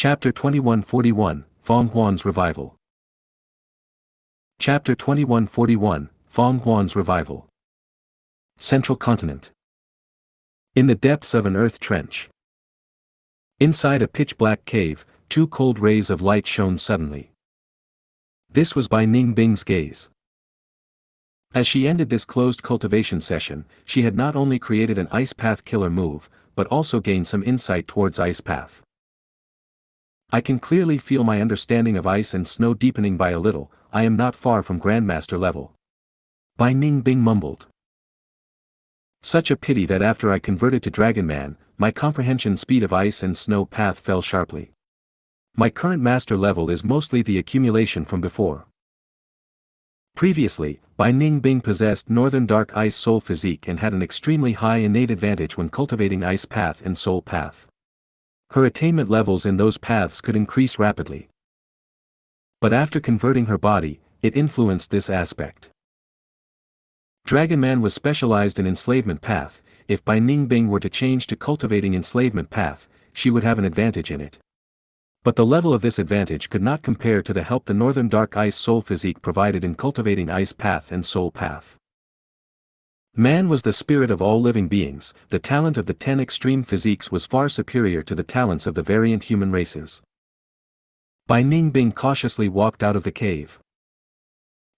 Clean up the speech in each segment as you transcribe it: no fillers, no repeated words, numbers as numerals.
Chapter 2141, Fong Huan's Revival. Chapter 2141, Fong Huan's Revival. Central Continent. In the depths of an earth trench. Inside a pitch-black cave, two cold rays of light shone suddenly. This was Bai Ningbing's gaze. As she ended this closed cultivation session, she had not only created an ice path killer move, but also gained some insight towards ice path. I can clearly feel my understanding of ice and snow deepening by a little. I am not far from Grandmaster level. Bai Ningbing mumbled. Such a pity that after I converted to Dragon Man, my comprehension speed of ice and snow path fell sharply. My current master level is mostly the accumulation from before. Previously, Bai Ningbing possessed Northern Dark Ice Soul Physique and had an extremely high innate advantage when cultivating Ice Path and Soul Path. Her attainment levels in those paths could increase rapidly. But after converting her body, it influenced this aspect. Dragon Man was specialized in Enslavement Path. If Bai Ningbing were to change to cultivating Enslavement Path, she would have an advantage in it. But the level of this advantage could not compare to the help the Northern Dark Ice Soul Physique provided in cultivating Ice Path and Soul Path. Man was the spirit of all living beings. The talent of the 10 extreme physiques was far superior to the talents of the variant human races. Bai Ningbing cautiously walked out of the cave.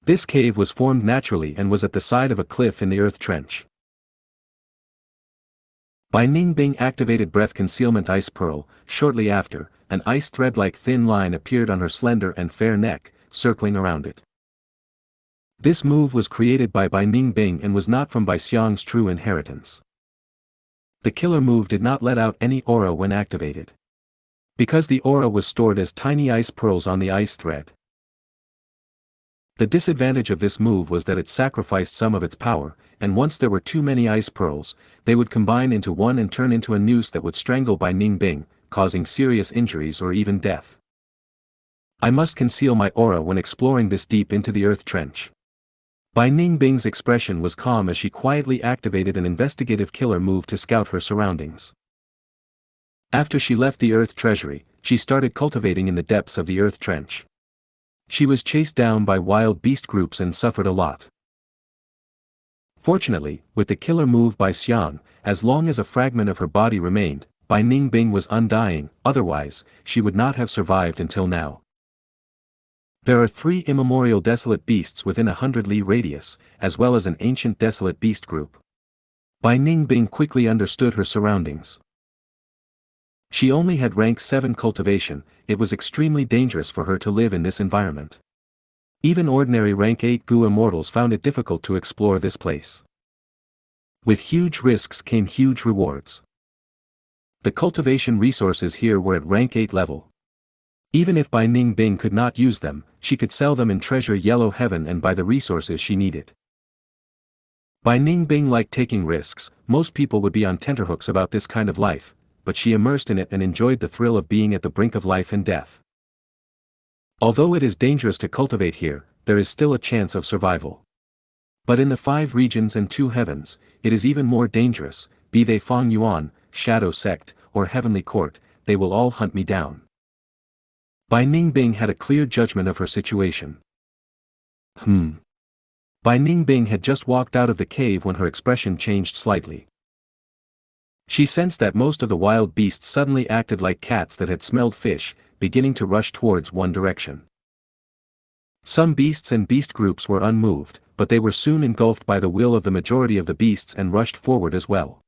This cave was formed naturally and was at the side of a cliff in the earth trench. Bai Ningbing activated Breath Concealment Ice Pearl. Shortly after, an ice thread-like thin line appeared on her slender and fair neck, circling around it. This move was created by Bai Ningbing and was not from Bai Xiang's true inheritance. The killer move did not let out any aura when activated, because the aura was stored as tiny ice pearls on the ice thread. The disadvantage of this move was that it sacrificed some of its power, and once there were too many ice pearls, they would combine into one and turn into a noose that would strangle Bai Ningbing, causing serious injuries or even death. I must conceal my aura when exploring this deep into the earth trench. Bai Ningbing's expression was calm as she quietly activated an investigative killer move to scout her surroundings. After she left the earth treasury, she started cultivating in the depths of the earth trench. She was chased down by wild beast groups and suffered a lot. Fortunately, with the killer move by Xiang, as long as a fragment of her body remained, Bai Ningbing was undying, otherwise, she would not have survived until now. There are 3 immemorial desolate beasts within 100 li radius, as well as an ancient desolate beast group. Bai Ningbing quickly understood her surroundings. She only had rank 7 cultivation. It was extremely dangerous for her to live in this environment. Even ordinary rank 8 Gu immortals found it difficult to explore this place. With huge risks came huge rewards. The cultivation resources here were at rank 8 level. Even if Bai Ningbing could not use them, she could sell them in Treasure Yellow Heaven and buy the resources she needed. Bai Ningbing liked taking risks. Most people would be on tenterhooks about this kind of life, but she immersed in it and enjoyed the thrill of being at the brink of life and death. Although it is dangerous to cultivate here, there is still a chance of survival. But in the 5 regions and 2 heavens, it is even more dangerous. Be they Fang Yuan, Shadow Sect, or Heavenly Court, they will all hunt me down. Bai Ningbing had a clear judgment of her situation. Bai Ningbing had just walked out of the cave when her expression changed slightly. She sensed that most of the wild beasts suddenly acted like cats that had smelled fish, beginning to rush towards one direction. Some beasts and beast groups were unmoved, but they were soon engulfed by the will of the majority of the beasts and rushed forward as well.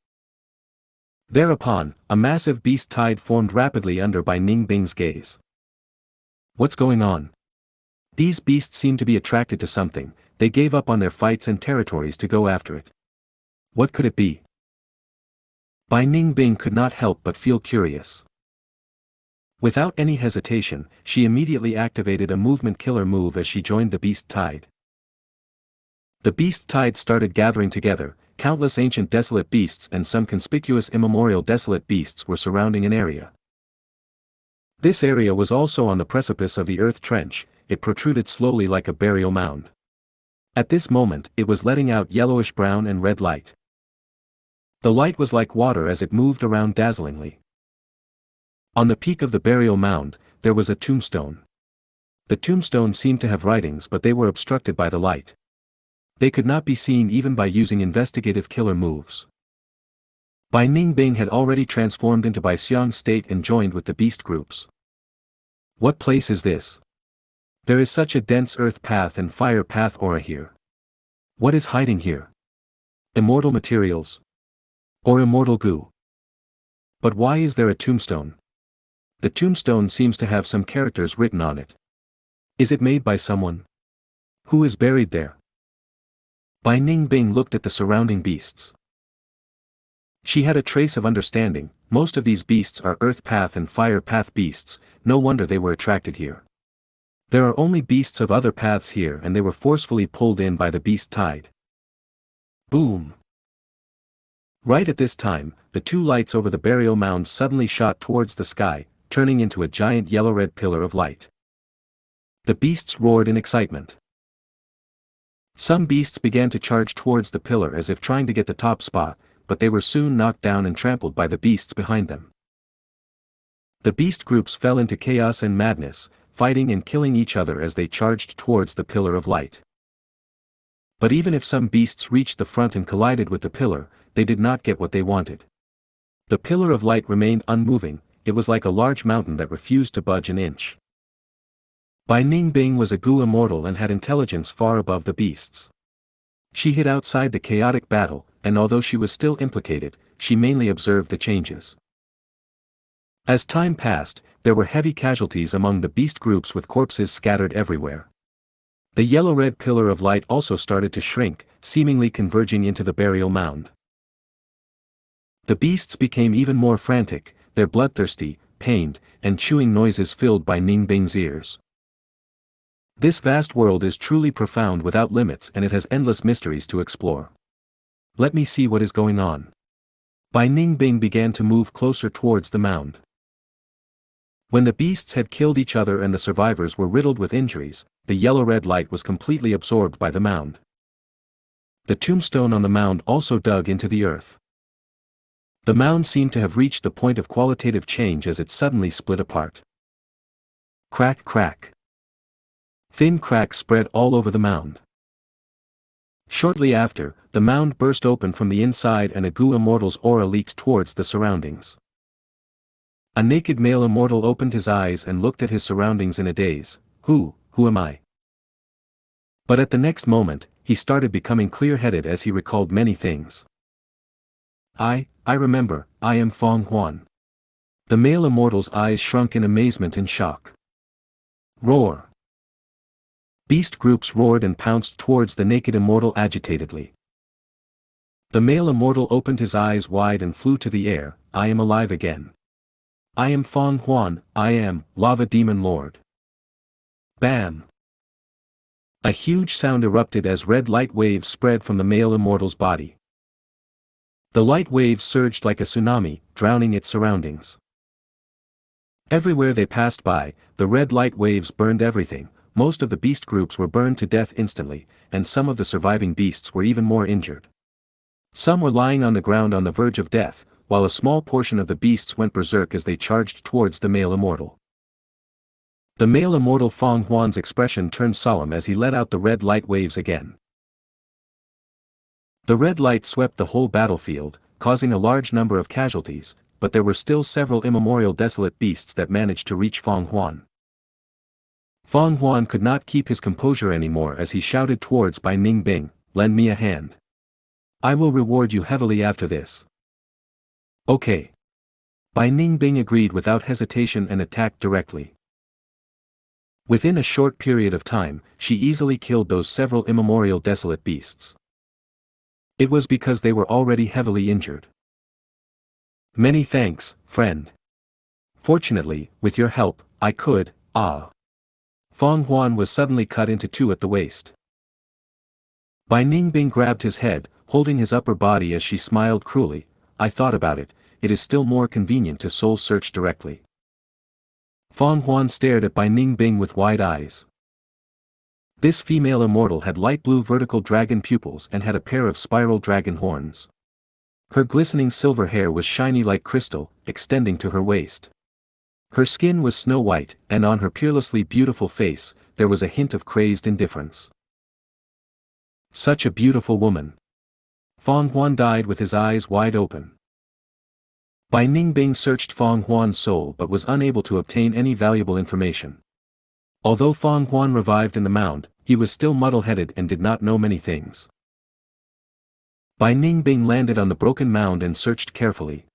Thereupon, a massive beast tide formed rapidly under Bai Ningbing's gaze. What's going on? These beasts seemed to be attracted to something. They gave up on their fights and territories to go after it. What could it be? Bai Ningbing could not help but feel curious. Without any hesitation, she immediately activated a movement killer move as she joined the beast tide. The beast tide started gathering together. Countless ancient desolate beasts and some conspicuous immemorial desolate beasts were surrounding an area. This area was also on the precipice of the earth trench. It protruded slowly like a burial mound. At this moment, it was letting out yellowish brown and red light. The light was like water as it moved around dazzlingly. On the peak of the burial mound, there was a tombstone. The tombstone seemed to have writings, but they were obstructed by the light. They could not be seen even by using investigative killer moves. Bai Ningbing had already transformed into Bai Xiang's state and joined with the beast groups. What place is this? There is such a dense earth path and fire path aura here. What is hiding here? Immortal materials? Or immortal goo? But why is there a tombstone? The tombstone seems to have some characters written on it. Is it made by someone? Who is buried there? Bai Ningbing looked at the surrounding beasts. She had a trace of understanding. Most of these beasts are earth path and fire path beasts, no wonder they were attracted here. There are only beasts of other paths here, and they were forcefully pulled in by the beast tide. Boom! Right at this time, the two lights over the burial mound suddenly shot towards the sky, turning into a giant yellow-red pillar of light. The beasts roared in excitement. Some beasts began to charge towards the pillar as if trying to get the top spot, but they were soon knocked down and trampled by the beasts behind them. The beast groups fell into chaos and madness, fighting and killing each other as they charged towards the pillar of light. But even if some beasts reached the front and collided with the pillar, they did not get what they wanted. The pillar of light remained unmoving. It was like a large mountain that refused to budge an inch. Bai Ningbing was a Gu immortal and had intelligence far above the beasts. She hid outside the chaotic battle, and although she was still implicated, she mainly observed the changes. As time passed, there were heavy casualties among the beast groups with corpses scattered everywhere. The yellow-red pillar of light also started to shrink, seemingly converging into the burial mound. The beasts became even more frantic, their bloodthirsty, pained, and chewing noises filled Bai Ningbing's ears. This vast world is truly profound without limits, and it has endless mysteries to explore. Let me see what is going on. Bai Ningbing began to move closer towards the mound. When the beasts had killed each other and the survivors were riddled with injuries, the yellow-red light was completely absorbed by the mound. The tombstone on the mound also dug into the earth. The mound seemed to have reached the point of qualitative change as it suddenly split apart. Crack, crack. Thin cracks spread all over the mound. Shortly after, the mound burst open from the inside and a Gu immortal's aura leaked towards the surroundings. A naked male immortal opened his eyes and looked at his surroundings in a daze. Who am I? But at the next moment, he started becoming clear-headed as he recalled many things. I remember, I am Fong Huan. The male immortal's eyes shrunk in amazement and shock. Roar! Beast groups roared and pounced towards the naked immortal agitatedly. The male immortal opened his eyes wide and flew to the air. I am alive again. I am Fong Huan, I am, Lava Demon Lord. Bam! A huge sound erupted as red light waves spread from the male immortal's body. The light waves surged like a tsunami, drowning its surroundings. Everywhere they passed by, the red light waves burned everything. Most of the beast groups were burned to death instantly, and some of the surviving beasts were even more injured. Some were lying on the ground on the verge of death, while a small portion of the beasts went berserk as they charged towards the male immortal. The male immortal Fong Huan's expression turned solemn as he let out the red light waves again. The red light swept the whole battlefield, causing a large number of casualties, but there were still several immemorial desolate beasts that managed to reach Fong Huan. Fong Huan could not keep his composure anymore as he shouted towards Bai Ningbing, "Lend me a hand. I will reward you heavily after this." Okay. Bai Ningbing agreed without hesitation and attacked directly. Within a short period of time, she easily killed those several immemorial desolate beasts. It was because they were already heavily injured. Many thanks, friend. Fortunately, with your help, I could, Fong Huan was suddenly cut into two at the waist. Bai Ningbing grabbed his head, holding his upper body as she smiled cruelly. I thought about it, it is still more convenient to soul search directly. Fong Huan stared at Bai Ningbing with wide eyes. This female immortal had light blue vertical dragon pupils and had a pair of spiral dragon horns. Her glistening silver hair was shiny like crystal, extending to her waist. Her skin was snow white, and on her peerlessly beautiful face, there was a hint of crazed indifference. Such a beautiful woman. Feng Huan died with his eyes wide open. Bai Ningbing searched Feng Huan's soul but was unable to obtain any valuable information. Although Feng Huan revived in the mound, he was still muddle-headed and did not know many things. Bai Ningbing landed on the broken mound and searched carefully.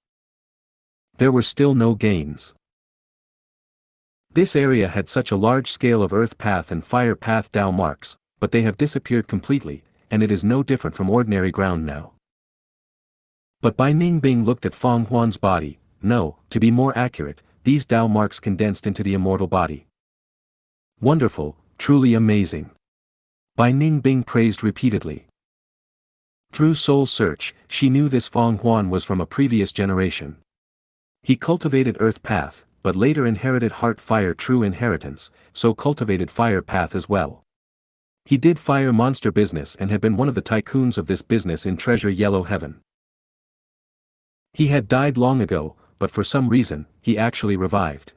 There were still no gains. This area had such a large scale of earth path and fire path Dao marks, but they have disappeared completely, and it is no different from ordinary ground now. But Bai Ningbing looked at Feng Huan's body. No, to be more accurate, these Dao marks condensed into the immortal body. Wonderful, truly amazing. Bai Ningbing praised repeatedly. Through soul search, she knew this Feng Huan was from a previous generation. He cultivated earth path, but later inherited heart fire true inheritance, so cultivated fire path as well. He did fire monster business and had been one of the tycoons of this business in Treasure Yellow Heaven. He had died long ago, but for some reason, he actually revived.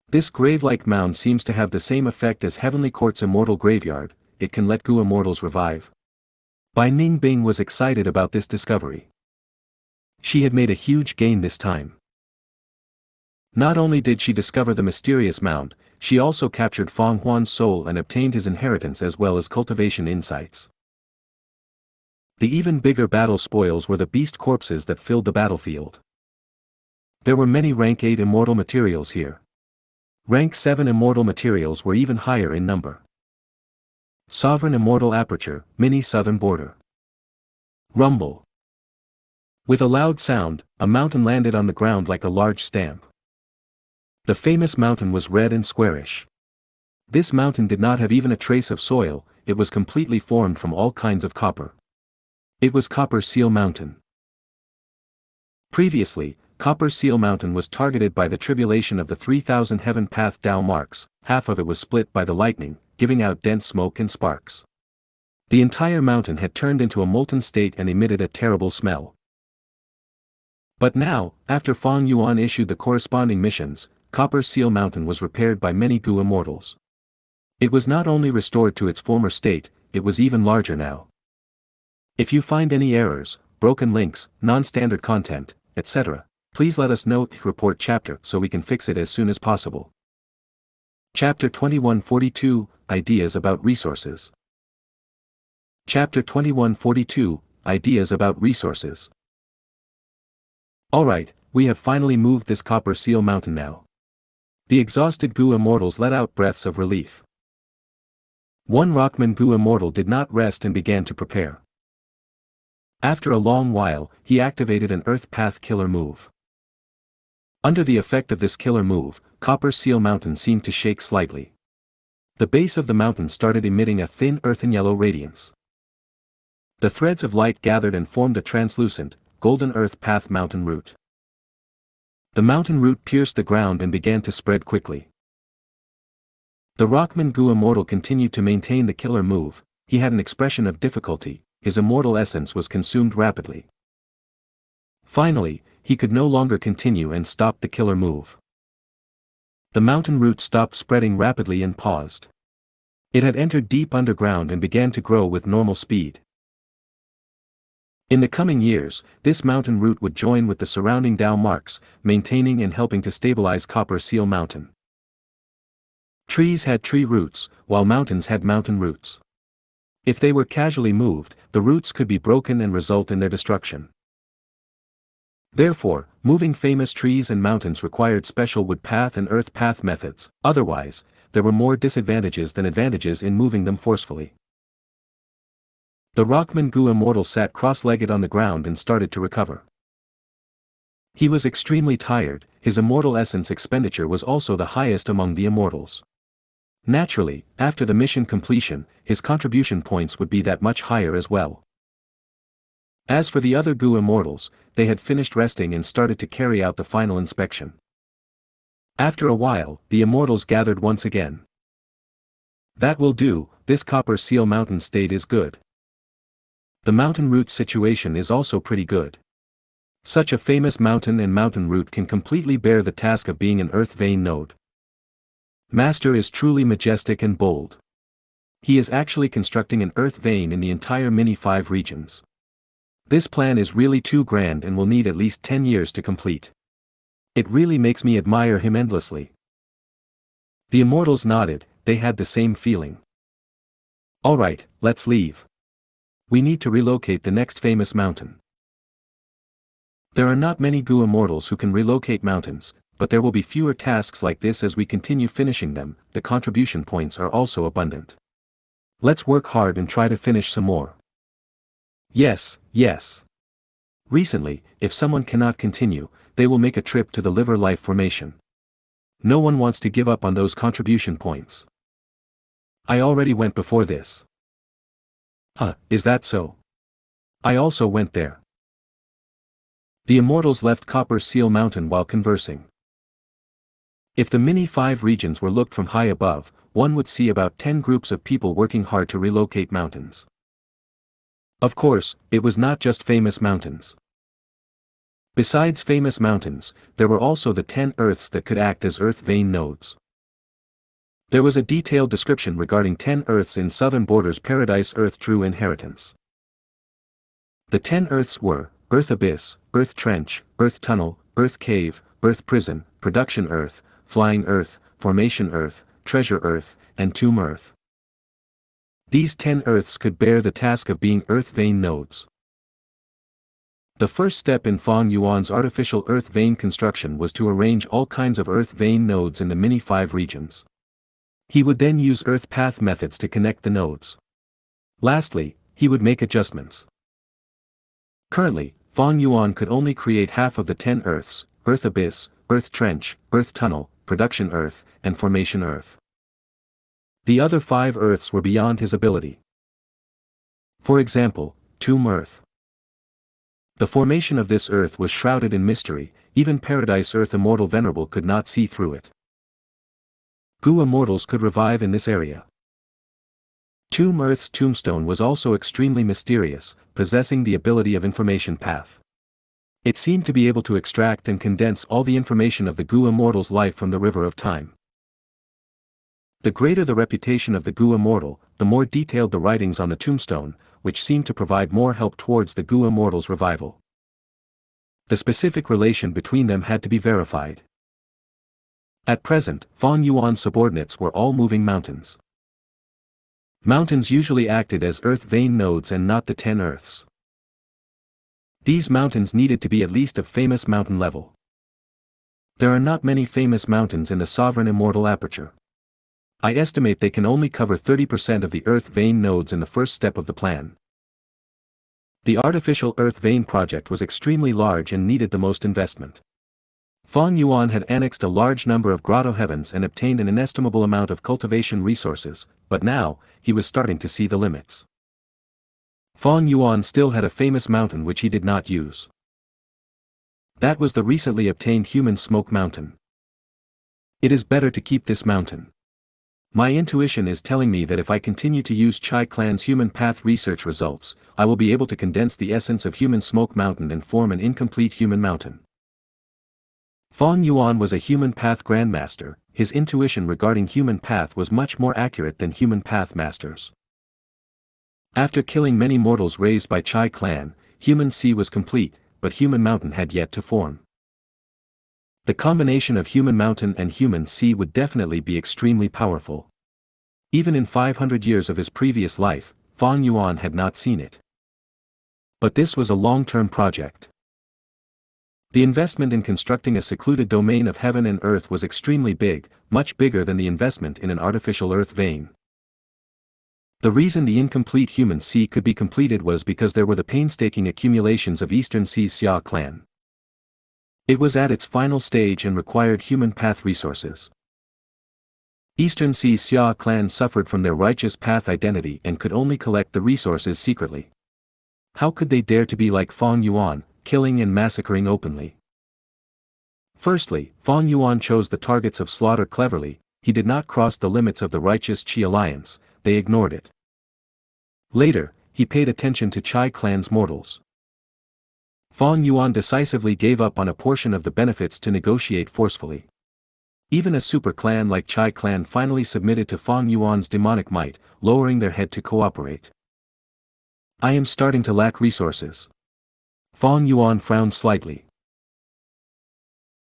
This grave-like mound seems to have the same effect as Heavenly Court's immortal graveyard, it can let Gu immortals revive. Bai Ningbing was excited about this discovery. She had made a huge gain this time. Not only did she discover the mysterious mound, she also captured Feng Huan's soul and obtained his inheritance as well as cultivation insights. The even bigger battle spoils were the beast corpses that filled the battlefield. There were many rank 8 immortal materials here. Rank 7 immortal materials were even higher in number. Sovereign Immortal Aperture, Mini Southern Border. Rumble. With a loud sound, a mountain landed on the ground like a large stamp. The famous mountain was red and squarish. This mountain did not have even a trace of soil, it was completely formed from all kinds of copper. It was Copper Seal Mountain. Previously, Copper Seal Mountain was targeted by the tribulation of the 3000 Heaven Path Dao marks, half of it was split by the lightning, giving out dense smoke and sparks. The entire mountain had turned into a molten state and emitted a terrible smell. But now, after Feng Yuan issued the corresponding missions, Copper Seal Mountain was repaired by many Gu immortals. It was not only restored to its former state, it was even larger now. If you find any errors, broken links, non-standard content, etc., please let us know. Report chapter so we can fix it as soon as possible. Chapter 2142, Ideas about Resources. Chapter 2142, Ideas about Resources. Alright, we have finally moved this Copper Seal Mountain now. The exhausted Gu immortals let out breaths of relief. One Rockman Gu immortal did not rest and began to prepare. After a long while, he activated an Earth Path killer move. Under the effect of this killer move, Copper Seal Mountain seemed to shake slightly. The base of the mountain started emitting a thin earthen yellow radiance. The threads of light gathered and formed a translucent, golden Earth Path mountain root. The mountain root pierced the ground and began to spread quickly. The Rockman Gu immortal continued to maintain the killer move. He had an expression of difficulty, his immortal essence was consumed rapidly. Finally, he could no longer continue and stopped the killer move. The mountain root stopped spreading rapidly and paused. It had entered deep underground and began to grow with normal speed. In the coming years, this mountain root would join with the surrounding Dao marks, maintaining and helping to stabilize Copper Seal Mountain. Trees had tree roots, while mountains had mountain roots. If they were casually moved, the roots could be broken and result in their destruction. Therefore, moving famous trees and mountains required special wood path and earth path methods, otherwise, there were more disadvantages than advantages in moving them forcefully. The Rockman Gu immortal sat cross-legged on the ground and started to recover. He was extremely tired, his immortal essence expenditure was also the highest among the immortals. Naturally, after the mission completion, his contribution points would be that much higher as well. As for the other Gu immortals, they had finished resting and started to carry out the final inspection. After a while, the immortals gathered once again. That will do, this Copper Seal Mountain state is good. The mountain root situation is also pretty good. Such a famous mountain and mountain root can completely bear the task of being an earth vein node. Master is truly majestic and bold. He is actually constructing an earth vein in the entire mini-5 regions. This plan is really too grand and will need at least 10 years to complete. It really makes me admire him endlessly. The immortals nodded, they had the same feeling. Alright, let's leave. We need to relocate the next famous mountain. There are not many Gu immortals who can relocate mountains, but there will be fewer tasks like this as we continue finishing them. The contribution points are also abundant. Let's work hard and try to finish some more. Yes, yes. Recently, if someone cannot continue, they will make a trip to the liver life formation. No one wants to give up on those contribution points. I already went before this. Is that so? I also went there. The immortals left Copper Seal Mountain while conversing. If the mini-5 regions were looked from high above, one would see about 10 groups of people working hard to relocate mountains. Of course, it was not just famous mountains. Besides famous mountains, there were also the 10 Earths that could act as Earth vein nodes. There was a detailed description regarding 10 Earths in Southern Borders Paradise Earth True Inheritance. The 10 Earths were Earth Abyss, Earth Trench, Earth Tunnel, Earth Cave, Earth Prison, Production Earth, Flying Earth, Formation Earth, Treasure Earth, and Tomb Earth. These 10 Earths could bear the task of being Earth vein nodes. The first step in Fang Yuan's artificial Earth vein construction was to arrange all kinds of Earth vein nodes in the mini-5 regions. He would then use Earth path methods to connect the nodes. Lastly, he would make adjustments. Currently, Fang Yuan could only create half of the 10 Earths, Earth Abyss, Earth Trench, Earth Tunnel, Production Earth, and Formation Earth. The other 5 Earths were beyond his ability. For example, Tomb Earth. The formation of this Earth was shrouded in mystery, even Paradise Earth Immortal Venerable could not see through it. Gu immortals could revive in this area. Tomb Earth's tombstone was also extremely mysterious, possessing the ability of information path. It seemed to be able to extract and condense all the information of the Gu immortal's life from the river of time. The greater the reputation of the Gu immortal, the more detailed the writings on the tombstone, which seemed to provide more help towards the Gu immortal's revival. The specific relation between them had to be verified. At present, Fang Yuan's subordinates were all moving mountains. Mountains usually acted as Earth vein nodes and not the 10 Earths. These mountains needed to be at least of famous mountain level. There are not many famous mountains in the Sovereign Immortal Aperture. I estimate they can only cover 30% of the Earth vein nodes in the first step of the plan. The artificial Earth vein project was extremely large and needed the most investment. Fang Yuan had annexed a large number of grotto heavens and obtained an inestimable amount of cultivation resources, but now, he was starting to see the limits. Fang Yuan still had a famous mountain which he did not use. That was the recently obtained Human Smoke Mountain. It is better to keep this mountain. My intuition is telling me that if I continue to use Chai Clan's Human Path research results, I will be able to condense the essence of Human Smoke Mountain and form an incomplete Human Mountain. Fang Yuan was a Human Path Grandmaster. His intuition regarding Human Path was much more accurate than Human Path Masters. After killing many mortals raised by Chai Clan, Human Sea was complete, but Human Mountain had yet to form. The combination of Human Mountain and Human Sea would definitely be extremely powerful. Even in 500 years of his previous life, Fang Yuan had not seen it. But this was a long-term project. The investment in constructing a secluded domain of heaven and earth was extremely big, much bigger than the investment in an artificial earth vein. The reason the incomplete Human Sea could be completed was because there were the painstaking accumulations of Eastern Sea's Xia clan. It was at its final stage and required Human Path resources. Eastern Sea's Xia clan suffered from their righteous path identity and could only collect the resources secretly. How could they dare to be like Fang Yuan, killing and massacring openly? Firstly, Fang Yuan chose the targets of slaughter cleverly. He did not cross the limits of the righteous Qi alliance, they ignored it. Later, he paid attention to Chai clan's mortals. Fang Yuan decisively gave up on a portion of the benefits to negotiate forcefully. Even a super clan like Chai clan finally submitted to Fang Yuan's demonic might, lowering their head to cooperate. I am starting to lack resources. Fang Yuan frowned slightly.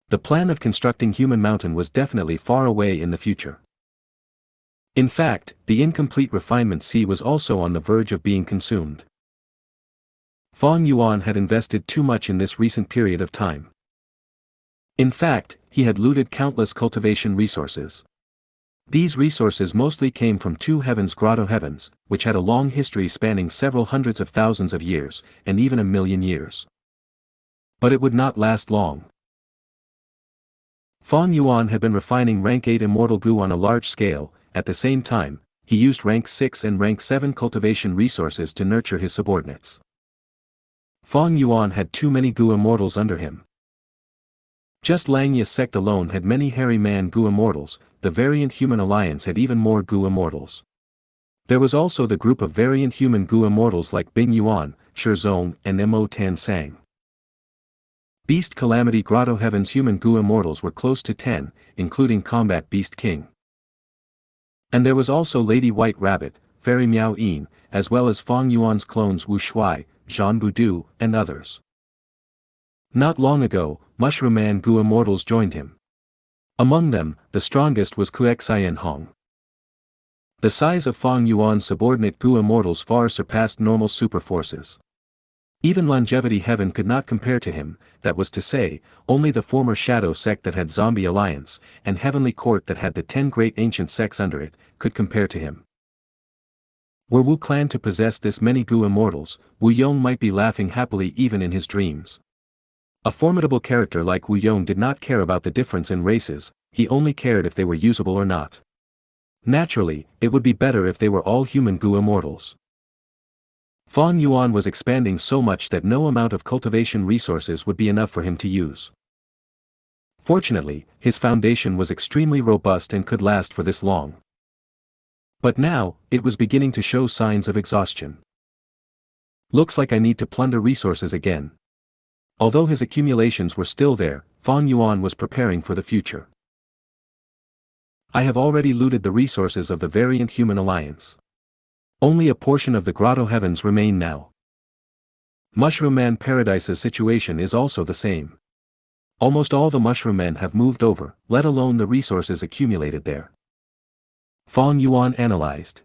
The plan of constructing Human Mountain was definitely far away in the future. In fact, the incomplete refinement sea was also on the verge of being consumed. Fang Yuan had invested too much in this recent period of time. In fact, he had looted countless cultivation resources. These resources mostly came from two heavens grotto heavens, which had a long history spanning several hundreds of thousands of years, and even 1,000,000 years. But it would not last long. Fang Yuan had been refining rank 8 immortal Gu on a large scale. At the same time, he used rank 6 and rank 7 cultivation resources to nurture his subordinates. Fang Yuan had too many Gu immortals under him. Just Langya's sect alone had many hairy man Gu immortals, the variant human alliance had even more Gu immortals. There was also the group of variant human Gu immortals like Bing Yuan, Shizong, and Mo Tan Sang. Beast Calamity Grotto Heaven's human Gu immortals were close to 10, including Combat Beast King. And there was also Lady White Rabbit, Fairy Miao Yin, as well as Fang Yuan's clones Wu Shuai, Zhan Budu, and others. Not long ago, Mushroom Man Gu immortals joined him. Among them, the strongest was Kuexian Hong. The size of Fang Yuan's subordinate Gu immortals far surpassed normal super forces. Even Longevity Heaven could not compare to him, that was to say, only the former Shadow Sect that had Zombie Alliance, and Heavenly Court that had the 10 great ancient sects under it, could compare to him. Were Wu Clan to possess this many Gu immortals, Wu Yong might be laughing happily even in his dreams. A formidable character like Wu Yong did not care about the difference in races, he only cared if they were usable or not. Naturally, it would be better if they were all human Gu immortals. Fang Yuan was expanding so much that no amount of cultivation resources would be enough for him to use. Fortunately, his foundation was extremely robust and could last for this long. But now, it was beginning to show signs of exhaustion. Looks like I need to plunder resources again. Although his accumulations were still there, Fang Yuan was preparing for the future. I have already looted the resources of the variant human alliance. Only a portion of the grotto heavens remain now. Mushroom Man Paradise's situation is also the same. Almost all the Mushroom Men have moved over, let alone the resources accumulated there. Fang Yuan analyzed.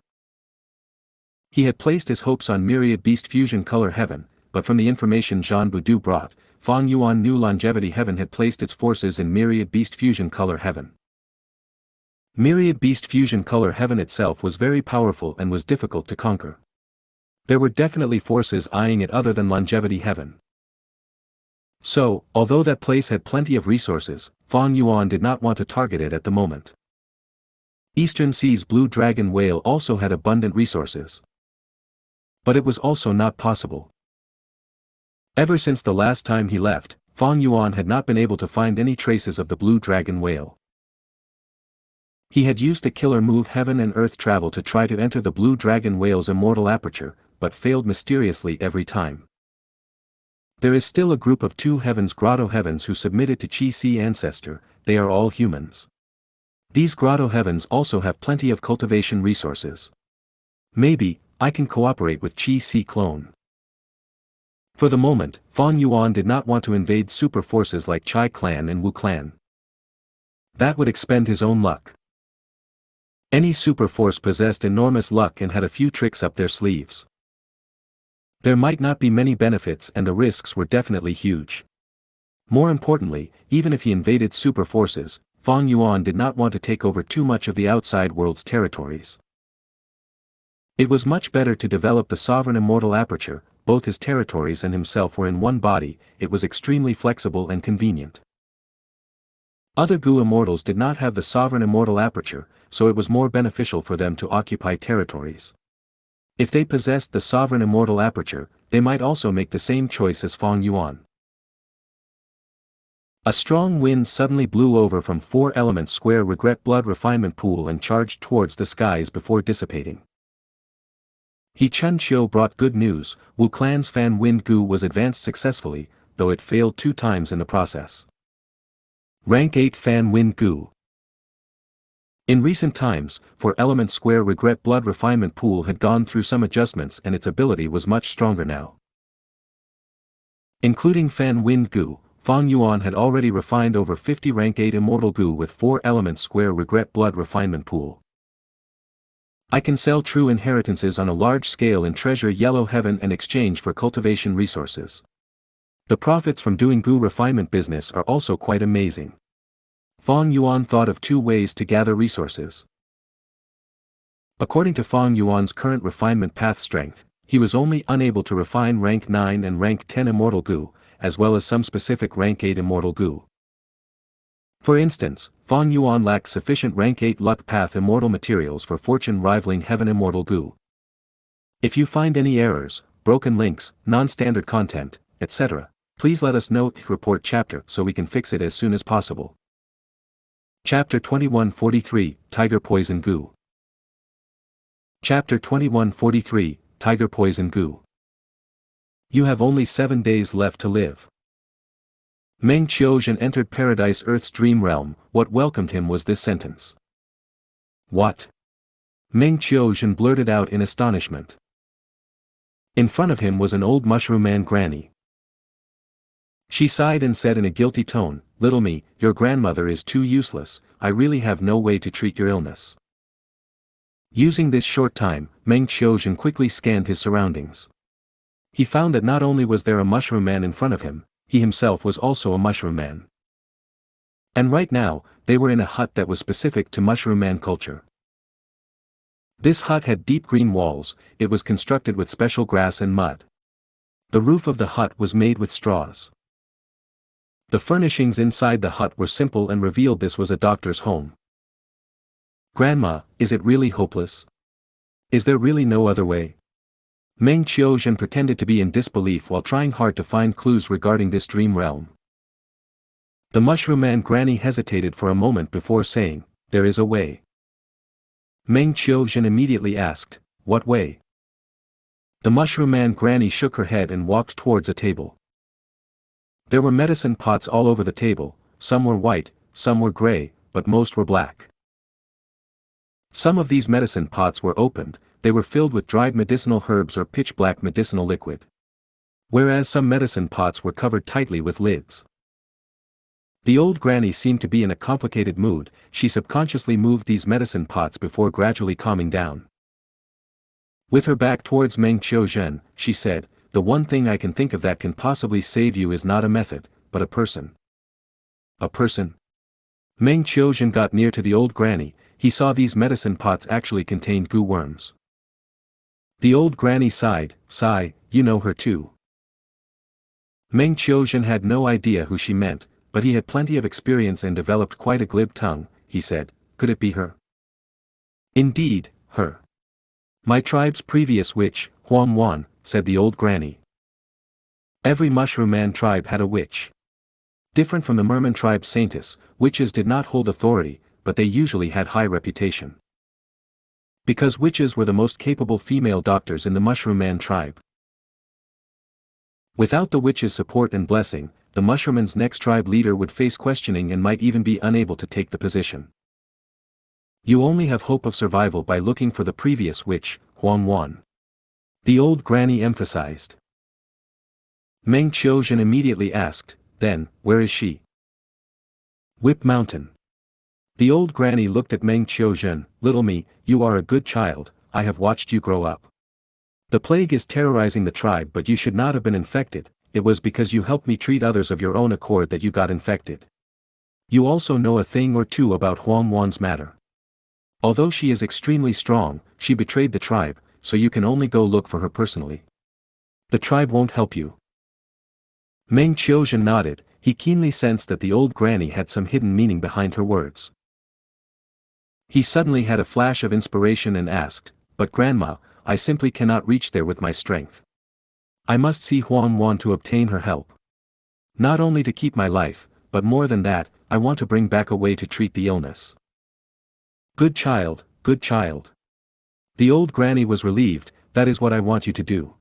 He had placed his hopes on Myriad Beast Fusion Color Heaven, but from the information Zhan Budu brought, Fang Yuan knew Longevity Heaven had placed its forces in Myriad Beast Fusion Color Heaven. Myriad Beast Fusion Color Heaven itself was very powerful and was difficult to conquer. There were definitely forces eyeing it other than Longevity Heaven. So, although that place had plenty of resources, Fang Yuan did not want to target it at the moment. Eastern Sea's Blue Dragon Whale also had abundant resources. But it was also not possible. Ever since the last time he left, Fang Yuan had not been able to find any traces of the Blue Dragon Whale. He had used the killer move Heaven and Earth Travel to try to enter the Blue Dragon Whale's immortal aperture, but failed mysteriously every time. There is still a group of 2 heavens grotto heavens who submitted to Qi-Si Ancestor, they are all humans. These grotto heavens also have plenty of cultivation resources. Maybe, I can cooperate with Qi-Si clone. For the moment, Fang Yuan did not want to invade super forces like Chai clan and Wu clan. That would expend his own luck. Any super force possessed enormous luck and had a few tricks up their sleeves. There might not be many benefits and the risks were definitely huge. More importantly, even if he invaded super forces, Fang Yuan did not want to take over too much of the outside world's territories. It was much better to develop the sovereign immortal aperture, both his territories and himself were in one body, it was extremely flexible and convenient. Other Gu immortals did not have the sovereign immortal aperture, so it was more beneficial for them to occupy territories. If they possessed the sovereign immortal aperture, they might also make the same choice as Fang Yuan. A strong wind suddenly blew over from 4 Elements Square Regret Blood Refinement Pool and charged towards the skies before dissipating. He Chun Chiu brought good news, Wu Clan's Fan Wind Gu was advanced successfully, though it failed 2 times in the process. Rank 8 Favourite Gu. In recent times, 4-element square regret blood refinement pool had gone through some adjustments and its ability was much stronger now. Including Favourite Gu, Fang Yuan had already refined over 50 rank 8 immortal Gu with 4-element square regret blood refinement pool. I can sell true inheritances on a large scale in treasure yellow heaven and exchange for cultivation resources. The profits from doing Gu refinement business are also quite amazing. Fang Yuan thought of 2 ways to gather resources. According to Fang Yuan's current refinement path strength, he was only unable to refine rank 9 and rank 10 immortal Gu, as well as some specific rank 8 immortal Gu. For instance, Fang Yuan lacked sufficient rank 8 luck path immortal materials for fortune rivaling heaven immortal Gu. If you find any errors, broken links, non-standard content, etc., please let us know. Report chapter so we can fix it as soon as possible. Chapter 2143, Tiger Poison Gu. Chapter 2143, Tiger Poison Gu. You have only 7 days left to live. Meng Qiuzhen entered Paradise Earth's dream realm. What welcomed him was this sentence. What? Meng Qiuzhen blurted out in astonishment. In front of him was an old mushroom man granny. She sighed and said in a guilty tone, "Little me, your grandmother is too useless, I really have no way to treat your illness." Using this short time, Meng Qiuzhen quickly scanned his surroundings. He found that not only was there a mushroom man in front of him, he himself was also a mushroom man. And right now, they were in a hut that was specific to mushroom man culture. This hut had deep green walls, it was constructed with special grass and mud. The roof of the hut was made with straws. The furnishings inside the hut were simple and revealed this was a doctor's home. "Grandma, is it really hopeless? Is there really no other way?" Meng Qiuzhen pretended to be in disbelief while trying hard to find clues regarding this dream realm. The mushroom man granny hesitated for a moment before saying, "There is a way." Meng Qiuzhen immediately asked, "What way?" The mushroom man granny shook her head and walked towards a table. There were medicine pots all over the table, some were white, some were gray, but most were black. Some of these medicine pots were opened, they were filled with dried medicinal herbs or pitch-black medicinal liquid. Whereas some medicine pots were covered tightly with lids. The old granny seemed to be in a complicated mood, she subconsciously moved these medicine pots before gradually calming down. With her back towards Meng Qiuzhen, she said, "The one thing I can think of that can possibly save you is not a method, but a person." A person? Meng Qiuzhen got near to the old granny, he saw these medicine pots actually contained Gu worms. The old granny sighed, "Sigh, you know her too." Meng Qiuzhen had no idea who she meant, but he had plenty of experience and developed quite a glib tongue. He said, "Could it be her?" "Indeed, her. My tribe's previous witch, Huang Wan," said the old granny. Every mushroom man tribe had a witch. Different from the merman tribe saintess, witches did not hold authority, but they usually had high reputation. Because witches were the most capable female doctors in the mushroom man tribe. Without the witch's support and blessing, the mushroomman's next tribe leader would face questioning and might even be unable to take the position. You only have hope of survival by looking for the previous witch, Huang Wan. The old granny emphasized. Meng Qiuzhen immediately asked, "Then, where is she?" "Whip Mountain." The old granny looked at Meng Qiuzhen, "Little me, you are a good child, I have watched you grow up. The plague is terrorizing the tribe but you should not have been infected, it was because you helped me treat others of your own accord that you got infected. You also know a thing or two about Huang Wan's matter. Although she is extremely strong, she betrayed the tribe, so you can only go look for her personally. The tribe won't help you." Meng Qiuzhen nodded, he keenly sensed that the old granny had some hidden meaning behind her words. He suddenly had a flash of inspiration and asked, "But grandma, I simply cannot reach there with my strength. I must see Huang Wan to obtain her help. Not only to keep my life, but more than that, I want to bring back a way to treat the illness." "Good child, good child." The old granny was relieved, "That is what I want you to do.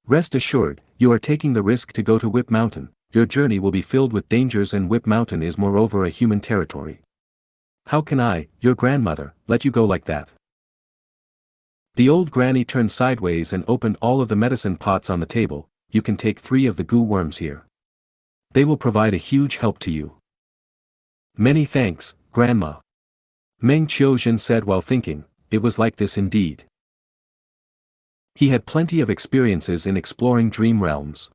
Rest assured, you are taking the risk to go to Whip Mountain, your journey will be filled with dangers and Whip Mountain is moreover a human territory. How can I, your grandmother, let you go like that? The old granny turned sideways and opened all of the medicine pots on the table. You can take 3 of the goo worms here. They will provide a huge help to you. Many thanks, Grandma. Meng Qiuzhen said while thinking, it was like this indeed. He had plenty of experiences in exploring dream realms.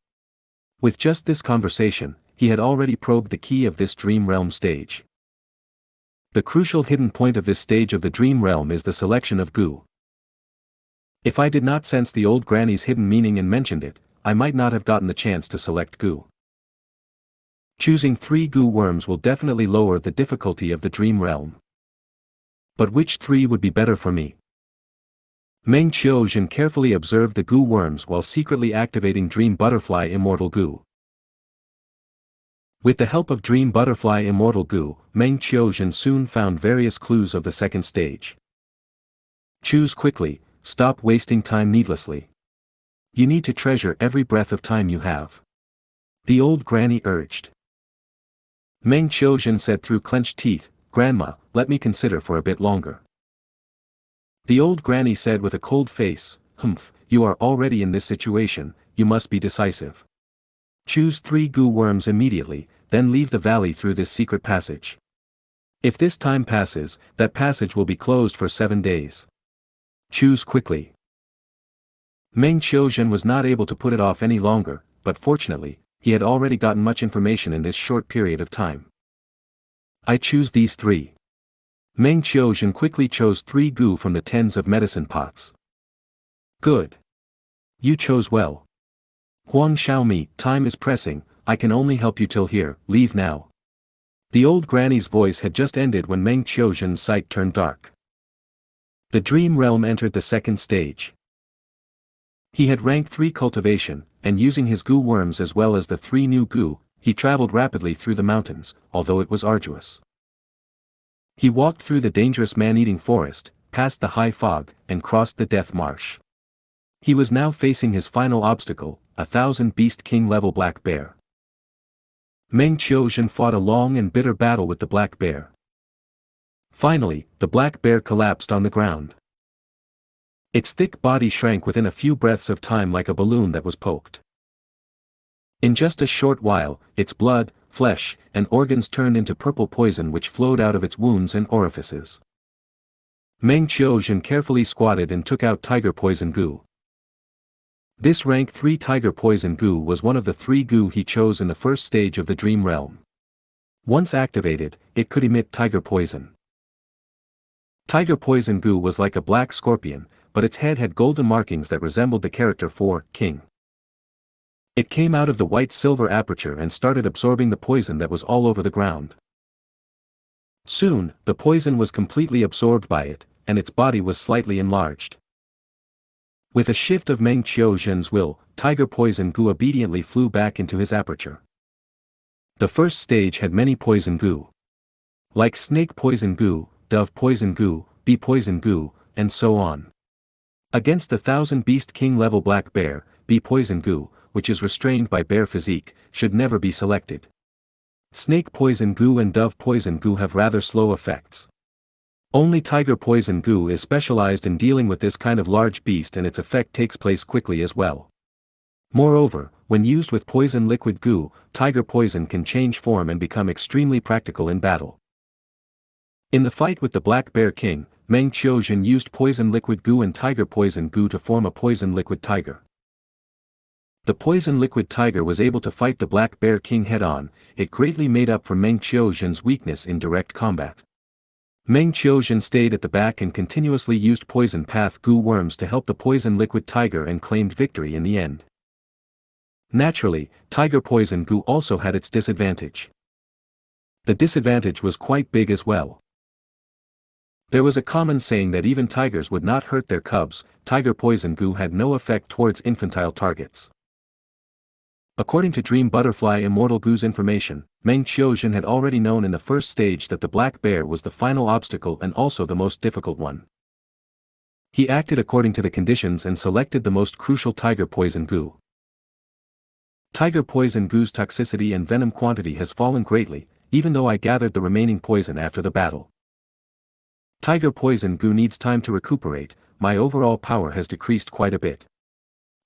With just this conversation, he had already probed the key of this dream realm stage. The crucial hidden point of this stage of the dream realm is the selection of goo. If I did not sense the old granny's hidden meaning and mentioned it, I might not have gotten the chance to select goo. Choosing 3 goo worms will definitely lower the difficulty of the dream realm. But which 3 would be better for me? Meng Qiuzhen carefully observed the goo worms while secretly activating Dream Butterfly Immortal Goo. With the help of Dream Butterfly Immortal Goo, Meng Qiuzhen soon found various clues of the second stage. Choose quickly, stop wasting time needlessly. You need to treasure every breath of time you have. The old granny urged. Meng Qiuzhen said through clenched teeth, Grandma, let me consider for a bit longer. The old granny said with a cold face, Humph, you are already in this situation, you must be decisive. Choose 3 goo worms immediately, then leave the valley through this secret passage. If this time passes, that passage will be closed for 7 days. Choose quickly. Meng Qiuzhen was not able to put it off any longer, but fortunately, he had already gotten much information in this short period of time. I choose these 3. Meng Qiuzhen quickly chose 3 goo from the tens of medicine pots. Good. You chose well. Huang Xiaomi, time is pressing, I can only help you till here, leave now. The old granny's voice had just ended when Meng Qiuzhen's sight turned dark. The dream realm entered the second stage. He had rank 3 cultivation, and using his goo worms as well as the 3 new goo, he traveled rapidly through the mountains, although it was arduous. He walked through the dangerous man-eating forest, passed the high fog, and crossed the death marsh. He was now facing his final obstacle, a 1000-beast king level black bear. Meng Qiuzhen fought a long and bitter battle with the black bear. Finally, the black bear collapsed on the ground. Its thick body shrank within a few breaths of time like a balloon that was poked. In just a short while, its blood, flesh, and organs turned into purple poison which flowed out of its wounds and orifices. Meng Qiuzhen carefully squatted and took out tiger poison goo. This rank 3 tiger poison goo was one of the 3 goo he chose in the first stage of the dream realm. Once activated, it could emit tiger poison. Tiger poison goo was like a black scorpion, but its head had golden markings that resembled the character for king. It came out of the white-silver aperture and started absorbing the poison that was all over the ground. Soon, the poison was completely absorbed by it, and its body was slightly enlarged. With a shift of Meng Qiuzhen's will, tiger poison goo obediently flew back into his aperture. The first stage had many poison goo. Like snake poison goo, dove poison goo, bee poison goo, and so on. Against the 1000-beast king level black bear, bee poison goo, which is restrained by bear physique, should never be selected. Snake poison goo and dove poison goo have rather slow effects. Only tiger poison goo is specialized in dealing with this kind of large beast and its effect takes place quickly as well. Moreover, when used with poison liquid goo, tiger poison can change form and become extremely practical in battle. In the fight with the black bear king, Meng Qiuzhen used poison liquid goo and tiger poison goo to form a poison liquid tiger. The poison liquid tiger was able to fight the black bear king head-on. It greatly made up for Meng Qiuzhen's weakness in direct combat. Meng Qiuzhen stayed at the back and continuously used poison path goo worms to help the poison liquid tiger and claimed victory in the end. Naturally, tiger poison goo also had its disadvantage. The disadvantage was quite big as well. There was a common saying that even tigers would not hurt their cubs. Tiger poison goo had no effect towards infantile targets. According to Dream Butterfly Immortal Goo's information, Meng Qiuzhen had already known in the first stage that the black bear was the final obstacle and also the most difficult one. He acted according to the conditions and selected the most crucial tiger poison goo. Tiger Poison Gu's toxicity and venom quantity has fallen greatly, even though I gathered the remaining poison after the battle. Tiger Poison Gu needs time to recuperate, my overall power has decreased quite a bit.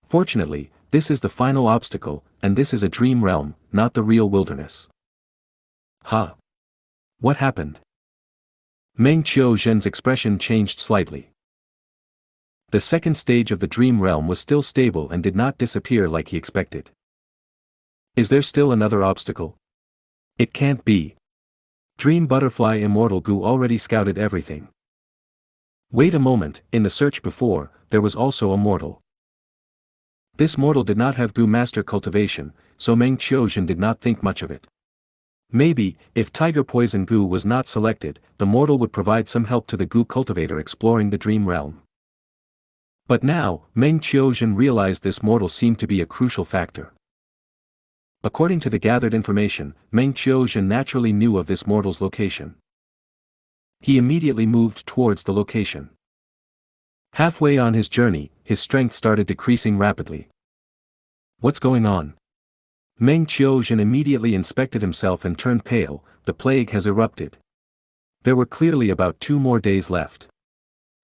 Fortunately, this is the final obstacle, and this is a dream realm, not the real wilderness. Huh? What happened? Meng Qiuzhen's expression changed slightly. The second stage of the dream realm was still stable and did not disappear like he expected. Is there still another obstacle? It can't be. Dream Butterfly Immortal Gu already scouted everything. Wait a moment, in the search before, there was also a mortal. This mortal did not have Gu master cultivation, so Meng Qiuzhen did not think much of it. Maybe, if Tiger Poison Gu was not selected, the mortal would provide some help to the Gu cultivator exploring the dream realm. But now, Meng Qiuzhen realized this mortal seemed to be a crucial factor. According to the gathered information, Meng Qiuzhen naturally knew of this mortal's location. He immediately moved towards the location. Halfway on his journey, his strength started decreasing rapidly. What's going on? Meng Qiuzhen immediately inspected himself and turned pale. The plague has erupted. There were clearly about 2 more days left.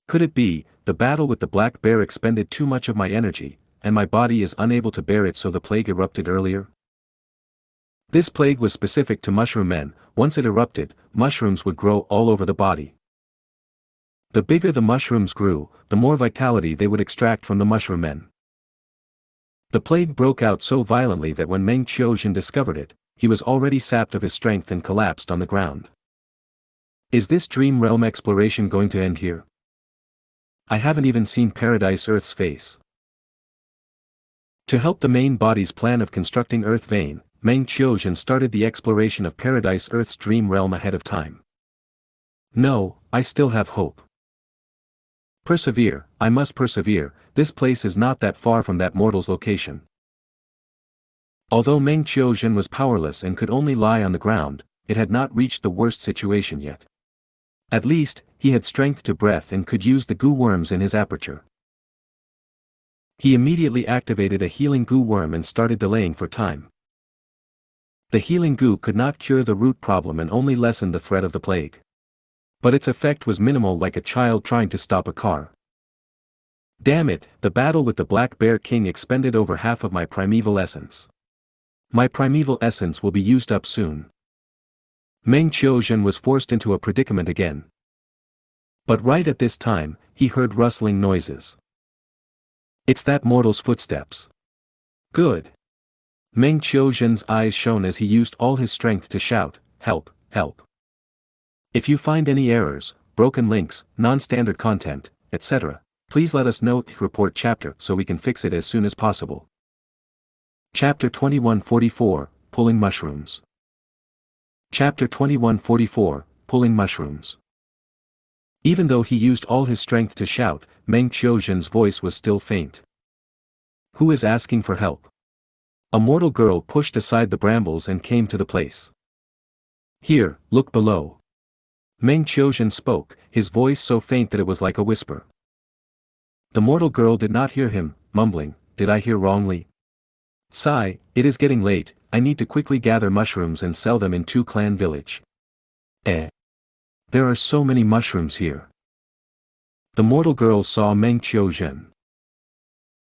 Could it be, the battle with the black bear expended too much of my energy, and my body is unable to bear it, so the plague erupted earlier? This plague was specific to mushroom men. Once it erupted, mushrooms would grow all over the body. The bigger the mushrooms grew, the more vitality they would extract from the mushroom men. The plague broke out so violently that when Meng Qiuzhen discovered it, he was already sapped of his strength and collapsed on the ground. Is this dream realm exploration going to end here? I haven't even seen Paradise Earth's face. To help the main body's plan of constructing Earth Vein, Meng Qiuzhen started the exploration of Paradise Earth's dream realm ahead of time. No, I still have hope. Persevere, I must persevere. This place is not that far from that mortal's location. Although Meng Qiuzhen was powerless and could only lie on the ground, it had not reached the worst situation yet. At least, he had strength to breath and could use the Gu worms in his aperture. He immediately activated a healing Gu worm and started delaying for time. The healing Gu could not cure the root problem and only lessen the threat of the plague. But its effect was minimal, like a child trying to stop a car. Damn it, the battle with the Black Bear King expended over half of my primeval essence. My primeval essence will be used up soon. Meng Qiuzhen was forced into a predicament again. But right at this time, he heard rustling noises. It's that mortal's footsteps. Good. Meng Qiuzhen's eyes shone as he used all his strength to shout, "Help, help. If you find any errors, broken links, non-standard content, etc., please let us know. Report chapter so we can fix it as soon as possible." Chapter 2144, Pulling Mushrooms. Chapter 2144, Pulling Mushrooms. Even though he used all his strength to shout, Meng Qiuzhen's voice was still faint. Who is asking for help? A mortal girl pushed aside the brambles and came to the place. Here, look below. Meng Qiuzhen spoke, his voice so faint that it was like a whisper. The mortal girl did not hear him, mumbling, "Did I hear wrongly? Sigh, it is getting late, I need to quickly gather mushrooms and sell them in Tu Clan village." There are so many mushrooms here. The mortal girl saw Meng Qiuzhen.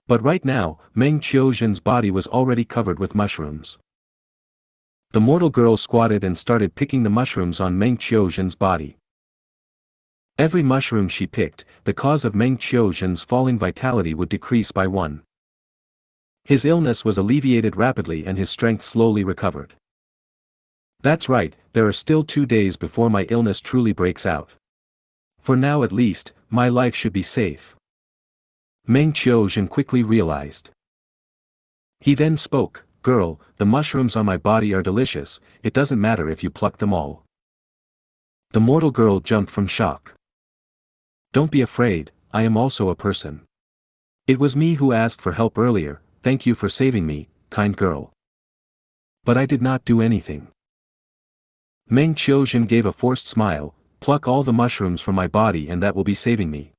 But right now, Meng Qiuzhen's body was already covered with mushrooms. The mortal girl squatted and started picking the mushrooms on Meng Qiuzhen's body. Every mushroom she picked, the cause of Meng Qiuzhen's falling vitality would decrease by 1. His illness was alleviated rapidly and his strength slowly recovered. That's right, there are still 2 days before my illness truly breaks out. For now at least, my life should be safe. Meng Qiuzhen quickly realized. He then spoke, "Girl, the mushrooms on my body are delicious, it doesn't matter if you pluck them all." The mortal girl jumped from shock. "Don't be afraid, I am also a person. It was me who asked for help earlier, thank you for saving me, kind girl. But I did not do anything." Meng Qiuzhen gave a forced smile, "Pluck all the mushrooms from my body and that will be saving me.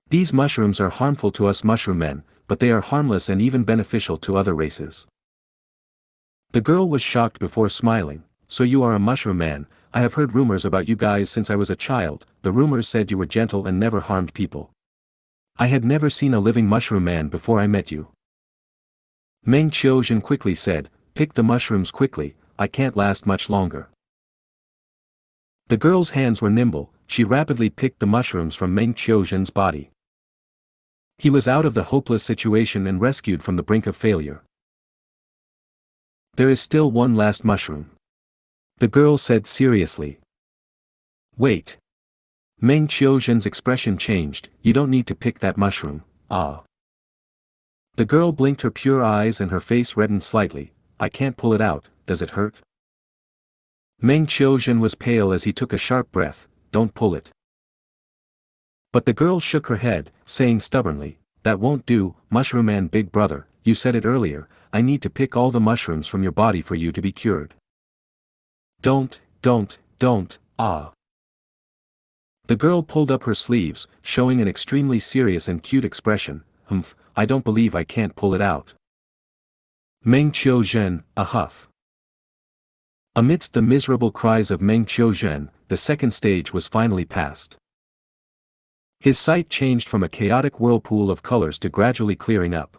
These mushrooms are harmful to us mushroom men, but they are harmless and even beneficial to other races. The girl was shocked before smiling. So you are a mushroom man. I have heard rumors about you guys since I was a child. The rumors said you were gentle and never harmed people. I had never seen a living mushroom man before I met you. Meng Qiuzhen quickly said, pick the mushrooms quickly, I can't last much longer. The girl's hands were nimble, she rapidly picked the mushrooms from Meng Qiuzhen's body. He was out of the hopeless situation and rescued from the brink of failure. There is still one last mushroom. The girl said seriously. Wait. Meng Qiuzhen's expression changed, you don't need to pick that mushroom, ah. The girl blinked her pure eyes and her face reddened slightly. I can't pull it out, does it hurt? Meng Qiuzhen was pale as he took a sharp breath, don't pull it. But the girl shook her head, saying stubbornly, that won't do, Mushroom Man big brother, you said it earlier, I need to pick all the mushrooms from your body for you to be cured. Don't, ah. The girl pulled up her sleeves, showing an extremely serious and cute expression, humph, I don't believe I can't pull it out. Meng Qiuzhen, a huff. Amidst the miserable cries of Meng Qiuzhen, the second stage was finally passed. His sight changed from a chaotic whirlpool of colors to gradually clearing up.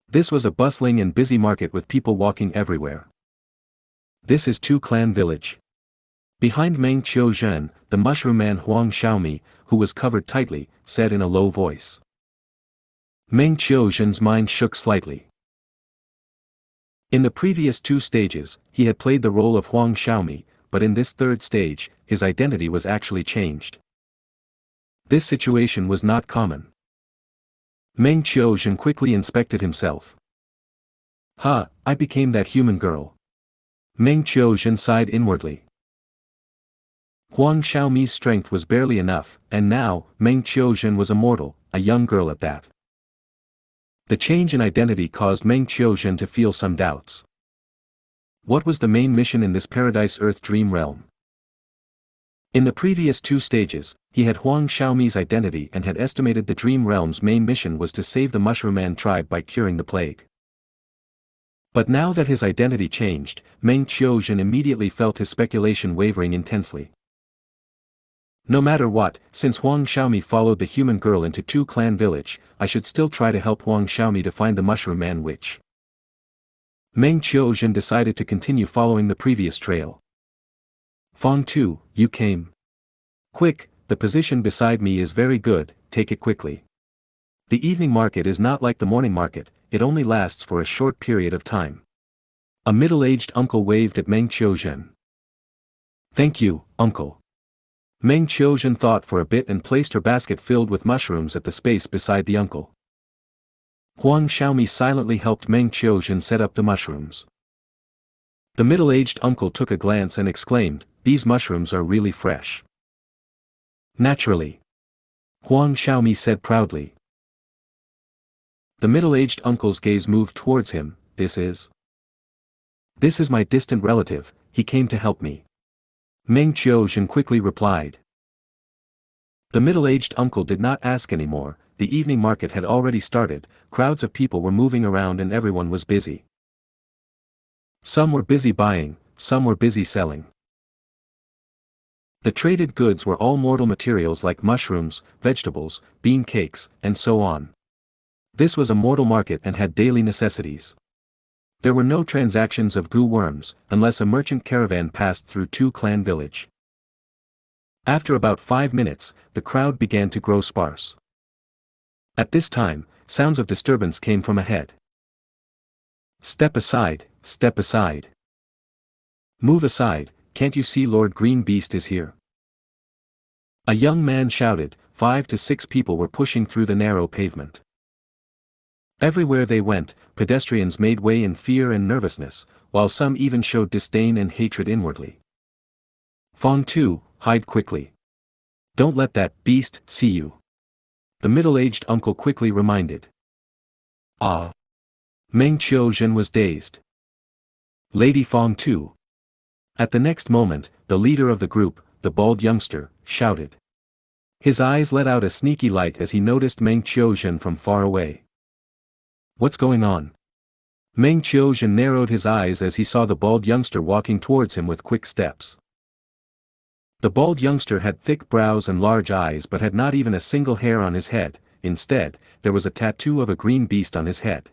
This was a bustling and busy market with people walking everywhere. This is Tu Clan Village. Behind Meng Qiuzhen, the mushroom man Huang Xiaomi, who was covered tightly, said in a low voice. Meng Qiuzhen's mind shook slightly. In the previous two stages, he had played the role of Huang Xiaomi, but in this third stage, his identity was actually changed. This situation was not common. Meng Qiuzhen quickly inspected himself. I became that human girl. Meng Qiuzhen sighed inwardly. Huang Xiaomi's strength was barely enough, and now, Meng Qiuzhen was a mortal, a young girl at that. The change in identity caused Meng Qiuzhen to feel some doubts. What was the main mission in this Paradise Earth Dream Realm? In the previous two stages, he had Huang Xiaomi's identity and had estimated the Dream Realm's main mission was to save the Mushroom Man tribe by curing the plague. But now that his identity changed, Meng Qiuzhen immediately felt his speculation wavering intensely. No matter what, since Huang Xiaomi followed the human girl into Tu Clan Village, I should still try to help Huang Xiaomi to find the Mushroom Man witch. Meng Qiuzhen decided to continue following the previous trail. Fong Tu, you came. Quick, the position beside me is very good, take it quickly. The evening market is not like the morning market, it only lasts for a short period of time. A middle-aged uncle waved at Meng Qiuzhen. Thank you, uncle. Meng Qiuzhen thought for a bit and placed her basket filled with mushrooms at the space beside the uncle. Huang Xiaomi silently helped Meng Qiuzhen set up the mushrooms. The middle-aged uncle took a glance and exclaimed, these mushrooms are really fresh. Naturally. Huang Xiaomi said proudly. The middle-aged uncle's gaze moved towards him, This is my distant relative, he came to help me. Meng Qiuzhen quickly replied. The middle-aged uncle did not ask anymore, the evening market had already started, crowds of people were moving around and everyone was busy. Some were busy buying, some were busy selling. The traded goods were all mortal materials like mushrooms, vegetables, bean cakes, and so on. This was a mortal market and had daily necessities. There were no transactions of goo worms, unless a merchant caravan passed through Tu Clan Village. After about 5 minutes, the crowd began to grow sparse. At this time, sounds of disturbance came from ahead. Step aside, step aside. Move aside, can't you see Lord Green Beast is here? A young man shouted, 5 to 6 people were pushing through the narrow pavement. Everywhere they went, pedestrians made way in fear and nervousness, while some even showed disdain and hatred inwardly. Fong Tu, hide quickly. Don't let that beast see you. The middle-aged uncle quickly reminded. Meng Qiuzhen was dazed. Lady Fong Tu. At the next moment, the leader of the group, the bald youngster, shouted. His eyes let out a sneaky light as he noticed Meng Qiuzhen from far away. What's going on? Meng Qiuzhen narrowed his eyes as he saw the bald youngster walking towards him with quick steps. The bald youngster had thick brows and large eyes but had not even a single hair on his head. Instead, there was a tattoo of a green beast on his head.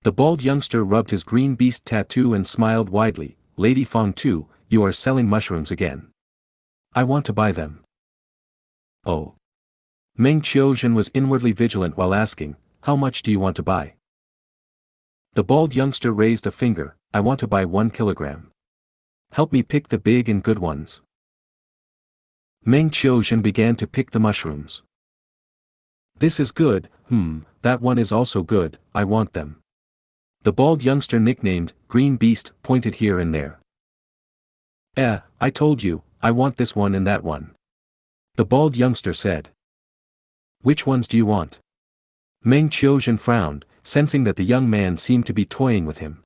The bald youngster rubbed his green beast tattoo and smiled widely. Lady Fong Tu, you are selling mushrooms again. I want to buy them. Oh. Meng Qiuzhen was inwardly vigilant while asking, how much do you want to buy? The bald youngster raised a finger, I want to buy 1 kilogram. Help me pick the big and good ones. Meng Qiuzhen began to pick the mushrooms. This is good, that one is also good, I want them. The bald youngster nicknamed, Green Beast, pointed here and there. I told you, I want this one and that one. The bald youngster said. Which ones do you want? Meng Qiuzhen frowned, sensing that the young man seemed to be toying with him.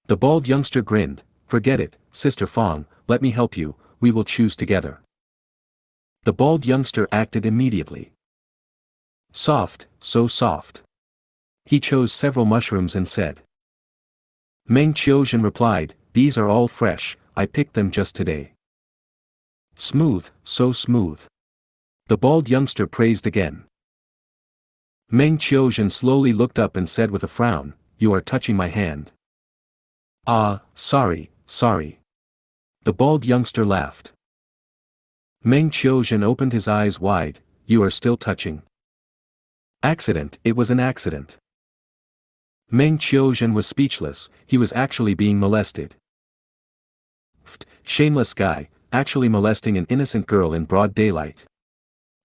The bald youngster grinned, forget it, Sister Fong, let me help you, we will choose together. The bald youngster acted immediately. Soft, so soft. He chose several mushrooms and said. Meng Qiuzhen replied, these are all fresh, I picked them just today. Smooth, so smooth. The bald youngster praised again. Meng Qiuzhen slowly looked up and said with a frown, you are touching my hand. Ah, sorry. The bald youngster laughed. Meng Qiuzhen opened his eyes wide, you are still touching. Accident, it was an accident. Meng Qiuzhen was speechless, he was actually being molested. Shameless guy, actually molesting an innocent girl in broad daylight.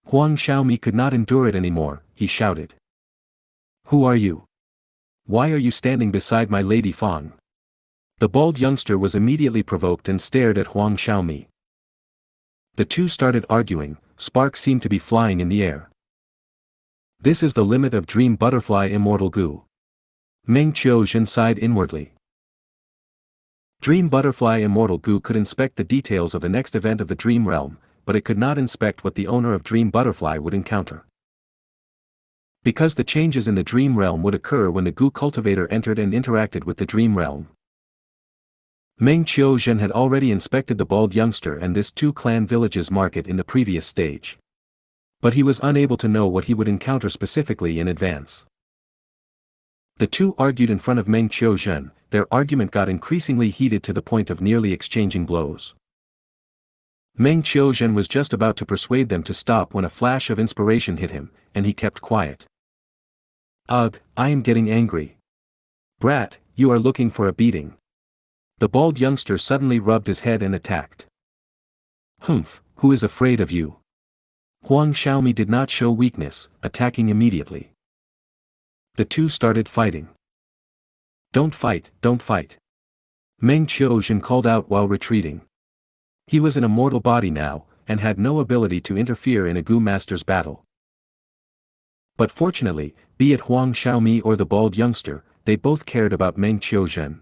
Huang Xiaomi could not endure it anymore, he shouted. Who are you? Why are you standing beside my Lady Fong? The bald youngster was immediately provoked and stared at Huang Xiaomi. The two started arguing, sparks seemed to be flying in the air. This is the limit of Dream Butterfly Immortal Gu. Meng Qiuzhen sighed inwardly. Dream Butterfly Immortal Gu could inspect the details of the next event of the Dream Realm, but it could not inspect what the owner of Dream Butterfly would encounter. Because the changes in the Dream Realm would occur when the Gu cultivator entered and interacted with the Dream Realm. Meng Qiuzhen had already inspected the bald youngster and this two-clan village's market in the previous stage. But he was unable to know what he would encounter specifically in advance. The two argued in front of Meng Qiuzhen, their argument got increasingly heated to the point of nearly exchanging blows. Meng Qiuzhen was just about to persuade them to stop when a flash of inspiration hit him, and he kept quiet. Ugh, I am getting angry. Brat, you are looking for a beating. The bald youngster suddenly rubbed his head and attacked. Humph, who is afraid of you? Huang Xiaomi did not show weakness, attacking immediately. The two started fighting. Don't fight, don't fight. Meng Qiuzhen called out while retreating. He was in a mortal body now, and had no ability to interfere in a Gu master's battle. But fortunately, be it Huang Xiaomi or the bald youngster, they both cared about Meng Qiuzhen.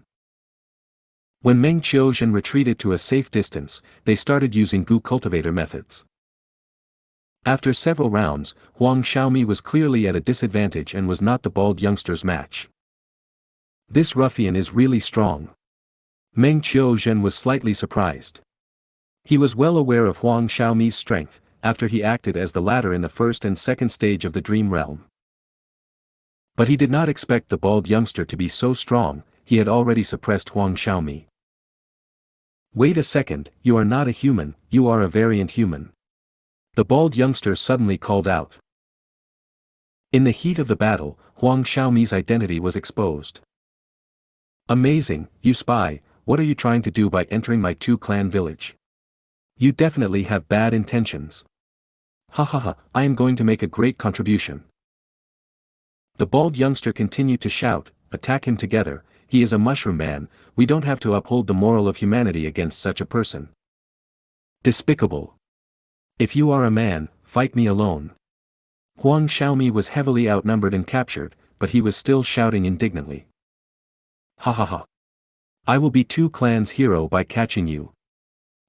When Meng Qiuzhen retreated to a safe distance, they started using Gu cultivator methods. After several rounds, Huang Xiaomi was clearly at a disadvantage and was not the bald youngster's match. This ruffian is really strong. Meng Qiuzhen was slightly surprised. He was well aware of Huang Xiaomi's strength, after he acted as the latter in the first and second stage of the Dream Realm. But he did not expect the bald youngster to be so strong, he had already suppressed Huang Xiaomi. Wait a second, you are not a human, you are a variant human. The bald youngster suddenly called out. In the heat of the battle, Huang Xiaomi's identity was exposed. Amazing, you spy, what are you trying to do by entering my two-clan village? You definitely have bad intentions. Ha ha ha, I am going to make a great contribution. The bald youngster continued to shout, attack him together, he is a mushroom man, we don't have to uphold the moral of humanity against such a person. Despicable. If you are a man, fight me alone. Huang Xiaomi was heavily outnumbered and captured, but he was still shouting indignantly. Ha ha ha. I will be two clans' hero by catching you.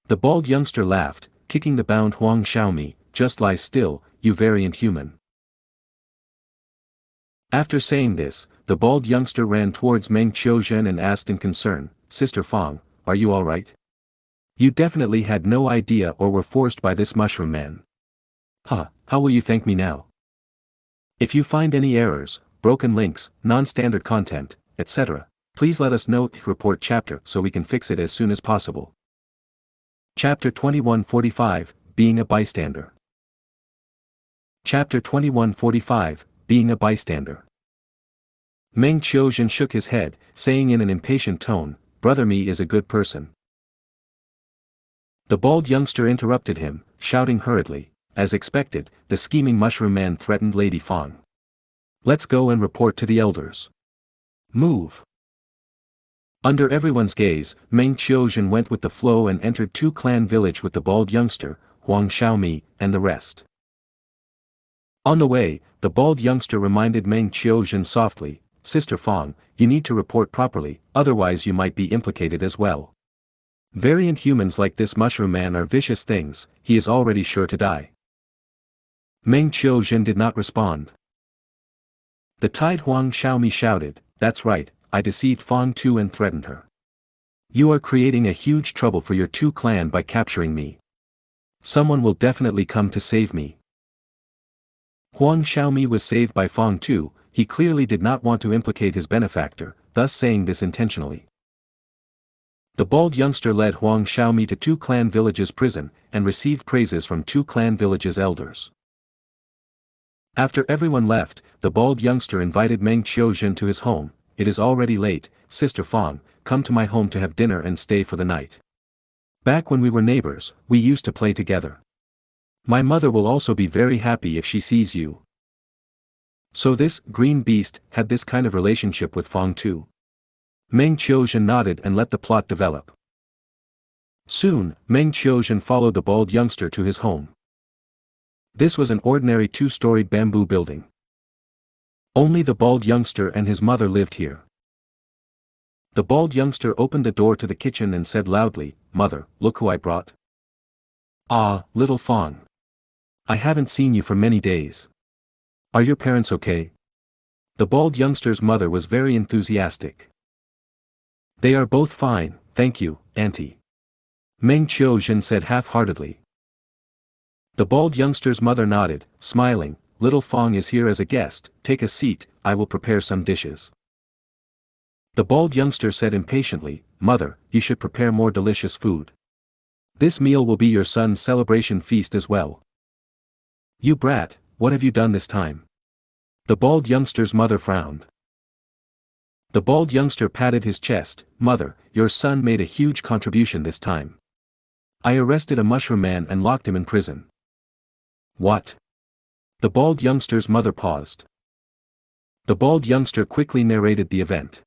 The bald youngster laughed, kicking the bound Huang Xiaomi, just lie still, you variant human. After saying this, the bald youngster ran towards Meng Qiuzhen and asked in concern, Sister Fang, are you alright? You definitely had no idea or were forced by this mushroom man. How will you thank me now? If you find any errors, broken links, non-standard content, etc., please let us know. Report chapter so we can fix it as soon as possible. Chapter 2145, Being a Bystander. Chapter 2145, Being a Bystander. Meng Qiuzhen shook his head, saying in an impatient tone, Brother Me is a good person. The bald youngster interrupted him, shouting hurriedly, as expected, the scheming mushroom man threatened Lady Fang. Let's go and report to the elders. Move. Under everyone's gaze, Meng Qiuzhen went with the flow and entered Two Clan village with the bald youngster, Huang Xiaomi, and the rest. On the way, the bald youngster reminded Meng Qiuzhen softly, Sister Fang, you need to report properly, otherwise you might be implicated as well. Variant humans like this mushroom man are vicious things, he is already sure to die. Meng Qiuzhen did not respond. The tied Huang Xiaomi shouted, That's right, I deceived Fang too and threatened her. You are creating a huge trouble for your Two Clan by capturing me. Someone will definitely come to save me. Huang Xiaomi was saved by Fang too, he clearly did not want to implicate his benefactor, thus saying this intentionally. The bald youngster led Huang Xiaomi to Two Clan village's prison, and received praises from Two Clan village's elders. After everyone left, the bald youngster invited Meng Qiuzhen to his home. It is already late, Sister Fang, come to my home to have dinner and stay for the night. Back when we were neighbors, we used to play together. My mother will also be very happy if she sees you. So this green beast had this kind of relationship with Fang too. Meng Qiuzhen nodded and let the plot develop. Soon, Meng Qiuzhen followed the bald youngster to his home. This was an ordinary two-storied bamboo building. Only the bald youngster and his mother lived here. The bald youngster opened the door to the kitchen and said loudly, Mother, look who I brought. Ah, little Fang. I haven't seen you for many days. Are your parents okay? The bald youngster's mother was very enthusiastic. They are both fine, thank you, Auntie. Meng Qiuzhen said half-heartedly. The bald youngster's mother nodded, smiling, Little Fang is here as a guest, take a seat, I will prepare some dishes. The bald youngster said impatiently, Mother, you should prepare more delicious food. This meal will be your son's celebration feast as well. You brat, what have you done this time? The bald youngster's mother frowned. The bald youngster patted his chest, Mother, your son made a huge contribution this time. I arrested a mushroom man and locked him in prison. What? The bald youngster's mother paused. The bald youngster quickly narrated the event.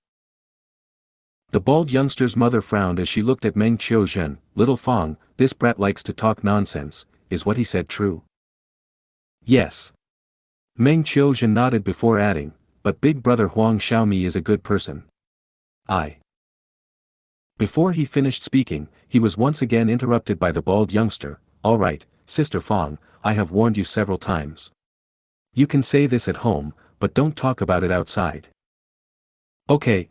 The bald youngster's mother frowned as she looked at Meng Qiuzhen, Little Fang, this brat likes to talk nonsense, is what he said true? Yes. Meng Qiuzhen nodded before adding, but big brother Huang Xiaomi is a good person. Before he finished speaking, he was once again interrupted by the bald youngster, All right, Sister Fang, I have warned you several times. You can say this at home, but don't talk about it outside. Okay.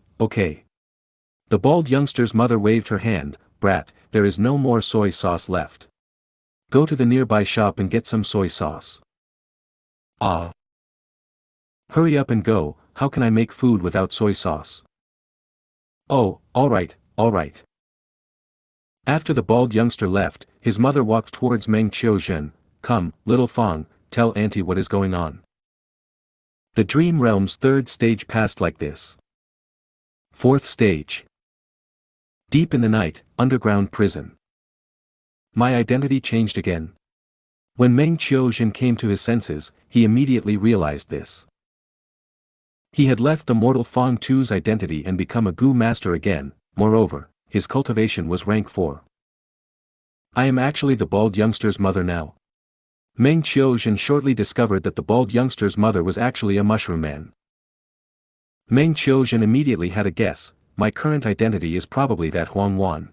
The bald youngster's mother waved her hand, Brat, there is no more soy sauce left. Go to the nearby shop and get some soy sauce. Hurry up and go, how can I make food without soy sauce? Oh, alright. After the bald youngster left, his mother walked towards Meng Qiuzhen, Come, Little Fang, tell Auntie what is going on. The Dream Realm's third stage passed like this. Fourth stage. Deep in the night, underground prison. My identity changed again. When Meng Qiuzhen came to his senses, he immediately realized this. He had left the mortal Fang Tu's identity and become a Gu master again, moreover, his cultivation was rank 4. I am actually the bald youngster's mother now. Meng Qiuzhen shortly discovered that the bald youngster's mother was actually a mushroom man. Meng Qiuzhen immediately had a guess, my current identity is probably that Huang Wan.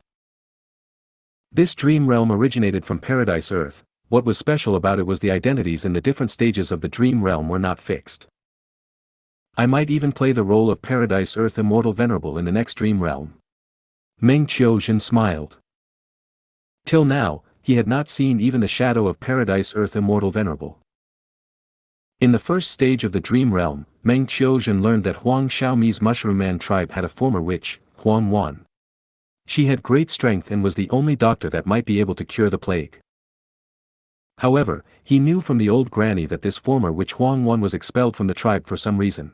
This dream realm originated from Paradise Earth, what was special about it was the identities in the different stages of the dream realm were not fixed. I might even play the role of Paradise Earth Immortal Venerable in the next dream realm. Meng Qiuzhen smiled. Till now, he had not seen even the shadow of Paradise Earth Immortal Venerable. In the first stage of the dream realm, Meng Qiuzhen learned that Huang Xiaomi's Mushroom Man tribe had a former witch, Huang Wan. She had great strength and was the only doctor that might be able to cure the plague. However, he knew from the old granny that this former witch Huang Wan was expelled from the tribe for some reason.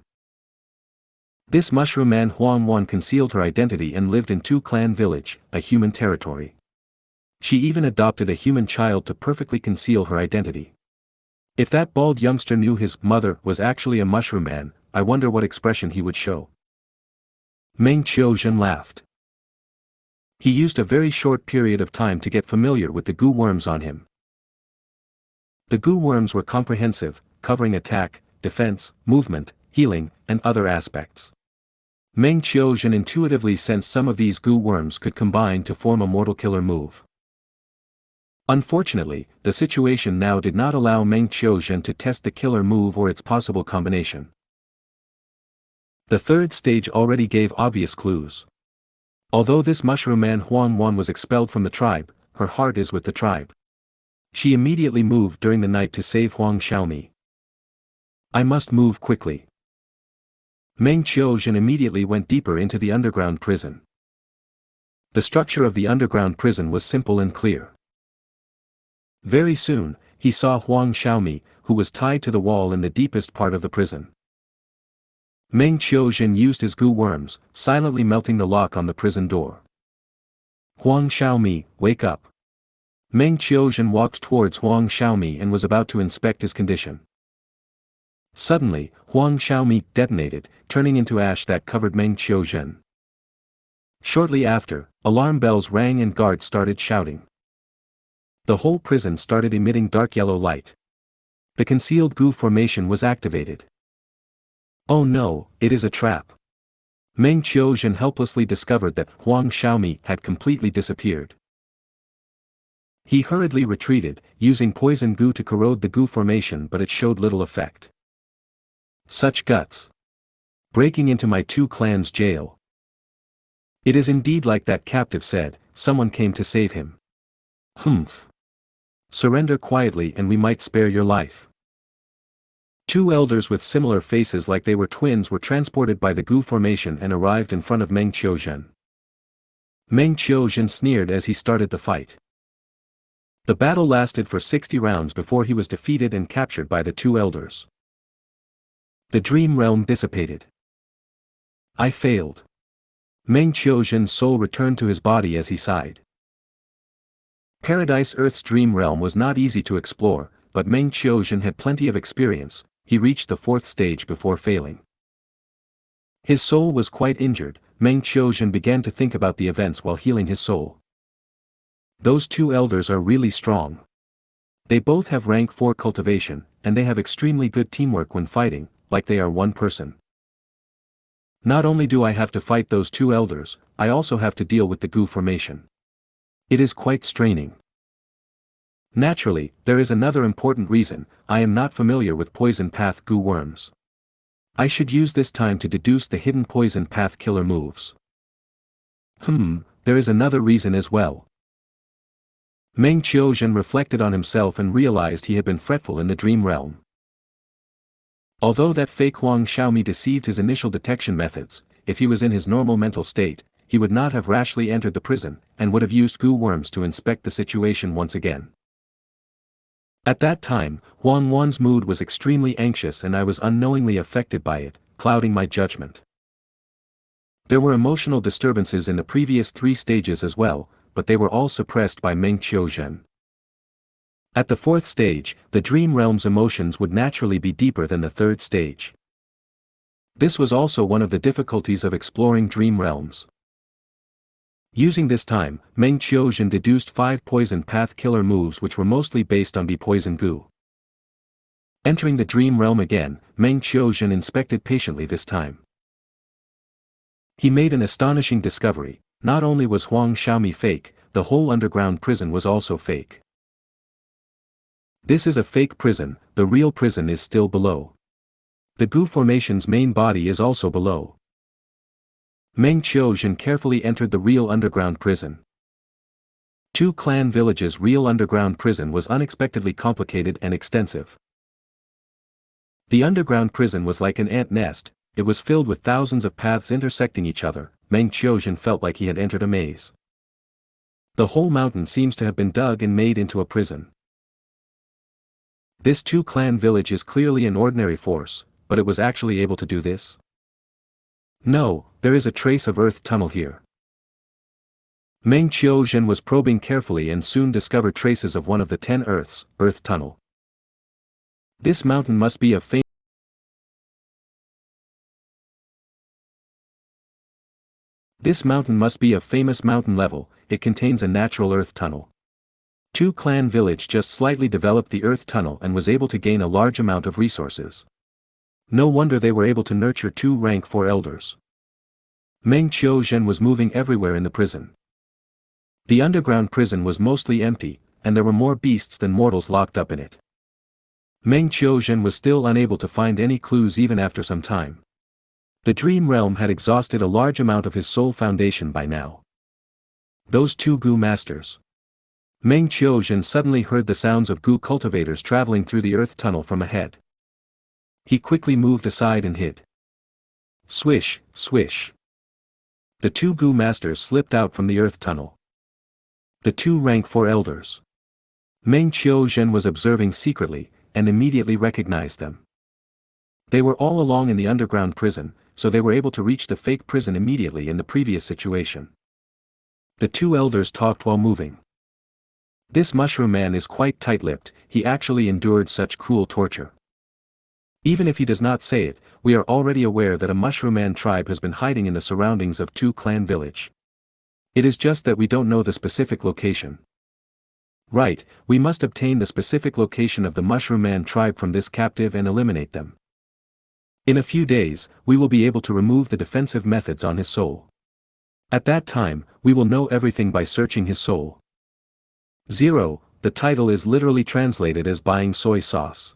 This Mushroom Man Huang Wan concealed her identity and lived in Tu Clan Village, a human territory. She even adopted a human child to perfectly conceal her identity. If that bald youngster knew his mother was actually a Mushroom Man, I wonder what expression he would show. Meng Qiuzhen laughed. He used a very short period of time to get familiar with the Gu worms on him. The Gu worms were comprehensive, covering attack, defense, movement, healing, and other aspects. Meng Qiuzhen intuitively sensed some of these Gu worms could combine to form a mortal killer move. Unfortunately, the situation now did not allow Meng Qiuzhen to test the killer move or its possible combination. The third stage already gave obvious clues. Although this Mushroom Man Huang Wan was expelled from the tribe, her heart is with the tribe. She immediately moved during the night to save Huang Xiaomi. I must move quickly. Meng Qiuzhen immediately went deeper into the underground prison. The structure of the underground prison was simple and clear. Very soon, he saw Huang Xiaomi, who was tied to the wall in the deepest part of the prison. Meng Qiuzhen used his Gu worms, silently melting the lock on the prison door. Huang Xiaomi, wake up. Meng Qiuzhen walked towards Huang Xiaomi and was about to inspect his condition. Suddenly, Huang Xiaomi detonated, turning into ash that covered Meng Qiuzhen. Shortly after, alarm bells rang and guards started shouting. The whole prison started emitting dark yellow light. The concealed Gu formation was activated. Oh no, it is a trap. Meng Qiuzhen helplessly discovered that Huang Xiaomi had completely disappeared. He hurriedly retreated, using poison Gu to corrode the Gu formation, but it showed little effect. Such guts! Breaking into my Tu Clan's jail. It is indeed like that captive said, someone came to save him. Humph. Surrender quietly and we might spare your life. Two elders with similar faces like they were twins were transported by the Gu formation and arrived in front of Meng Qiuzhen. Meng Qiuzhen sneered as he started the fight. The battle lasted for 60 rounds before he was defeated and captured by the two elders. The dream realm dissipated. I failed. Meng Qiuzhen's soul returned to his body as he sighed. Paradise Earth's dream realm was not easy to explore, but Meng Qiuzhen had plenty of experience. He reached the fourth stage before failing. His soul was quite injured. Meng Qiuzhen began to think about the events while healing his soul. Those two elders are really strong. They both have rank 4 cultivation, and they have extremely good teamwork when fighting, like they are one person. Not only do I have to fight those two elders, I also have to deal with the Gu formation. It is quite straining. Naturally, there is another important reason. I am not familiar with poison path Gu worms. I should use this time to deduce the hidden poison path killer moves. There is another reason as well. Meng Qiuzhen reflected on himself and realized he had been fretful in the dream realm. Although that fake Huang Xiaomi deceived his initial detection methods, if he was in his normal mental state, he would not have rashly entered the prison, and would have used Gu worms to inspect the situation once again. At that time, Huang Wan's mood was extremely anxious and I was unknowingly affected by it, clouding my judgment. There were emotional disturbances in the previous 3 stages as well, but they were all suppressed by Meng Qiuzhen. At the 4th stage, the dream realm's emotions would naturally be deeper than the 3rd stage. This was also one of the difficulties of exploring dream realms. Using this time, Meng Qiuzhen deduced 5 poison path killer moves which were mostly based on poison Gu. Entering the dream realm again, Meng Qiuzhen inspected patiently this time. He made an astonishing discovery. Not only was Huang Xiaomi fake, the whole underground prison was also fake. This is a fake prison, the real prison is still below. The Gu formation's main body is also below. Meng Qiuzhen carefully entered the real underground prison. Two clan villages' real underground prison was unexpectedly complicated and extensive. The underground prison was like an ant nest. It was filled with thousands of paths intersecting each other. Meng Qiuzhen felt like he had entered a maze. The whole mountain seems to have been dug and made into a prison. This two-clan village is clearly an ordinary force, but it was actually able to do this? No, there is a trace of earth tunnel here. Meng Qiuzhen was probing carefully and soon discovered traces of one of the 10 earths, earth tunnel. This mountain must be a famous mountain level. It contains a natural earth tunnel. Two-clan village just slightly developed the earth tunnel and was able to gain a large amount of resources. No wonder they were able to nurture 2 rank 4 elders. Meng Qiuzhen was moving everywhere in the prison. The underground prison was mostly empty, and there were more beasts than mortals locked up in it. Meng Qiuzhen was still unable to find any clues even after some time. The dream realm had exhausted a large amount of his soul foundation by now. Those 2 Gu masters. Meng Qiuzhen suddenly heard the sounds of Gu cultivators traveling through the earth tunnel from ahead. He quickly moved aside and hid. Swish, swish. The 2 Gu masters slipped out from the earth tunnel. The 2 rank 4 elders. Meng Qiuzhen was observing secretly, and immediately recognized them. They were all along in the underground prison, so they were able to reach the fake prison immediately in the previous situation. The 2 elders talked while moving. This mushroom man is quite tight-lipped. He actually endured such cruel torture. Even if he does not say it, we are already aware that a mushroom man tribe has been hiding in the surroundings of two-clan village. It is just that we don't know the specific location. Right, we must obtain the specific location of the mushroom man tribe from this captive and eliminate them. In a few days, we will be able to remove the defensive methods on his soul. At that time, we will know everything by searching his soul. 0. The title is literally translated as buying soy sauce.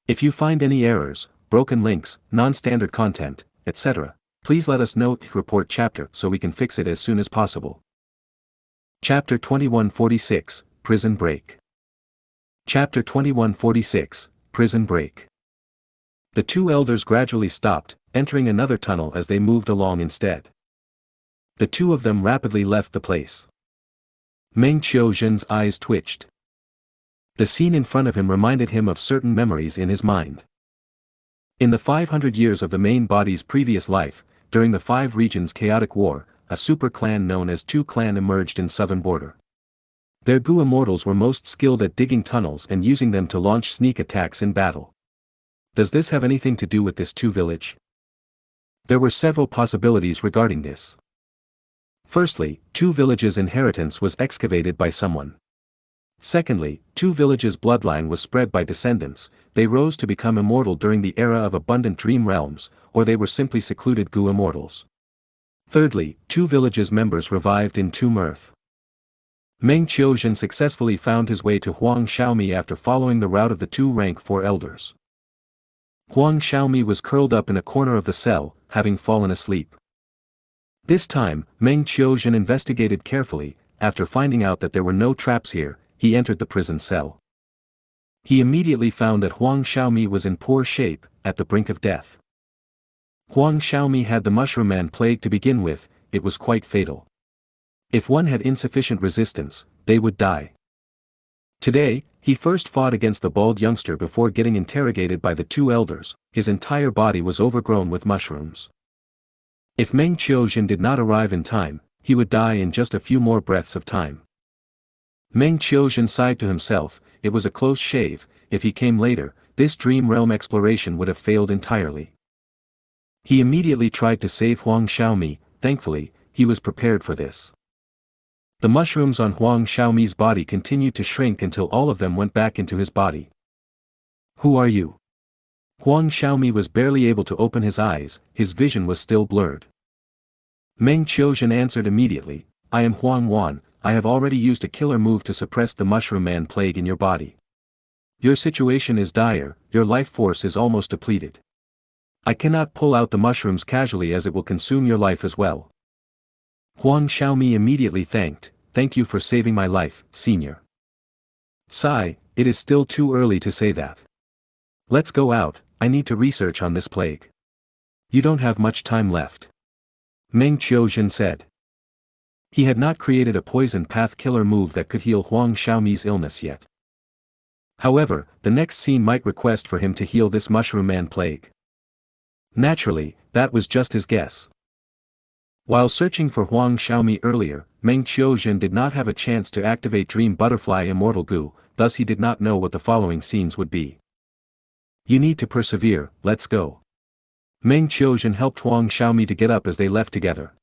If you find any errors, broken links, non-standard content, etc., please let us know. Report chapter so we can fix it as soon as possible. Chapter 2146, Prison Break. Chapter 2146, Prison Break. The 2 elders gradually stopped, entering another tunnel as they moved along instead. The 2 of them rapidly left the place. Meng Qiuzhen's eyes twitched. The scene in front of him reminded him of certain memories in his mind. In the 500 years of the main body's previous life, during the 5 regions chaotic war, a super clan known as 2 Clan emerged in southern border. Their Gu immortals were most skilled at digging tunnels and using them to launch sneak attacks in battle. Does this have anything to do with this 2 village? There were several possibilities regarding this. Firstly, 2 villages' inheritance was excavated by someone. Secondly, 2 villages' bloodline was spread by descendants. They rose to become immortal during the era of abundant dream realms, or they were simply secluded Gu immortals. Thirdly, 2 villages' members revived in Tomb Earth. Meng Qiuzhen successfully found his way to Huang Xiaomi after following the route of the 2 rank 4 elders. Huang Xiaomi was curled up in a corner of the cell, having fallen asleep. This time, Meng Qiuzhen investigated carefully. After finding out that there were no traps here, he entered the prison cell. He immediately found that Huang Xiaomi was in poor shape, at the brink of death. Huang Xiaomi had the Mushroom Man plague to begin with. It was quite fatal. If one had insufficient resistance, they would die. Today, he first fought against the bald youngster before getting interrogated by the 2 elders. His entire body was overgrown with mushrooms. If Meng Qiuzhen did not arrive in time, he would die in just a few more breaths of time. Meng Qiuzhen sighed to himself. It was a close shave. If he came later, this dream realm exploration would have failed entirely. He immediately tried to save Huang Xiaomi. Thankfully, he was prepared for this. The mushrooms on Huang Xiaomi's body continued to shrink until all of them went back into his body. Who are you? Huang Xiaomi was barely able to open his eyes. His vision was still blurred. Meng Qiuzhen answered immediately, I am Huang Wan. I have already used a killer move to suppress the Mushroom Man plague in your body. Your situation is dire, your life force is almost depleted. I cannot pull out the mushrooms casually as it will consume your life as well. Huang Xiaomi immediately thank you for saving my life, senior. Sigh, it is still too early to say that. Let's go out, I need to research on this plague. You don't have much time left. Meng Qiuzhen said. He had not created a poison path killer move that could heal Huang Xiaomi's illness yet. However, the next scene might request for him to heal this mushroom man plague. Naturally, that was just his guess. While searching for Huang Xiaomi earlier, Meng Qiuzhen did not have a chance to activate Dream Butterfly Immortal Gu, thus he did not know what the following scenes would be. You need to persevere, let's go. Meng Qiuzhen helped Huang Xiaomi to get up as they left together.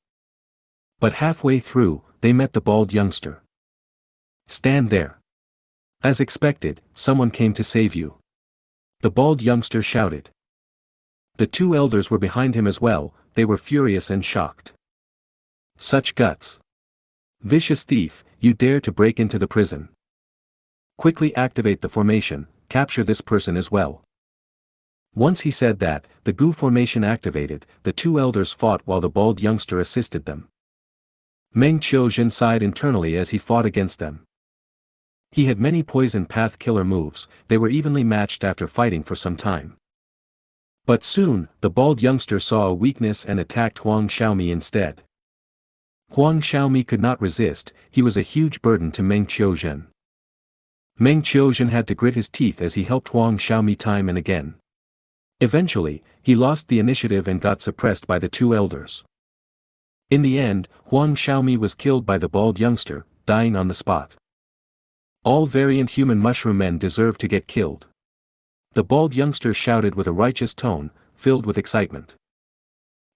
But halfway through, they met the bald youngster. Stand there. As expected, someone came to save you. The bald youngster shouted. The two elders were behind him as well, they were furious and shocked. Such guts. Vicious thief, you dare to break into the prison. Quickly activate the formation, capture this person as well. Once he said that, the Gu formation activated, the two elders fought while the bald youngster assisted them. Meng Qiuzhen sighed internally as he fought against them. He had many poison path killer moves, they were evenly matched after fighting for some time. But soon, the bald youngster saw a weakness and attacked Huang Xiaomi instead. Huang Xiaomi could not resist, he was a huge burden to Meng Qiuzhen. Meng Qiuzhen had to grit his teeth as he helped Huang Xiaomi time and again. Eventually, he lost the initiative and got suppressed by the two elders. In the end, Huang Xiaomi was killed by the bald youngster, dying on the spot. All variant human mushroom men deserve to get killed. The bald youngster shouted with a righteous tone, filled with excitement.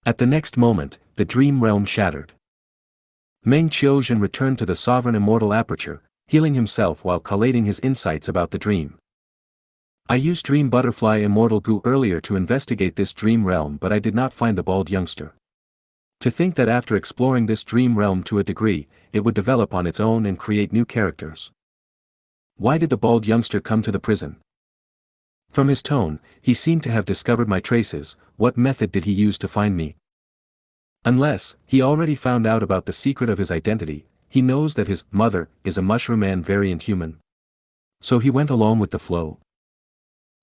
At the next moment, the dream realm shattered. Meng Qiuzhen returned to the sovereign immortal aperture, healing himself while collating his insights about the dream. I used Dream Butterfly Immortal Gu earlier to investigate this dream realm, but I did not find the bald youngster. To think that after exploring this dream realm to a degree, it would develop on its own and create new characters. Why did the bald youngster come to the prison? From his tone, he seemed to have discovered my traces. What method did he use to find me? Unless, he already found out about the secret of his identity, he knows that his mother is a mushroom man variant human. So he went along with the flow.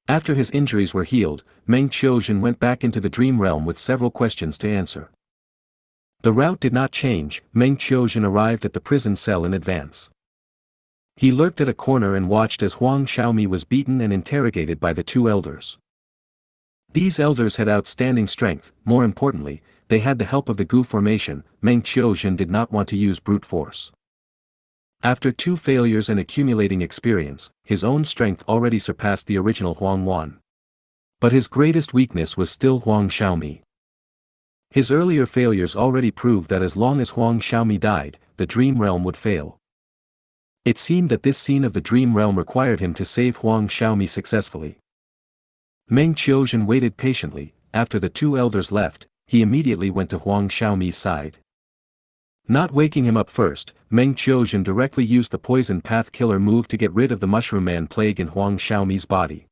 After his injuries were healed, Meng Qiuzhen went back into the dream realm with several questions to answer. The route did not change, Meng Qiuzhen arrived at the prison cell in advance. He lurked at a corner and watched as Huang Xiaomi was beaten and interrogated by the two elders. These elders had outstanding strength, more importantly, they had the help of the Gu formation. Meng Qiuzhen did not want to use brute force. After 2 failures and accumulating experience, his own strength already surpassed the original Huang Wan. But his greatest weakness was still Huang Xiaomi. His earlier failures already proved that as long as Huang Xiaomi died, the dream realm would fail. It seemed that this scene of the dream realm required him to save Huang Xiaomi successfully. Meng Qiuzhen waited patiently. After the two elders left, he immediately went to Huang Xiaomi's side. Not waking him up first, Meng Qiuzhen directly used the poison path killer move to get rid of the mushroom man plague in Huang Xiaomi's body.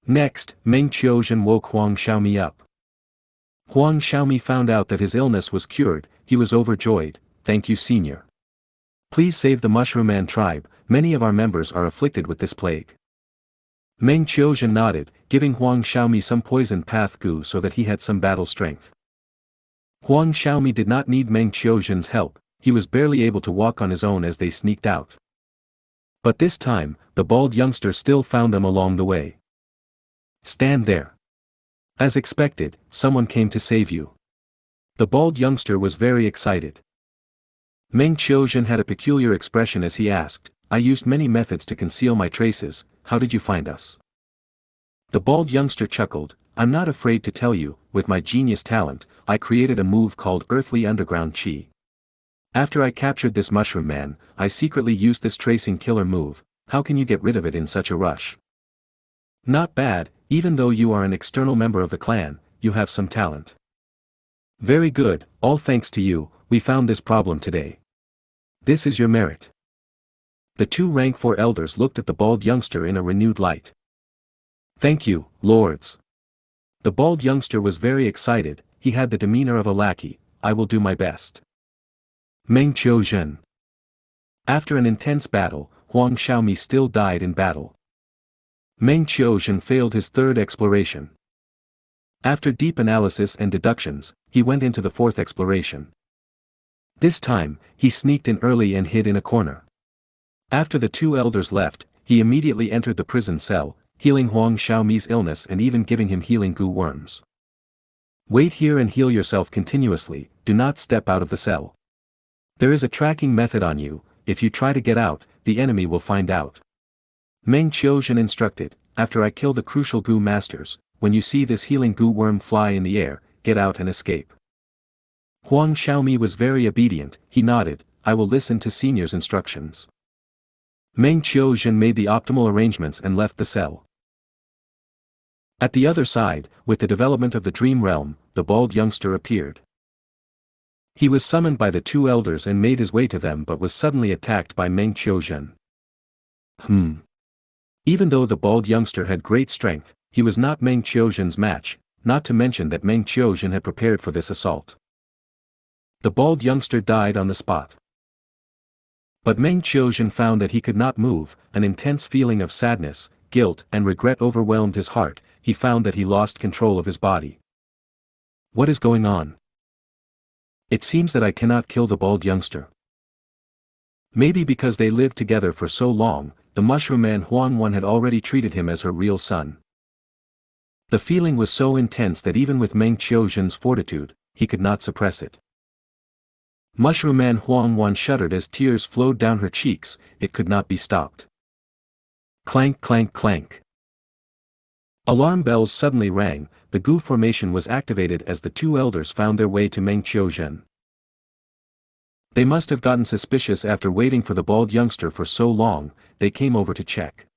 Next, Meng Qiuzhen woke Huang Xiaomi up. Huang Xiaomi found out that his illness was cured, he was overjoyed. Thank you, senior. Please save the mushroom man tribe, many of our members are afflicted with this plague. Meng Qiuzhen nodded, giving Huang Xiaomi some poison path Gu so that he had some battle strength. Huang Xiaomi did not need Meng Qiuzhen's help, he was barely able to walk on his own as they sneaked out. But this time, the bald youngster still found them along the way. Stand there. As expected, someone came to save you. The bald youngster was very excited. Meng Qiuzhen had a peculiar expression as he asked, I used many methods to conceal my traces, how did you find us? The bald youngster chuckled, I'm not afraid to tell you, with my genius talent, I created a move called Earthly Underground Chi. After I captured this mushroom man, I secretly used this tracing killer move. How can you get rid of it in such a rush? Not bad, even though you are an external member of the clan, you have some talent. Very good, all thanks to you, we found this problem today. This is your merit. The two rank 4 elders looked at the bald youngster in a renewed light. "Thank you, lords." The bald youngster was very excited, he had the demeanor of a lackey. "I will do my best." Meng Qiuzhen. After an intense battle, Huang Xiaomi still died in battle. Meng Qiuzhen failed his third exploration. After deep analysis and deductions, he went into the fourth exploration. This time, he sneaked in early and hid in a corner. After the two elders left, he immediately entered the prison cell, healing Huang Xiaomi's illness and even giving him healing Gu worms. "Wait here and heal yourself continuously, do not step out of the cell. There is a tracking method on you, if you try to get out, the enemy will find out." Meng Qiuzhen instructed, "After I kill the crucial Gu masters, when you see this healing Gu worm fly in the air, get out and escape." Huang Xiaomi was very obedient, he nodded, "I will listen to senior's instructions." Meng Qiuzhen made the optimal arrangements and left the cell. At the other side, with the development of the dream realm, the bald youngster appeared. He was summoned by the two elders and made his way to them but was suddenly attacked by Meng Qiuzhen. Even though the bald youngster had great strength, he was not Meng Qiuzhen's match, not to mention that Meng Qiuzhen had prepared for this assault. The bald youngster died on the spot. But Meng Qiuzhen found that he could not move, an intense feeling of sadness, guilt and regret overwhelmed his heart, he found that he lost control of his body. What is going on? It seems that I cannot kill the bald youngster. Maybe because they lived together for so long, the mushroom man Huang Wan had already treated him as her real son. The feeling was so intense that even with Meng Qiuzhen's fortitude, he could not suppress it. Mushroom man Huang Wan shuddered as tears flowed down her cheeks, it could not be stopped. Clank clank clank. Alarm bells suddenly rang, the Gu formation was activated as the two elders found their way to Meng Qiuzhen. They must have gotten suspicious after waiting for the bald youngster for so long, they came over to check.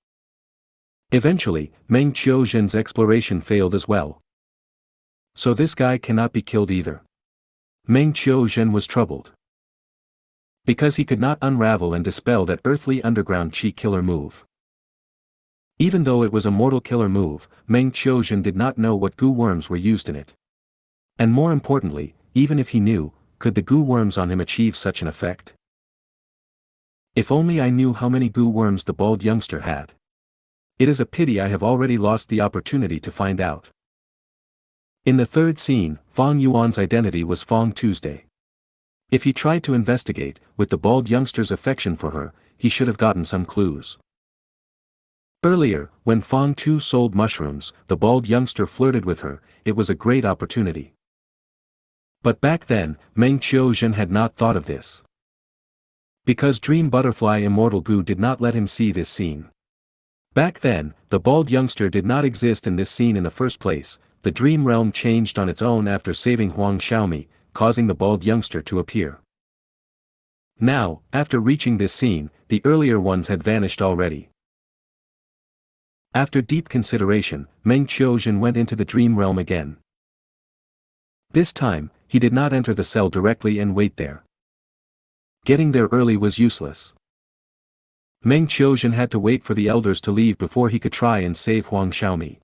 Eventually, Meng Qiuzhen's exploration failed as well. So this guy cannot be killed either. Meng Qiuzhen was troubled. Because he could not unravel and dispel that earthly underground chi killer move. Even though it was a mortal killer move, Meng Qiuzhen did not know what Gu worms were used in it. And more importantly, even if he knew, could the Gu worms on him achieve such an effect? If only I knew how many Gu worms the bald youngster had. It is a pity I have already lost the opportunity to find out. In the third scene, Fang Yuan's identity was Fang Tuesday. If he tried to investigate, with the bald youngster's affection for her, he should have gotten some clues. Earlier, when Fang Tu sold mushrooms, the bald youngster flirted with her, it was a great opportunity. But back then, Meng Qiuzhen had not thought of this. Because Dream Butterfly Immortal Gu did not let him see this scene. Back then, the bald youngster did not exist in this scene in the first place, the dream realm changed on its own after saving Huang Xiaomi, causing the bald youngster to appear. Now, after reaching this scene, the earlier ones had vanished already. After deep consideration, Meng Qiuzhen went into the dream realm again. This time, he did not enter the cell directly and wait there. Getting there early was useless. Meng Qiuzhen had to wait for the elders to leave before he could try and save Huang Xiaomi.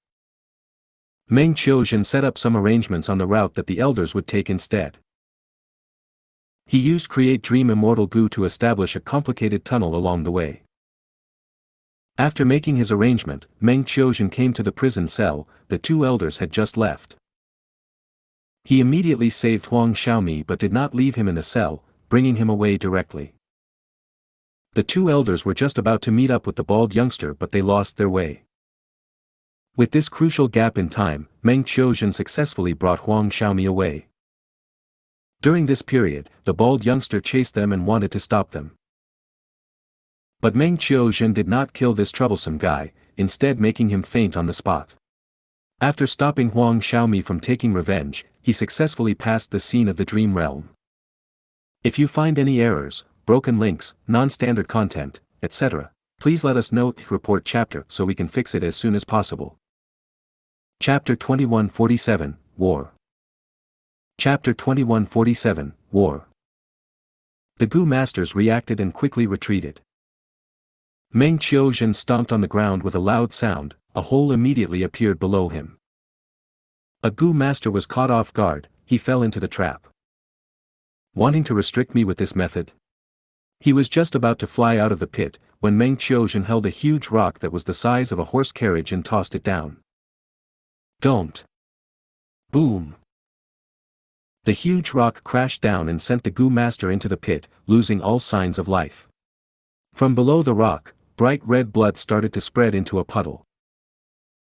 Meng Qiuzhen set up some arrangements on the route that the elders would take instead. He used Create Dream Immortal Gu to establish a complicated tunnel along the way. After making his arrangement, Meng Qiuzhen came to the prison cell, the two elders had just left. He immediately saved Huang Xiaomi but did not leave him in the cell, bringing him away directly. The two elders were just about to meet up with the bald youngster but they lost their way. With this crucial gap in time, Meng Qiuzhen successfully brought Huang Xiaomi away. During this period, the bald youngster chased them and wanted to stop them. But Meng Qiuzhen did not kill this troublesome guy, instead making him faint on the spot. After stopping Huang Xiaomi from taking revenge, he successfully passed the scene of the dream realm. If you find any errors, broken links, non-standard content, etc., please let us know, report chapter so we can fix it as soon as possible. Chapter 2147, War. Chapter 2147, War. The Gu masters reacted and quickly retreated. Meng Qiuzhen stomped on the ground with a loud sound, a hole immediately appeared below him. A Gu master was caught off guard, he fell into the trap. Wanting to restrict me with this method? He was just about to fly out of the pit, when Meng Qiuzhen held a huge rock that was the size of a horse carriage and tossed it down. Don't! Boom! The huge rock crashed down and sent the Gu master into the pit, losing all signs of life. From below the rock, bright red blood started to spread into a puddle.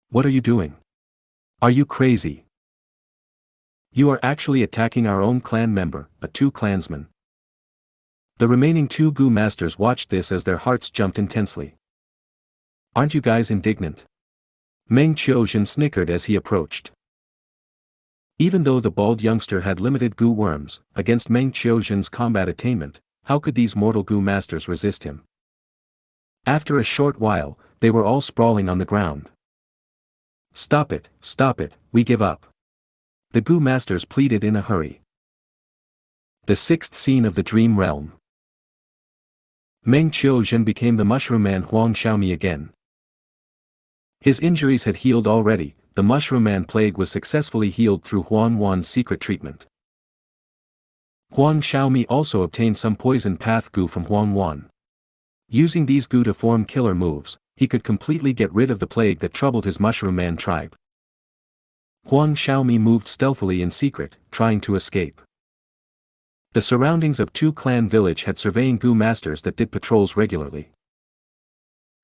What are you doing? Are you crazy? You are actually attacking our own clan member, a two clansman. The remaining two Gu masters watched this as their hearts jumped intensely. Aren't you guys indignant? Meng Qiuzhen snickered as he approached. Even though the bald youngster had limited Gu worms, against Meng Qiuzhen's combat attainment, how could these mortal Gu masters resist him? After a short while, they were all sprawling on the ground. Stop it, we give up. The Gu masters pleaded in a hurry. The sixth scene of the Dream Realm. Meng Qiuzhen became the Mushroom Man Huang Xiaomi again. His injuries had healed already, the Mushroom Man plague was successfully healed through Huang Wan's secret treatment. Huang Xiaomi also obtained some poison path Gu from Huang Wan. Using these Gu to form killer moves, he could completely get rid of the plague that troubled his Mushroom Man tribe. Huang Xiaomi moved stealthily in secret, trying to escape. The surroundings of Two Clan Village had surveying Gu masters that did patrols regularly.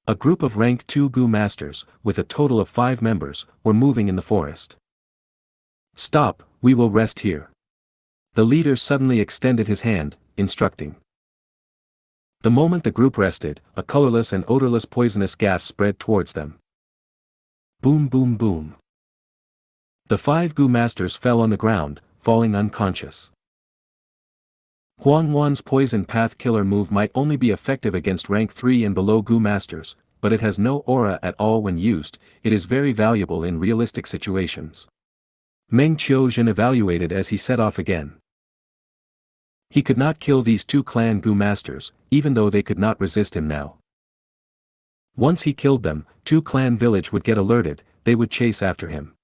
A group of rank 2 Gu masters, with a total of 5 members, were moving in the forest. Stop, we will rest here. The leader suddenly extended his hand, instructing. The moment the group rested, a colorless and odorless poisonous gas spread towards them. Boom boom boom. The 5 Gu masters fell on the ground, falling unconscious. Huang Wan's poison path killer move might only be effective against rank 3 and below Gu masters, but it has no aura at all when used. It is very valuable in realistic situations. Meng Qiuzhen evaluated as he set off again. He could not kill these 2 clan Gu masters, even though they could not resist him now. Once he killed them, 2 clan village would get alerted, they would chase after him.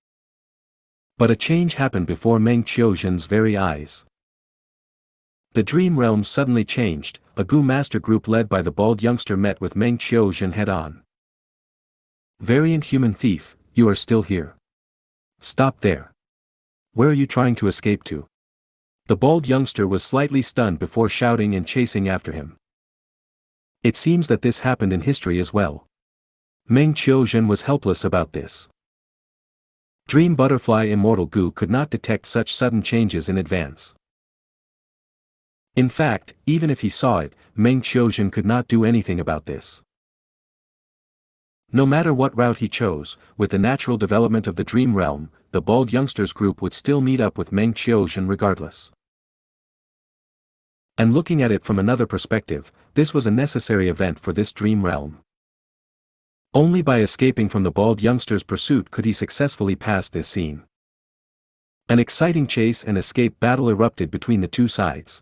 But a change happened before Meng Qiuzhen's very eyes. The dream realm suddenly changed, a Gu master group led by the bald youngster met with Meng Qiuzhen head-on. Variant human thief, you are still here. Stop there. Where are you trying to escape to? The bald youngster was slightly stunned before shouting and chasing after him. It seems that this happened in history as well. Meng Qiuzhen was helpless about this. Dream Butterfly Immortal Gu could not detect such sudden changes in advance. In fact, even if he saw it, Meng Qiuzhen could not do anything about this. No matter what route he chose, with the natural development of the Dream Realm, the bald youngsters group would still meet up with Meng Qiuzhen regardless. And looking at it from another perspective, this was a necessary event for this Dream Realm. Only by escaping from the bald youngster's pursuit could he successfully pass this scene. An exciting chase and escape battle erupted between the two sides.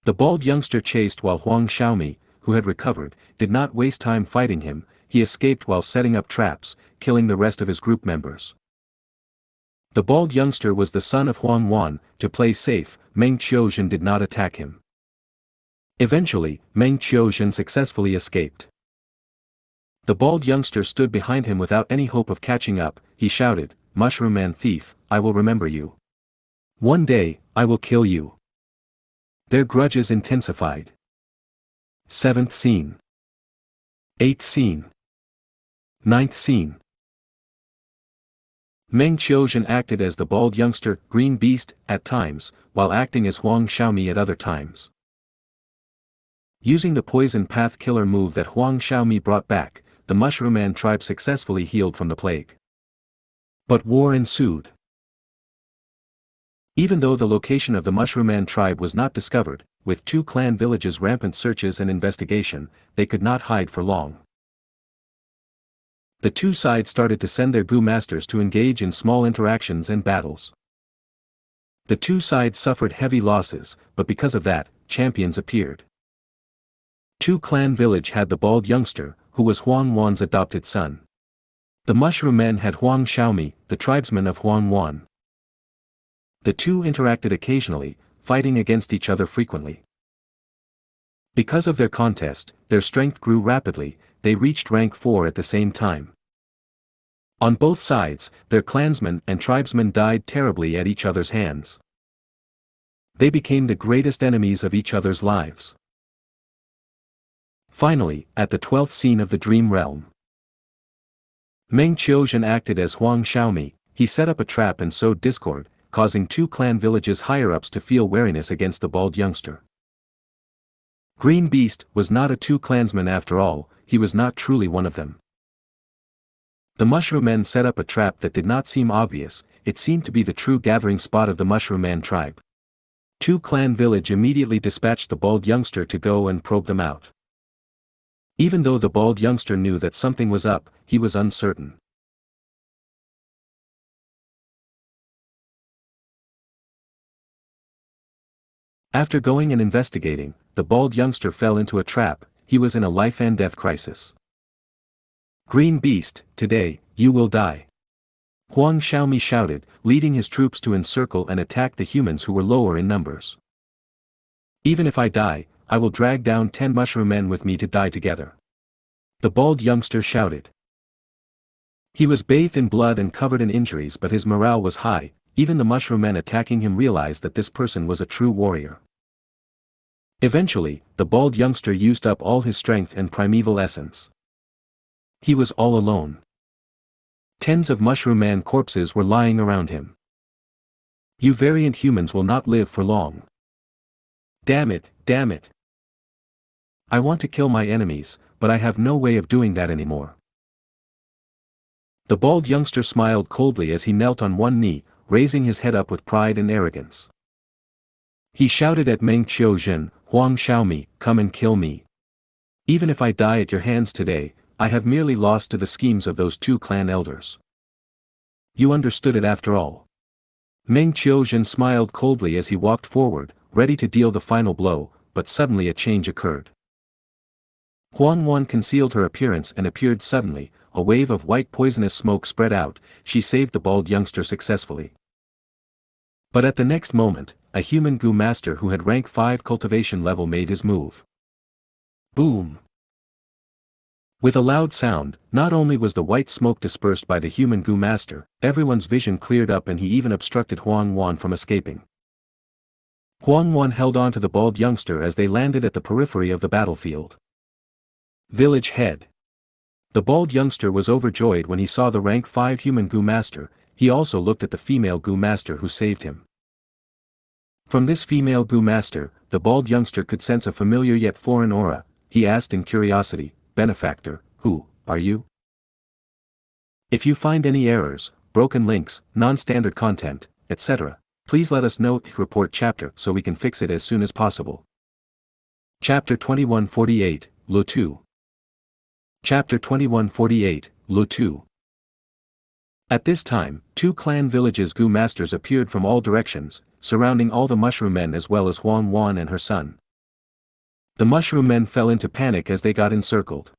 The bald youngster chased while Huang Xiaomi, who had recovered, did not waste time fighting him. He escaped while setting up traps, killing the rest of his group members. The bald youngster was the son of Huang Wan. To play safe, Meng Qiuzhen did not attack him. Eventually, Meng Qiuzhen successfully escaped. The bald youngster stood behind him without any hope of catching up. He shouted, "Mushroom Man thief, I will remember you. One day, I will kill you." Their grudges intensified. 7th scene. 8th scene. 9th scene. Meng Qiuzhen acted as the bald youngster, Green Beast, at times, while acting as Huang Xiaomi at other times. Using the poison path killer move that Huang Xiaomi brought back, the Mushroom Man tribe successfully healed from the plague. But war ensued. Even though the location of the Mushroom Man tribe was not discovered, with 2 clan villages' rampant searches and investigation, they could not hide for long. The two sides started to send their Gu masters to engage in small interactions and battles. The two sides suffered heavy losses, but because of that, champions appeared. Tu Clan village had the bald youngster, who was Huang Wan's adopted son. The mushroom men had Huang Xiaomi, the tribesman of Huang Wan. The two interacted occasionally, fighting against each other frequently. Because of their contest, their strength grew rapidly, they reached rank 4 at the same time. On both sides, their clansmen and tribesmen died terribly at each other's hands. They became the greatest enemies of each other's lives. Finally, at the 12th scene of the Dream Realm, Meng Qiuzhen acted as Huang Xiaomi. He set up a trap and sowed discord, causing two clan villages' higher-ups to feel wariness against the bald youngster. Green Beast was not a two clansman after all, he was not truly one of them. The Mushroom Men set up a trap that did not seem obvious, it seemed to be the true gathering spot of the Mushroom Man tribe. Two Clan Village immediately dispatched the bald youngster to go and probe them out. Even though the bald youngster knew that something was up, he was uncertain. After going and investigating, the bald youngster fell into a trap, he was in a life-and-death crisis. Green Beast, today, you will die. Huang Xiaomi shouted, leading his troops to encircle and attack the humans who were lower in numbers. Even if I die, I will drag down 10 mushroom men with me to die together. The bald youngster shouted. He was bathed in blood and covered in injuries, but his morale was high. Even the mushroom men attacking him realized that this person was a true warrior. Eventually, the bald youngster used up all his strength and primeval essence. He was all alone. Tens of mushroom man corpses were lying around him. You variant humans will not live for long. Damn it, damn it. I want to kill my enemies, but I have no way of doing that anymore. The bald youngster smiled coldly as he knelt on one knee, raising his head up with pride and arrogance. He shouted at Meng Qiuzhen, Huang Xiaomi, come and kill me. Even if I die at your hands today, I have merely lost to the schemes of those two clan elders. You understood it after all. Meng Qiuzhen smiled coldly as he walked forward, ready to deal the final blow, but suddenly a change occurred. Huang Wan concealed her appearance and appeared suddenly, a wave of white poisonous smoke spread out, she saved the bald youngster successfully. But at the next moment, a human Gu master who had rank 5 cultivation level made his move. Boom! With a loud sound, not only was the white smoke dispersed by the human Gu master, everyone's vision cleared up and he even obstructed Huang Wan from escaping. Huang Wan held on to the bald youngster as they landed at the periphery of the battlefield. Village head. The bald youngster was overjoyed when he saw the rank 5 human Gu master, he also looked at the female Gu master who saved him. From this female Gu master, the bald youngster could sense a familiar yet foreign aura. He asked in curiosity, Benefactor, who are you? If you find any errors, broken links, non-standard content, etc., please let us know. Report chapter so we can fix it as soon as possible. Chapter 2148, Lo 2. Chapter 2148, Lo 2. At this time, two clan villages' Gu masters appeared from all directions, surrounding all the mushroom men as well as Huang Wan and her son. The mushroom men fell into panic as they got encircled.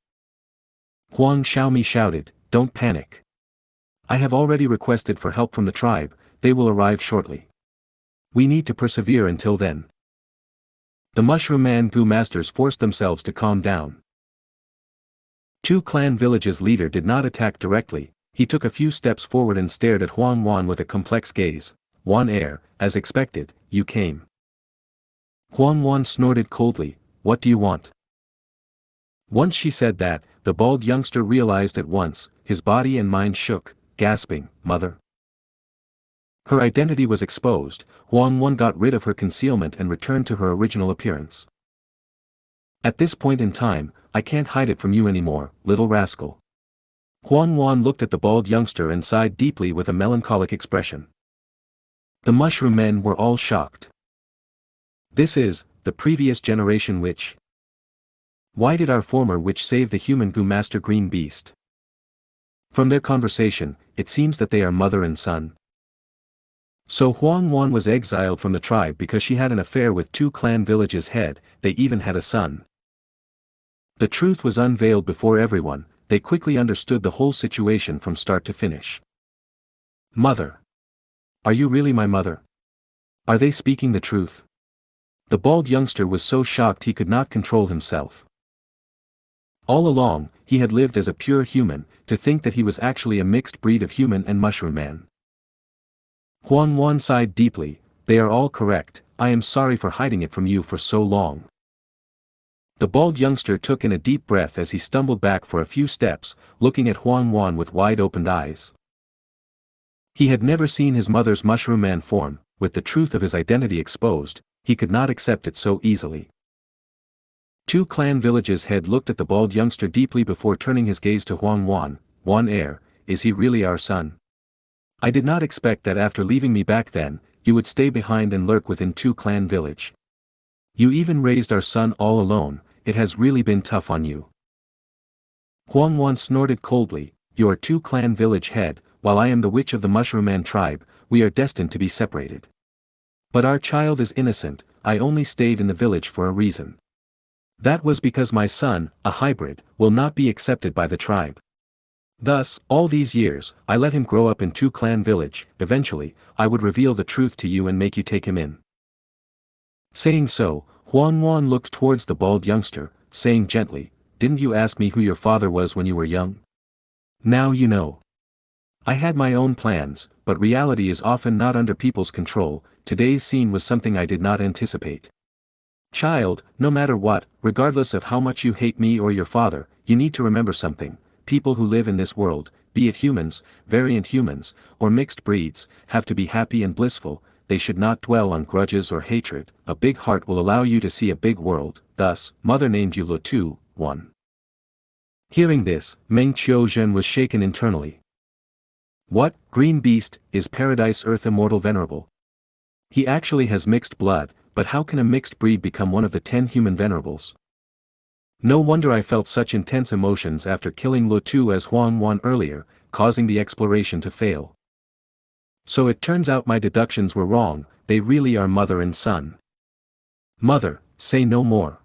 Huang Xiaomi shouted, don't panic. I have already requested for help from the tribe, they will arrive shortly. We need to persevere until then. The mushroom man Gu masters forced themselves to calm down. Two clan villages' leader did not attack directly, he took a few steps forward and stared at Huang Wan with a complex gaze. Wan heir, as expected, you came. Huang Wan snorted coldly, what do you want? Once she said that, the bald youngster realized at once, his body and mind shook, gasping, Mother. Her identity was exposed, Huang Wan got rid of her concealment and returned to her original appearance. At this point in time, I can't hide it from you anymore, little rascal. Huang Wan looked at the bald youngster and sighed deeply with a melancholic expression. The mushroom men were all shocked. This is, the previous generation witch. Why did our former witch save the human Gu master Green Beast? From their conversation, it seems that they are mother and son. So Huang Wan was exiled from the tribe because she had an affair with two clan villages' head, they even had a son. The truth was unveiled before everyone. They quickly understood the whole situation from start to finish. Mother. Are you really my mother? Are they speaking the truth? The bald youngster was so shocked he could not control himself. All along, he had lived as a pure human. To think that he was actually a mixed breed of human and mushroom man. Huan sighed deeply. They are all correct. I am sorry for hiding it from you for so long. The bald youngster took in a deep breath as he stumbled back for a few steps, looking at Huan with wide-opened eyes. He had never seen his mother's mushroom man form. With the truth of his identity exposed, he could not accept it so easily. Two clan villages' head looked at the bald youngster deeply before turning his gaze to Huan. Heir, is he really our son? I did not expect that after leaving me back then, you would stay behind and lurk within Two Clan Village. You even raised our son all alone. It has really been tough on you. Huan snorted coldly. You are Two Clan Village head, while I am the witch of the Mushroom Man tribe. We are destined to be separated. But our child is innocent. I only stayed in the village for a reason. That was because my son, a hybrid, will not be accepted by the tribe. Thus, all these years, I let him grow up in Two Clan Village. Eventually, I would reveal the truth to you and make you take him in. Saying so, Huan looked towards the bald youngster, saying gently, didn't you ask me who your father was when you were young? Now you know. I had my own plans, but reality is often not under people's control. Today's scene was something I did not anticipate. Child, no matter what, regardless of how much you hate me or your father, you need to remember something. People who live in this world, be it humans, variant humans, or mixed breeds, have to be happy and blissful. They should not dwell on grudges or hatred. A big heart will allow you to see a big world. Thus, mother named you Lotu, one. Hearing this, Meng Qiuzhen was shaken internally. What, green beast, is Paradise Earth immortal venerable? He actually has mixed blood, but how can a mixed breed become one of the 10 human venerables? No wonder I felt such intense emotions after killing Lotu as Huan earlier, causing the exploration to fail. So it turns out my deductions were wrong. They really are mother and son. Mother, say no more.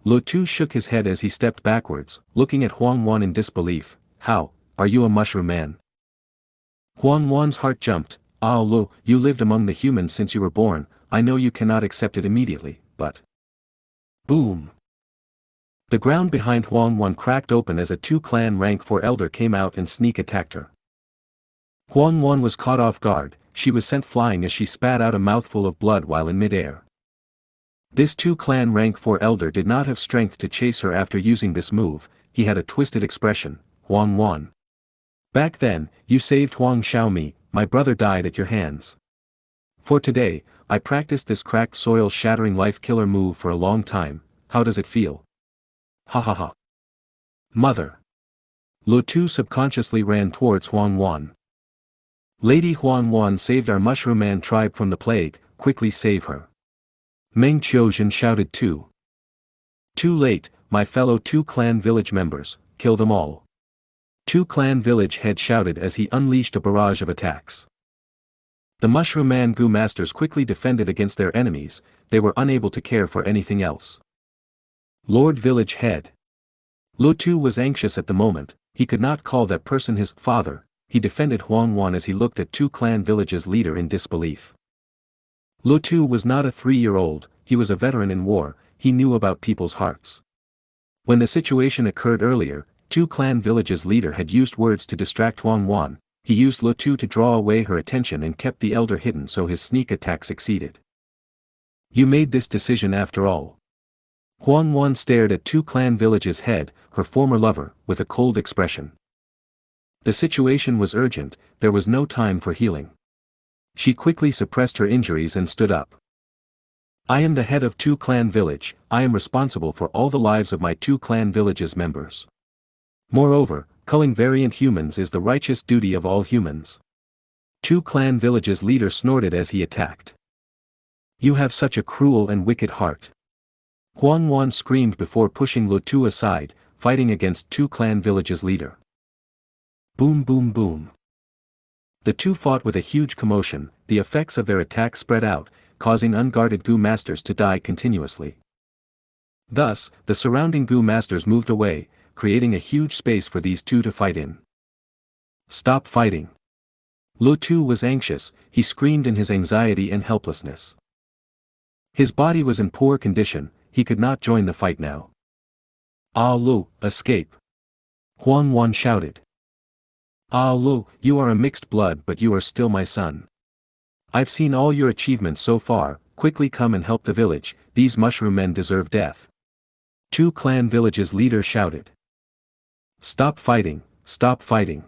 Lotu shook his head as he stepped backwards, looking at Huan in disbelief. How, are you a mushroom man? Huan's heart jumped. Ah Lo, you lived among the humans since you were born. I know you cannot accept it immediately, but... Boom! The ground behind Huan cracked open as a Two Clan rank 4 elder came out and sneak attacked her. Huan was caught off guard. She was sent flying as she spat out a mouthful of blood while in midair. This Two Clan rank 4 elder did not have strength to chase her after using this move. He had a twisted expression. Huan. Back then, you saved Huang Xiaomi, my brother died at your hands. For today, I practiced this cracked soil shattering life killer move for a long time. How does it feel? Ha ha ha. Mother. Lotu subconsciously ran towards Huan. Lady Huan saved our Mushroom Man tribe from the plague, quickly save her. Meng Qiuzhen shouted too. Too late, my fellow Two Clan Village members, kill them all. Two Clan Village head shouted as he unleashed a barrage of attacks. The Mushroom Man Gu masters quickly defended against their enemies. They were unable to care for anything else. Lord Village head. Lotu was anxious at the moment. He could not call that person his father. He defended Huan as he looked at Two Clan Village's leader in disbelief. Lotu was not a 3-year-old, he was a veteran in war. He knew about people's hearts. When the situation occurred earlier, Two Clan Village's leader had used words to distract Huan. He used Lotu to draw away her attention and kept the elder hidden so his sneak attack succeeded. You made this decision after all. Huan stared at Two Clan Village's head, her former lover, with a cold expression. The situation was urgent, there was no time for healing. She quickly suppressed her injuries and stood up. I am the head of Two Clan Village. I am responsible for all the lives of my Two Clan Village's members. Moreover, culling variant humans is the righteous duty of all humans. Two Clan Village's leader snorted as he attacked. You have such a cruel and wicked heart. Huan screamed before pushing Lotu aside, fighting against Two Clan Village's leader. Boom boom boom. The two fought with a huge commotion. The effects of their attack spread out, causing unguarded Gu masters to die continuously. Thus, the surrounding Gu masters moved away, creating a huge space for these two to fight in. Stop fighting. Lo Tu was anxious, he screamed in his anxiety and helplessness. His body was in poor condition, he could not join the fight now. Ah Lo, escape. Huan Wan shouted. Ah Lo, you are a mixed blood but you are still my son. I've seen all your achievements so far, quickly come and help the village, these mushroom men deserve death. Two clan village's leader shouted. Stop fighting, stop fighting.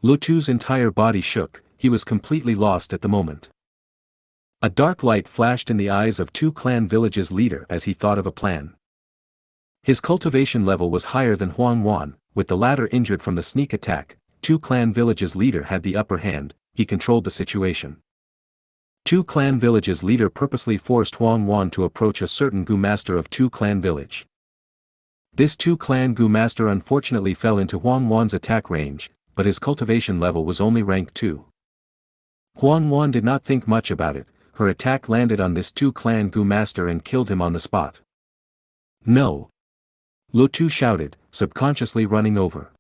Lo Tu's entire body shook, he was completely lost at the moment. A dark light flashed in the eyes of Two clan village's leader as he thought of a plan. His cultivation level was higher than Huang Wan, with the latter injured from the sneak attack. Two clan village's leader had the upper hand, he controlled the situation. Two clan village's leader purposely forced Huang Wan to approach a certain Gu master of Two clan village. This Two clan Gu master unfortunately fell into Huang Wan's attack range, but his cultivation level was only rank 2. Huang Wan did not think much about it, her attack landed on this Two clan Gu master and killed him on the spot. No! Lo Tu shouted, subconsciously running over.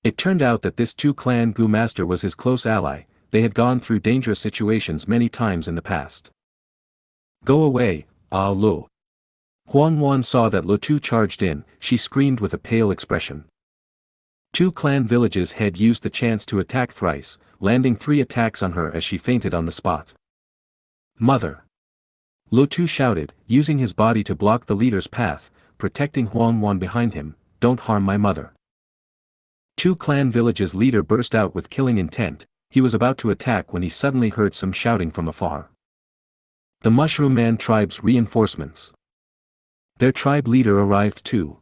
It turned out that this Two clan Gu master was his close ally, they had gone through dangerous situations many times in the past. Go away, Ah Lo. Huang Wan saw that Lo Tu charged in, she screamed with a pale expression. Two clan village's head used the chance to attack thrice, landing 3 attacks on her as she fainted on the spot. Mother! Lo Tu shouted, using his body to block the leader's path, protecting Huang Wan behind him, don't harm my mother. Two clan village's leader burst out with killing intent, he was about to attack when he suddenly heard some shouting from afar. The Mushroom Man tribe's reinforcements. Their tribe leader arrived too.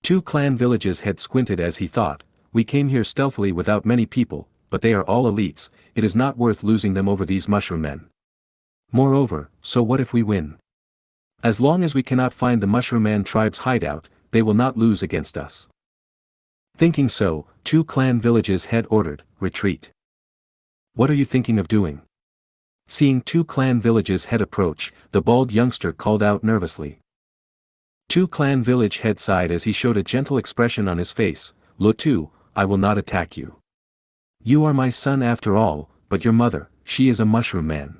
Two clan village's head squinted as he thought, we came here stealthily without many people, but they are all elites, it is not worth losing them over these mushroom men. Moreover, so what if we win? As long as we cannot find the Mushroom Man tribe's hideout, they will not lose against us. Thinking so, Two clan village's head ordered, retreat. What are you thinking of doing? Seeing Two clan village's head approach, the bald youngster called out nervously. Two clan village head sighed as he showed a gentle expression on his face, Lo Tu, I will not attack you. You are my son after all, but your mother, she is a mushroom man.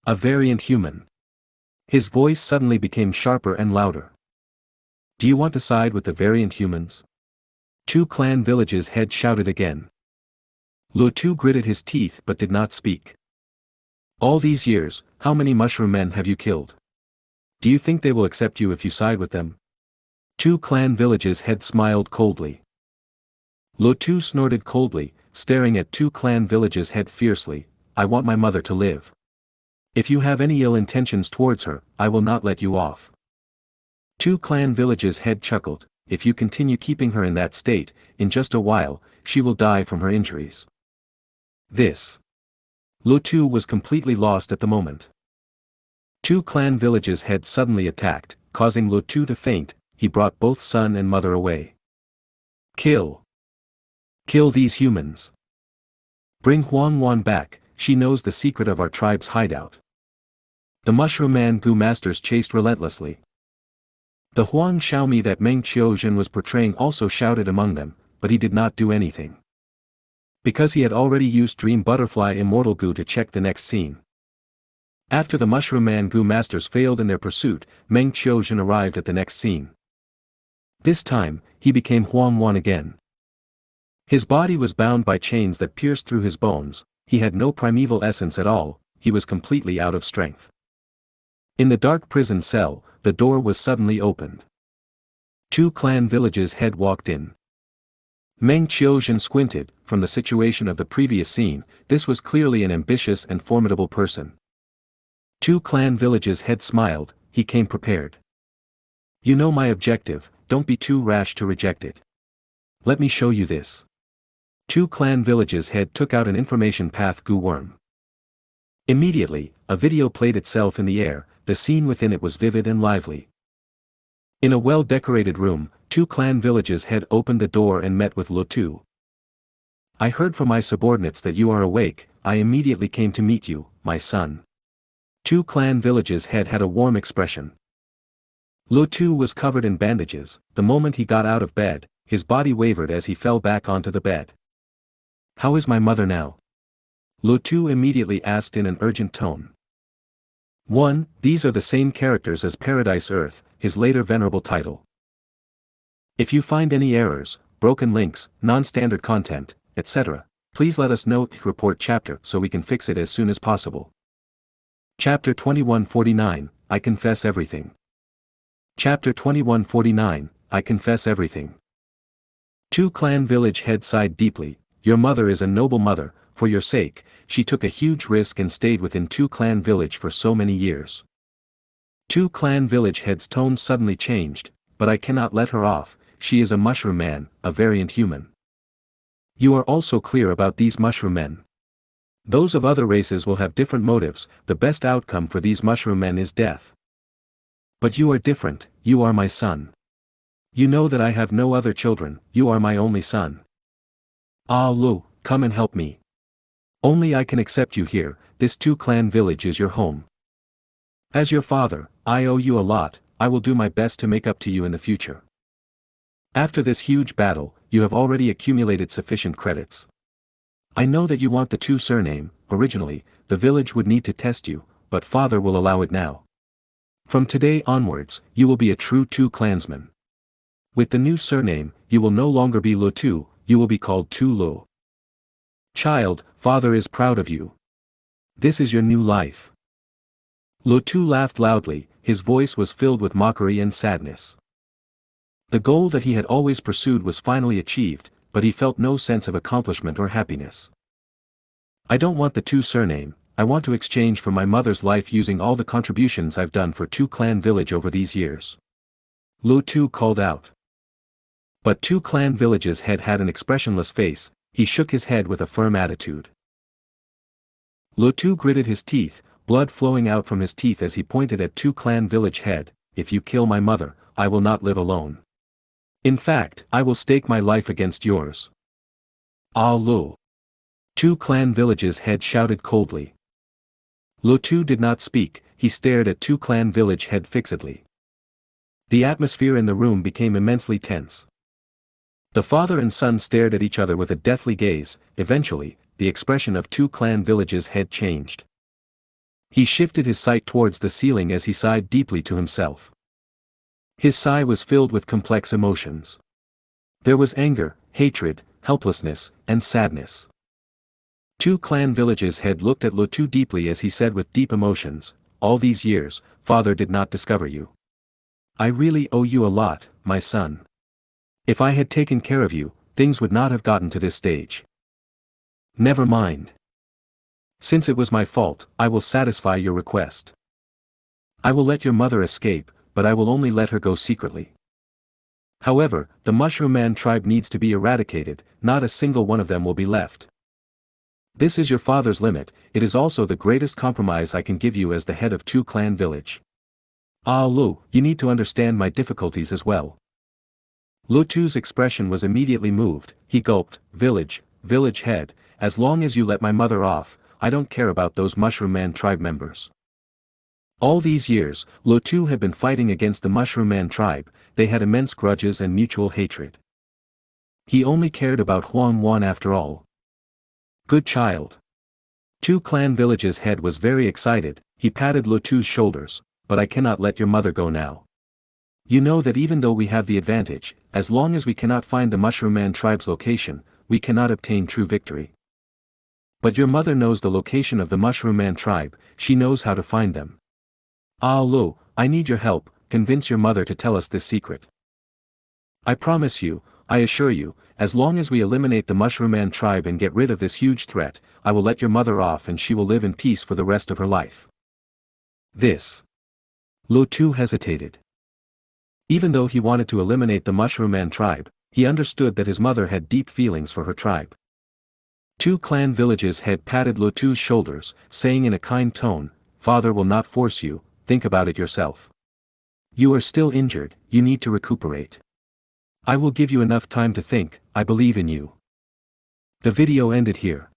A variant human. His voice suddenly became sharper and louder. Do you want to side with the variant humans? Two clan village's head shouted again. Lo Tu gritted his teeth but did not speak. All these years, how many mushroom men have you killed? Do you think they will accept you if you side with them? Two clan village's head smiled coldly. Lo Tu snorted coldly, staring at Two clan village's head fiercely, I want my mother to live. If you have any ill intentions towards her, I will not let you off. Two clan village's head chuckled, if you continue keeping her in that state, in just a while, she will die from her injuries. This. Lo Tu was completely lost at the moment. Two clan village's head suddenly attacked, causing Lo Tu to faint, he brought both son and mother away. Kill. Kill these humans. Bring Huang Wan back, she knows the secret of our tribe's hideout. The Mushroom Man Gu masters chased relentlessly. The Huang Xiaomi that Meng Qiuzhen was portraying also shouted among them, but he did not do anything. Because he had already used Dream Butterfly Immortal Gu to check the next scene. After the Mushroom Man Gu masters failed in their pursuit, Meng Qiuzhen arrived at the next scene. This time, he became Huang Wan again. His body was bound by chains that pierced through his bones, he had no primeval essence at all, he was completely out of strength. In the dark prison cell, the door was suddenly opened. Two clan village's head walked in. Meng Qiuzhen squinted, from the situation of the previous scene, this was clearly an ambitious and formidable person. Two clan village's head smiled, he came prepared. You know my objective, don't be too rash to reject it. Let me show you this. Two clan village's head took out an information path Gu worm. Immediately, a video played itself in the air, the scene within it was vivid and lively. In a well-decorated room, Two clan village's head opened the door and met with Lo Tu. I heard from my subordinates that you are awake, I immediately came to meet you, my son. Two clan village's head had a warm expression. Lo Tu was covered in bandages. The moment he got out of bed, his body wavered as he fell back onto the bed. "How is my mother now?" Lo Tu immediately asked in an urgent tone. 1. These are the same characters as Paradise Earth, his later venerable title. If you find any errors, broken links, non-standard content, etc., please let us know. Report chapter so we can fix it as soon as possible. Chapter 2149, I Confess Everything. Chapter 2149, I Confess Everything. Two Clan Village head sighed deeply. Your mother is a noble mother. For your sake, she took a huge risk and stayed within Two Clan Village for so many years. Two Clan Village head's tone suddenly changed, but I cannot let her off. She is a mushroom man, a variant human. You are also clear about these mushroom men. Those of other races will have different motives. The best outcome for these mushroom men is death. But you are different. You are my son. You know that I have no other children. You are my only son. Ah Lu, come and help me. Only I can accept you here. This Two Clan Village is your home. As your father, I owe you a lot. I will do my best to make up to you in the future. After this huge battle, you have already accumulated sufficient credits. I know that you want the Tu surname. Originally, the village would need to test you, but father will allow it now. From today onwards, you will be a true Tu clansman. With the new surname, you will no longer be Lo Tu, you will be called Tu Lo. Child, father is proud of you. This is your new life. Lo Tu laughed loudly, his voice was filled with mockery and sadness. The goal that he had always pursued was finally achieved, but he felt no sense of accomplishment or happiness. I don't want the Tu surname. I want to exchange for my mother's life using all the contributions I've done for Two Clan Village over these years. Lo Tu called out. But Two Clan Village's head had an expressionless face. He shook his head with a firm attitude. Lo Tu gritted his teeth, blood flowing out from his teeth as he pointed at Two Clan Village head. If you kill my mother, I will not live alone. In fact, I will stake my life against yours. Ah Lu. Two Clan Village's head shouted coldly. Lo Tu did not speak, he stared at Two Clan Village head fixedly. The atmosphere in the room became immensely tense. The father and son stared at each other with a deathly gaze. Eventually, the expression of Two Clan Village's head changed. He shifted his sight towards the ceiling as he sighed deeply to himself. His sigh was filled with complex emotions. There was anger, hatred, helplessness, and sadness. Two Clan Village's head looked at Lo Tu deeply as he said with deep emotions, all these years, father did not discover you. I really owe you a lot, my son. If I had taken care of you, things would not have gotten to this stage. Never mind. Since it was my fault, I will satisfy your request. I will let your mother escape, but I will only let her go secretly. However, the Mushroom Man tribe needs to be eradicated, not a single one of them will be left. This is your father's limit, it is also the greatest compromise I can give you as the head of Two Clan Village. Ah Lu, you need to understand my difficulties as well. Lo Tu's expression was immediately moved, he gulped, village head, as long as you let my mother off, I don't care about those Mushroom Man tribe members. All these years, Lo Tu had been fighting against the Mushroom Man tribe, they had immense grudges and mutual hatred. He only cared about Huang Wan after all. Good child. Two Clan Village's head was very excited, he patted Lo Tu's shoulders, but I cannot let your mother go now. You know that even though we have the advantage, as long as we cannot find the Mushroom Man tribe's location, we cannot obtain true victory. But your mother knows the location of the Mushroom Man tribe, she knows how to find them. Ah Lu, I need your help, convince your mother to tell us this secret. I promise you, I assure you, as long as we eliminate the Mushroom Man tribe and get rid of this huge threat, I will let your mother off and she will live in peace for the rest of her life. This. Lo Tu hesitated. Even though he wanted to eliminate the Mushroom Man tribe, he understood that his mother had deep feelings for her tribe. Two Clan Village's head patted Lo Tu's shoulders, saying in a kind tone, Father will not force you, think about it yourself. You are still injured, you need to recuperate. I will give you enough time to think, I believe in you. The video ended here.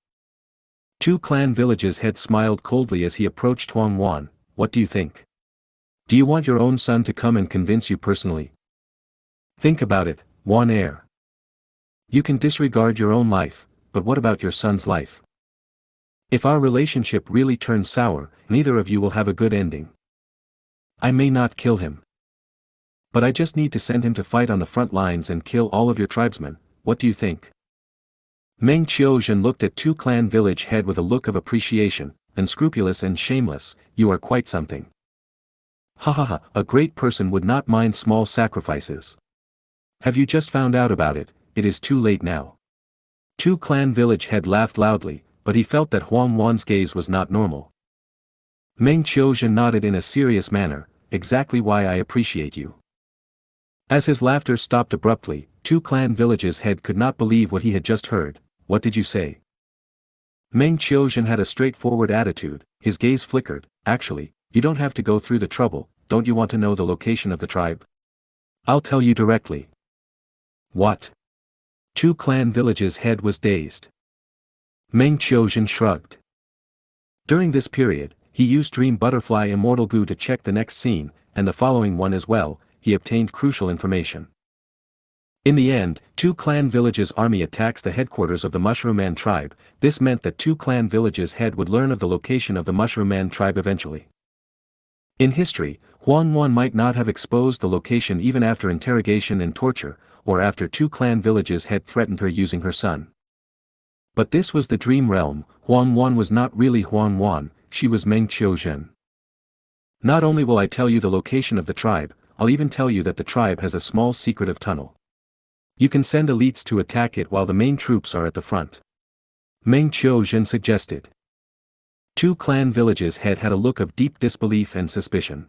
Two Clan Village's head smiled coldly as he approached Huang Wan, what do you think? Do you want your own son to come and convince you personally? Think about it, Juan heir. You can disregard your own life, but what about your son's life? If our relationship really turns sour, neither of you will have a good ending. I may not kill him. But I just need to send him to fight on the front lines and kill all of your tribesmen. What do you think? Meng Qiuzhen looked at Two Clan village head with a look of appreciation. Unscrupulous and shameless, you are quite something. Ha ha ha, a great person would not mind small sacrifices. Have you just found out about it? It is too late now. Two Clan village head laughed loudly, but he felt that Huang Wan's gaze was not normal. Meng Qiuzhen nodded in a serious manner, exactly why I appreciate you. As his laughter stopped abruptly, Two Clan village's head could not believe what he had just heard. What did you say? Meng Qiuzhen had a straightforward attitude, his gaze flickered. Actually, you don't have to go through the trouble. Don't you want to know the location of the tribe? I'll tell you directly. What? Two Clan village's head was dazed. Meng Qiuzhen shrugged. During this period, he used Dream Butterfly Immortal Gu to check the next scene, and the following one as well. He obtained crucial information. In the end, Two Clan village's army attacks the headquarters of the Mushroom Man tribe. This meant that Two Clan village's head would learn of the location of the Mushroom Man tribe eventually. In history, Huang Wan might not have exposed the location even after interrogation and torture, or after Two Clan village's head threatened her using her son. But this was the dream realm. Huang Wan was not really Huang Wan, she was Meng Qiuzhen. Not only will I tell you the location of the tribe, I'll even tell you that the tribe has a small secretive tunnel. You can send elites to attack it while the main troops are at the front. Meng Qiuzhen suggested. Two Clan village's head had a look of deep disbelief and suspicion.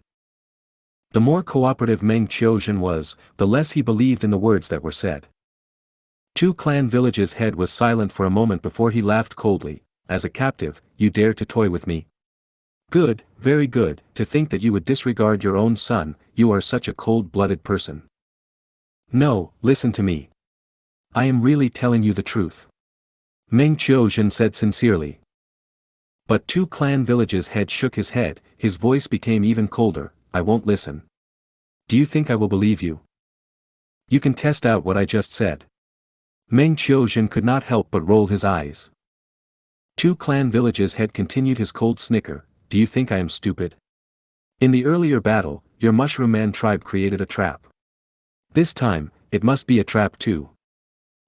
The more cooperative Meng Qiuzhen was, the less he believed in the words that were said. Two Clan village's head was silent for a moment before he laughed coldly. As a captive, you dare to toy with me? Good, very good, to think that you would disregard your own son. You are such a cold-blooded person. No, listen to me. I am really telling you the truth. Meng Qiuzhen said sincerely. But Two Clan village's head shook his head, his voice became even colder. I won't listen. Do you think I will believe you? You can test out what I just said. Meng Qiuzhen could not help but roll his eyes. Two Clan village's head continued his cold snicker. Do you think I am stupid? In the earlier battle, your Mushroom Man tribe created a trap. This time, it must be a trap too.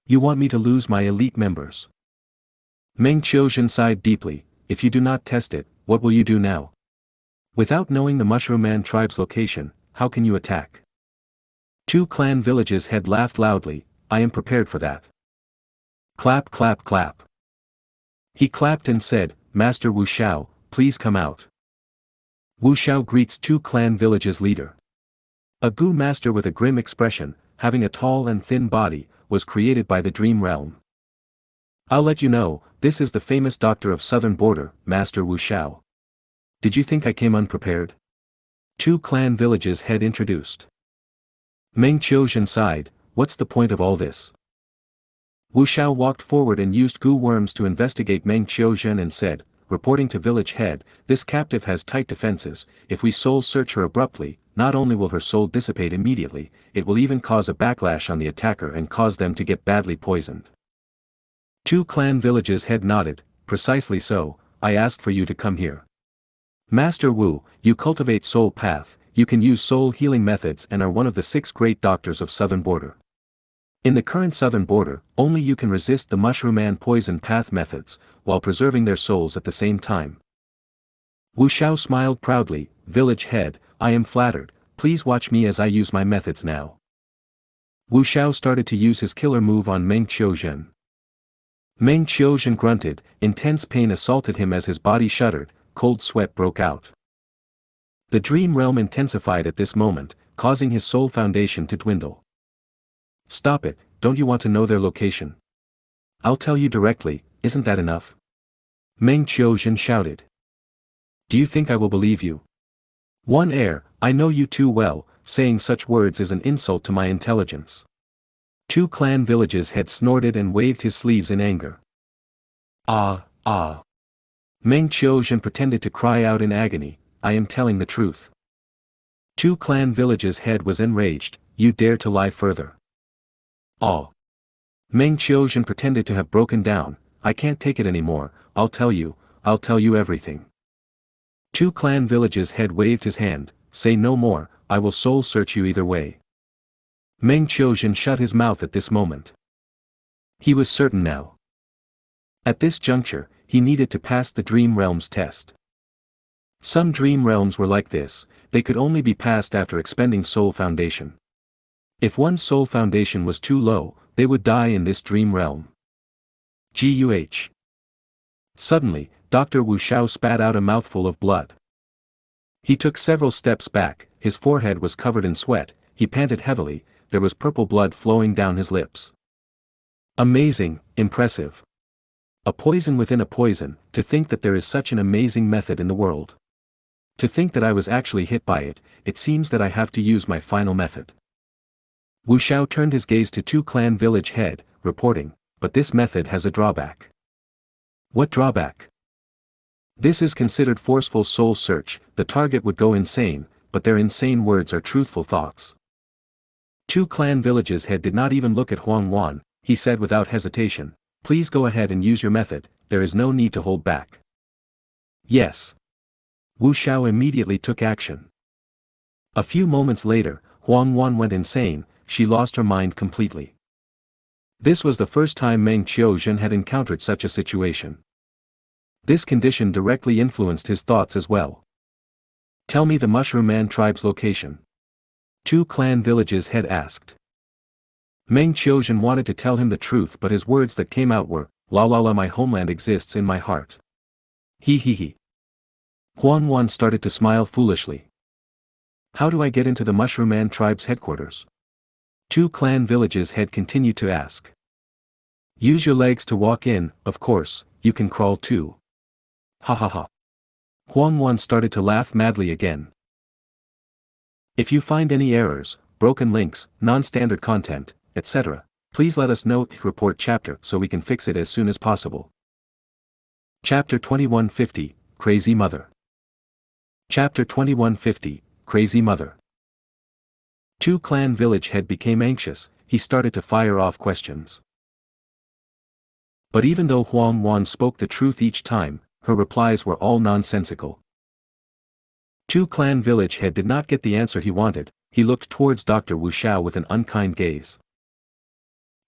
You want me to lose my elite members? Meng Qiuzhen sighed deeply. If you do not test it, what will you do now? Without knowing the Mushroom Man tribe's location, how can you attack? Two Clan village's head laughed loudly. I am prepared for that. Clap clap clap. He clapped and said, Master Wu Xiao, please come out. Wu Xiao greets Two Clan village's leader. A Gu master with a grim expression, having a tall and thin body, was created by the Dream Realm. I'll let you know, this is the famous doctor of Southern Border, Master Wu Xiao. Did you think I came unprepared? Two Clan village's head introduced. Meng Qiuzhen sighed, what's the point of all this? Wu Xiao walked forward and used Gu worms to investigate Meng Qiuzhen and said, reporting to village head, this captive has tight defenses. If we soul search her abruptly, not only will her soul dissipate immediately, it will even cause a backlash on the attacker and cause them to get badly poisoned. Two Clan village's head nodded, precisely so, I asked for you to come here. Master Wu, you cultivate soul path, you can use soul healing methods and are one of the 6 great doctors of Southern Border. In the current Southern Border, only you can resist the Mushroom Man poison path methods, while preserving their souls at the same time. Wu Xiao smiled proudly, village head, I am flattered, please watch me as I use my methods now. Wu Xiao started to use his killer move on Meng Qiuzhen. Meng Qiuzhen grunted, intense pain assaulted him as his body shuddered, cold sweat broke out. The dream realm intensified at this moment, causing his soul foundation to dwindle. Stop it, don't you want to know their location? I'll tell you directly, isn't that enough? Meng Qiuzhen shouted. Do you think I will believe you? One heir, I know you too well, saying such words is an insult to my intelligence. Two Clan village's head snorted and waved his sleeves in anger. Ah, ah. Meng Qiuzhen pretended to cry out in agony, I am telling the truth. Two clan villages' head was enraged. You dare to lie further? Oh. Meng Qiuzhen pretended to have broken down. I can't take it anymore. I'll tell you everything. Two clan villages' head waved his hand. Say no more, I will soul search you either way. Meng Qiuzhen shut his mouth at this moment. He was certain now. At this juncture, he needed to pass the Dream Realms test. Some Dream Realms were like this, they could only be passed after expending Soul Foundation. If one's Soul Foundation was too low, they would die in this Dream Realm. Guh. Suddenly, Dr. Wu Xiao spat out a mouthful of blood. He took several steps back, his forehead was covered in sweat, he panted heavily, there was purple blood flowing down his lips. Amazing, impressive. A poison within a poison, to think that there is such an amazing method in the world. To think that I was actually hit by it, it seems that I have to use my final method. Wu Xiao turned his gaze to Two Clan Village head, reporting, but this method has a drawback. What drawback? This is considered forceful soul search, the target would go insane, but their insane words are truthful thoughts. Two Clan Village's head did not even look at Huang Wan, he said without hesitation, please go ahead and use your method, there is no need to hold back. Yes. Wu Xiao immediately took action. A few moments later, Huang Wan went insane, she lost her mind completely. This was the first time Meng Qiuzhen had encountered such a situation. This condition directly influenced his thoughts as well. Tell me the Mushroom Man tribe's location. Two Clan Villages head asked. Meng Qiuzhen wanted to tell him the truth, but his words that came out were, la la la, my homeland exists in my heart. He he he. Huang Wan started to smile foolishly. How do I get into the Mushroom Man tribe's headquarters? Two Clan Villages head continued to ask. Use your legs to walk in, of course, you can crawl too. Ha ha ha. Huang Wan started to laugh madly again. If you find any errors, broken links, non-standard content, etc., please let us know, report chapter so we can fix it as soon as possible. Chapter 2150, Crazy Mother. Chapter 2150, Crazy Mother. Two Clan Village head became anxious, he started to fire off questions. But even though Huang Wan spoke the truth each time, her replies were all nonsensical. Two Clan Village head did not get the answer he wanted, he looked towards Dr. Wu Xiao with an unkind gaze.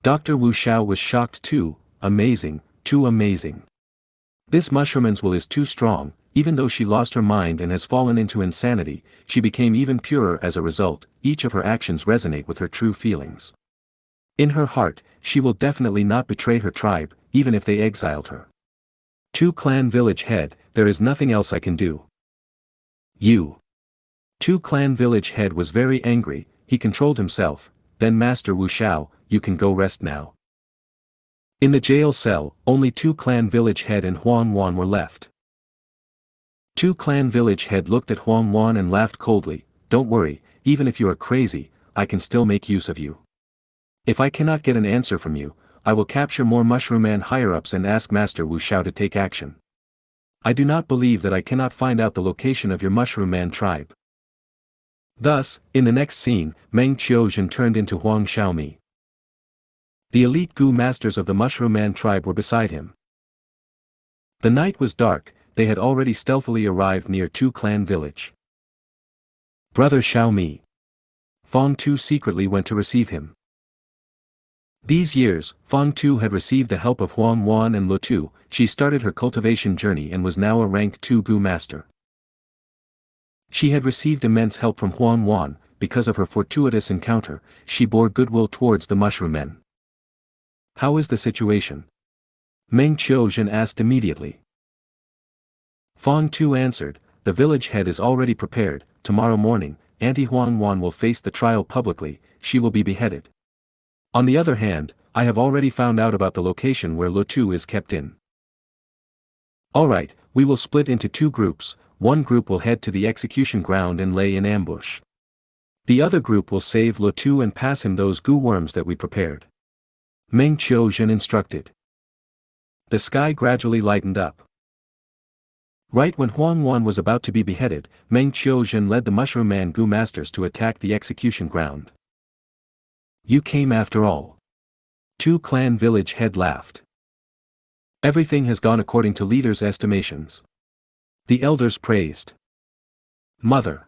Dr. Wu Xiao was shocked too, amazing, too amazing. This mushroom's will is too strong, even though she lost her mind and has fallen into insanity, she became even purer as a result, each of her actions resonate with her true feelings. In her heart, she will definitely not betray her tribe, even if they exiled her. Two Clan Village head, there is nothing else I can do. You. Two Clan Village head was very angry, he controlled himself, then Master Wu Xiao, you can go rest now. In the jail cell, only Two Clan Village head and Huang Wan were left. Two Clan Village head looked at Huang Wan and laughed coldly, don't worry, even if you are crazy, I can still make use of you. If I cannot get an answer from you, I will capture more Mushroom Man higher-ups and ask Master Wu Xiao to take action. I do not believe that I cannot find out the location of your Mushroom Man tribe. Thus, in the next scene, Meng Qiuzhen turned into Huang Xiaomi. The elite Gu masters of the Mushroom Man tribe were beside him. The night was dark, they had already stealthily arrived near Two Clan Village. Brother Xiaomi. Fang Tu secretly went to receive him. These years, Fang Tu had received the help of Huang Wan and Lo Tu, she started her cultivation journey and was now a rank 2 Gu master. She had received immense help from Huang Wan, because of her fortuitous encounter, she bore goodwill towards the Mushroom Men. How is the situation? Meng Qiuzhen asked immediately. Fang Tu answered, the village head is already prepared, tomorrow morning, Auntie Huang Wan will face the trial publicly, she will be beheaded. On the other hand, I have already found out about the location where Lo Tu is kept in. Alright, we will split into two groups, one group will head to the execution ground and lay in ambush. The other group will save Lo Tu and pass him those goo worms that we prepared. Meng Qiuzhen instructed. The sky gradually lightened up. Right when Huang Wan was about to be beheaded, Meng Qiuzhen led the Mushroom Man Gu masters to attack the execution ground. You came after all. Two clan village head laughed. Everything has gone according to leaders' estimations. The elders praised. Mother.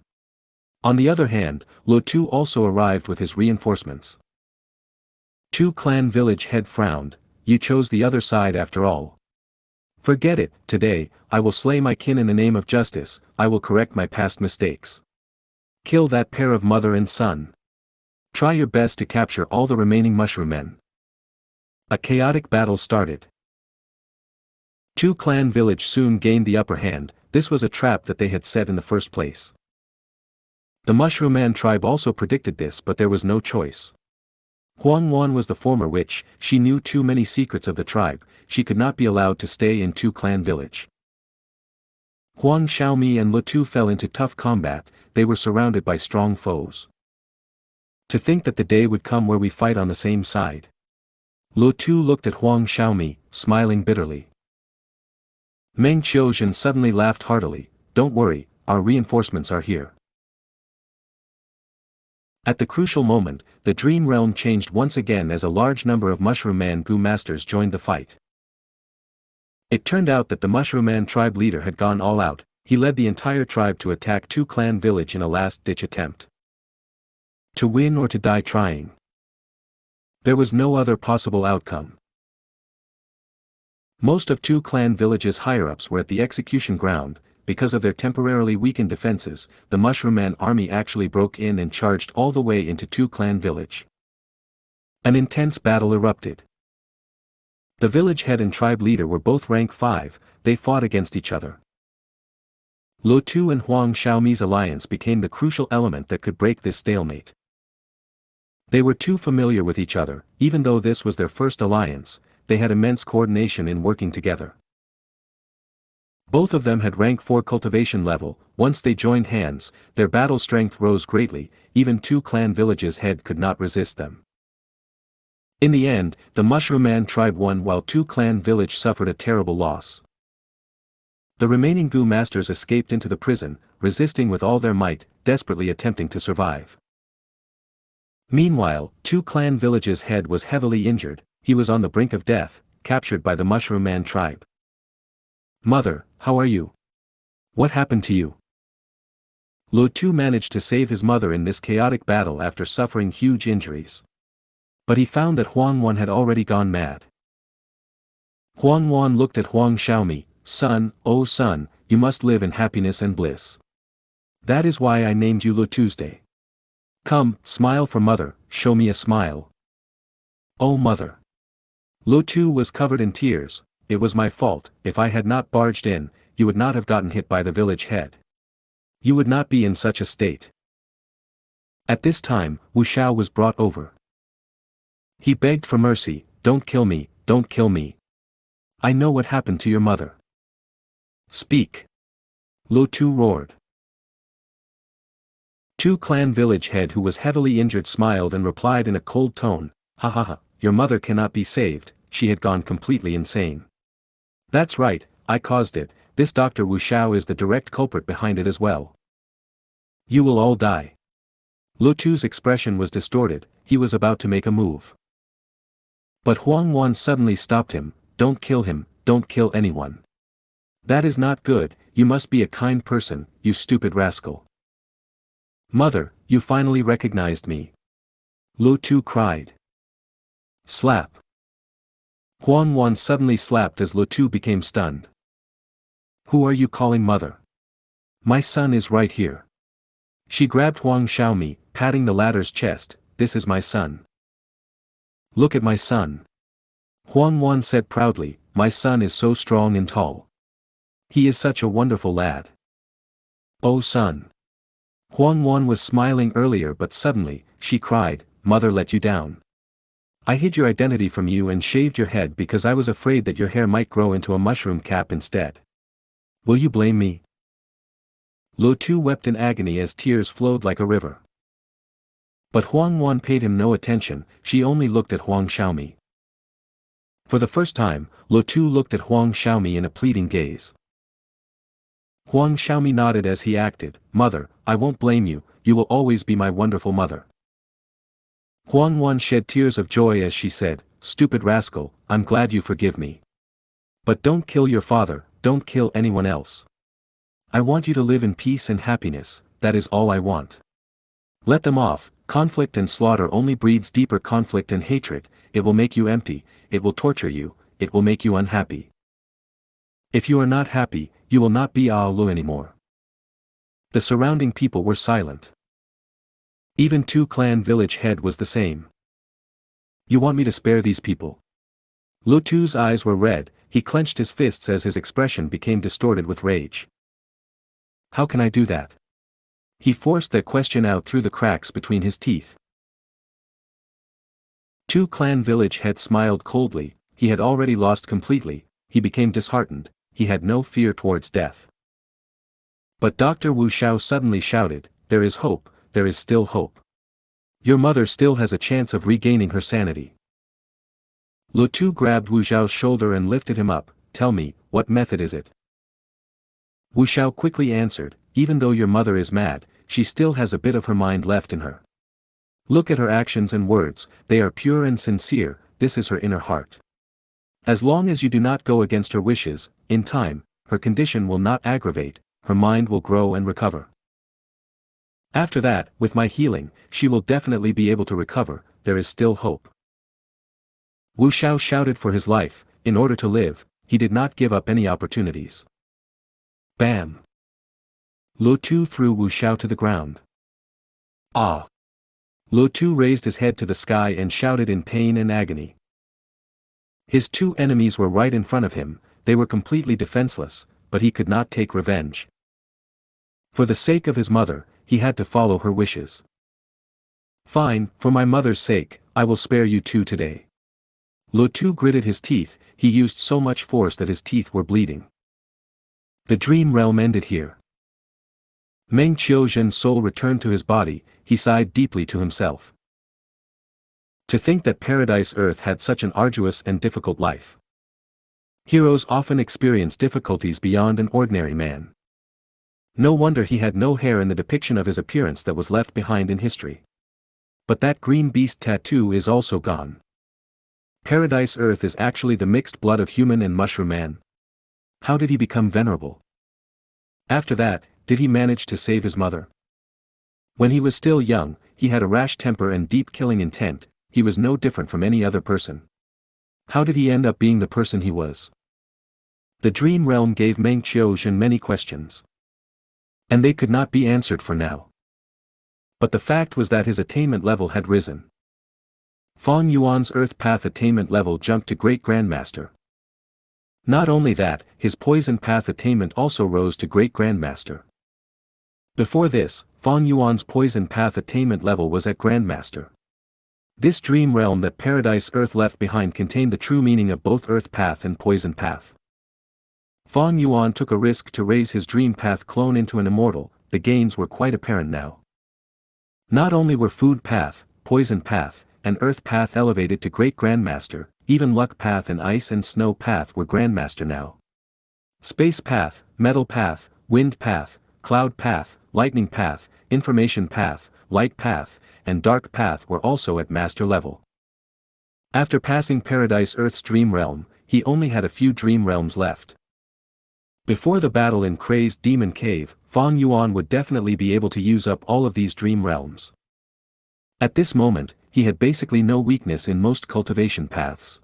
On the other hand, Lo Tu also arrived with his reinforcements. Two clan village head frowned. You chose the other side after all. Forget it, today, I will slay my kin in the name of justice, I will correct my past mistakes. Kill that pair of mother and son. Try your best to capture all the remaining mushroom men. A chaotic battle started. Two clan village soon gained the upper hand. This was a trap that they had set in the first place. The Mushroom Man tribe also predicted this, but there was no choice. Huang Wan was the former witch. She knew too many secrets of the tribe, she could not be allowed to stay in Two Clan Village. Huang Xiaomi and Lo Tu fell into tough combat, they were surrounded by strong foes. To think that the day would come where we fight on the same side. Lo Tu looked at Huang Xiaomi, smiling bitterly. Meng Qiuzhen suddenly laughed heartily. Don't worry, our reinforcements are here. At the crucial moment, the dream realm changed once again as a large number of Mushroom Man Gu masters joined the fight. It turned out that the Mushroom Man tribe leader had gone all out. He led the entire tribe to attack Two Clan Village in a last-ditch attempt. To win or to die trying. There was no other possible outcome. Most of Two Clan Village's higher-ups were at the execution ground. Because of their temporarily weakened defenses, the Mushroom Man army actually broke in and charged all the way into Two Clan Village. An intense battle erupted. The village head and tribe leader were both rank 5, they fought against each other. Lo Tu and Huang Xiaomi's alliance became the crucial element that could break this stalemate. They were too familiar with each other, even though this was their first alliance, they had immense coordination in working together. Both of them had rank 4 cultivation level. Once they joined hands, their battle strength rose greatly, even Two Clan Village's head could not resist them. In the end, the Mushroom Man tribe won while Two Clan Village suffered a terrible loss. The remaining Gu masters escaped into the prison, resisting with all their might, desperately attempting to survive. Meanwhile, Two Clan Village's head was heavily injured, he was on the brink of death, captured by the Mushroom Man tribe. Mother, how are you? What happened to you? Lo Tu managed to save his mother in this chaotic battle after suffering huge injuries. But he found that Huang Wan had already gone mad. Huang Wan looked at Huang Xiaomi, son, oh son, you must live in happiness and bliss. That is why I named you Lo Tuesday. Come, smile for mother, show me a smile. Oh mother. Lo Tu was covered in tears. It was my fault, if I had not barged in, you would not have gotten hit by the village head. You would not be in such a state. At this time, Wu Xiao was brought over. He begged for mercy, don't kill me, don't kill me. I know what happened to your mother. Speak. Lo Tu roared. Two Clan Village head who was heavily injured smiled and replied in a cold tone, ha ha ha, your mother cannot be saved, she had gone completely insane. That's right, I caused it, this Dr. Wu Xiao is the direct culprit behind it as well. You will all die. Lo Tu's expression was distorted, he was about to make a move. But Huang Wan suddenly stopped him, don't kill anyone. That is not good, you must be a kind person, you stupid rascal. Mother, you finally recognized me. Lo Tu cried. Slap. Huang Wan suddenly slapped as Lo Tu became stunned. Who are you calling mother? My son is right here. She grabbed Huang Xiaomi, patting the latter's chest, this is my son. Look at my son. Huang Wan said proudly, my son is so strong and tall. He is such a wonderful lad. Oh son. Huang Wan was smiling earlier but suddenly, she cried, mother let you down. I hid your identity from you and shaved your head because I was afraid that your hair might grow into a mushroom cap instead. Will you blame me? Lo Tu wept in agony as tears flowed like a river. But Huang Wan paid him no attention, she only looked at Huang Xiaomi. For the first time, Lo Tu looked at Huang Xiaomi in a pleading gaze. Huang Xiaomi nodded as he acted. Mother, I won't blame you, you will always be my wonderful mother. Huang Wan shed tears of joy as she said, stupid rascal, I'm glad you forgive me. But don't kill your father, don't kill anyone else. I want you to live in peace and happiness, that is all I want. Let them off, conflict and slaughter only breeds deeper conflict and hatred, it will make you empty, it will torture you, it will make you unhappy. If you are not happy, you will not be Aolu anymore. The surrounding people were silent. Even Tu clan village head was the same. You want me to spare these people? Lu Tu's eyes were red, he clenched his fists as his expression became distorted with rage. How can I do that? He forced that question out through the cracks between his teeth. Tu clan village head smiled coldly, he had already lost completely, he became disheartened, he had no fear towards death. But Dr. Wu Xiao suddenly shouted, there is hope, there is still hope. Your mother still has a chance of regaining her sanity. Lu Tu grabbed Wu Xiao's shoulder and lifted him up, tell me, what method is it? Wu Xiao quickly answered, even though your mother is mad, she still has a bit of her mind left in her. Look at her actions and words, they are pure and sincere, this is her inner heart. As long as you do not go against her wishes, in time, her condition will not aggravate, her mind will grow and recover. After that, with my healing, she will definitely be able to recover, there is still hope. Wu Xiao shouted for his life, in order to live, he did not give up any opportunities. Bam! Lu Tu threw Wu Xiao to the ground. Ah! Lu Tu raised his head to the sky and shouted in pain and agony. His two enemies were right in front of him, they were completely defenseless, but he could not take revenge. For the sake of his mother, he had to follow her wishes. Fine, for my mother's sake, I will spare you two today. Lu Tu gritted his teeth, he used so much force that his teeth were bleeding. The dream realm ended here. Meng Qiuzhen's soul returned to his body, he sighed deeply to himself. To think that Paradise Earth had such an arduous and difficult life. Heroes often experience difficulties beyond an ordinary man. No wonder he had no hair in the depiction of his appearance that was left behind in history. But that green beast tattoo is also gone. Paradise Earth is actually the mixed blood of human and mushroom man. How did he become venerable? After that, did he manage to save his mother? When he was still young, he had a rash temper and deep killing intent, he was no different from any other person. How did he end up being the person he was? The dream realm gave Meng Qiuzhen many questions. And they could not be answered for now. But the fact was that his attainment level had risen. Fang Yuan's Earth Path attainment level jumped to Great Grandmaster. Not only that, his Poison Path attainment also rose to Great Grandmaster. Before this, Fang Yuan's Poison Path attainment level was at Grandmaster. This dream realm that Paradise Earth left behind contained the true meaning of both Earth Path and Poison Path. Fang Yuan took a risk to raise his Dream Path clone into an immortal, the gains were quite apparent now. Not only were Food Path, Poison Path, and Earth Path elevated to Great Grandmaster, even Luck Path and Ice and Snow Path were Grandmaster now. Space Path, Metal Path, Wind Path, Cloud Path, Lightning Path, Information Path, Light Path, and Dark Path were also at master level. After passing Paradise Earth's dream realm, he only had a few dream realms left. Before the battle in Crazed Demon Cave, Fang Yuan would definitely be able to use up all of these dream realms. At this moment, he had basically no weakness in most cultivation paths.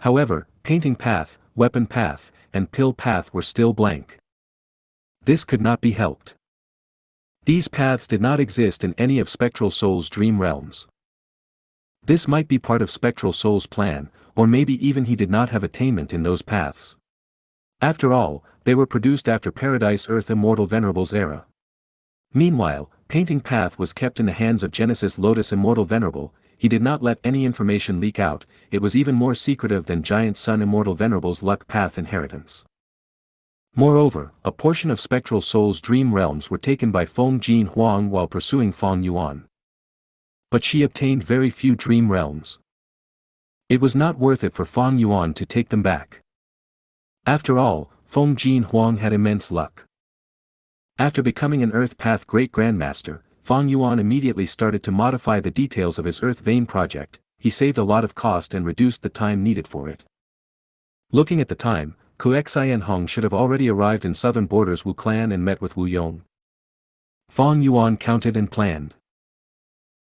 However, Painting Path, Weapon Path, and Pill Path were still blank. This could not be helped. These paths did not exist in any of Spectral Soul's dream realms. This might be part of Spectral Soul's plan, or maybe even he did not have attainment in those paths. After all, they were produced after Paradise Earth Immortal Venerable's era. Meanwhile, Painting Path was kept in the hands of Genesis Lotus Immortal Venerable, he did not let any information leak out, it was even more secretive than Giant Sun Immortal Venerable's Luck Path inheritance. Moreover, a portion of Spectral Soul's dream realms were taken by Feng Jin Huang while pursuing Fang Yuan. But she obtained very few dream realms. It was not worth it for Fang Yuan to take them back. After all, Feng Jin Huang had immense luck. After becoming an Earth Path Great Grandmaster, Fang Yuan immediately started to modify the details of his Earth Vein project. He saved a lot of cost and reduced the time needed for it. Looking at the time, Kuexian Hong should have already arrived in southern borders Wu clan and met with Wu Yong. Fang Yuan counted and planned.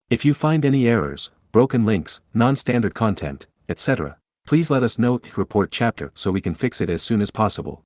If you find any errors, broken links, non-standard content, etc., please let us know. Report chapter so we can fix it as soon as possible.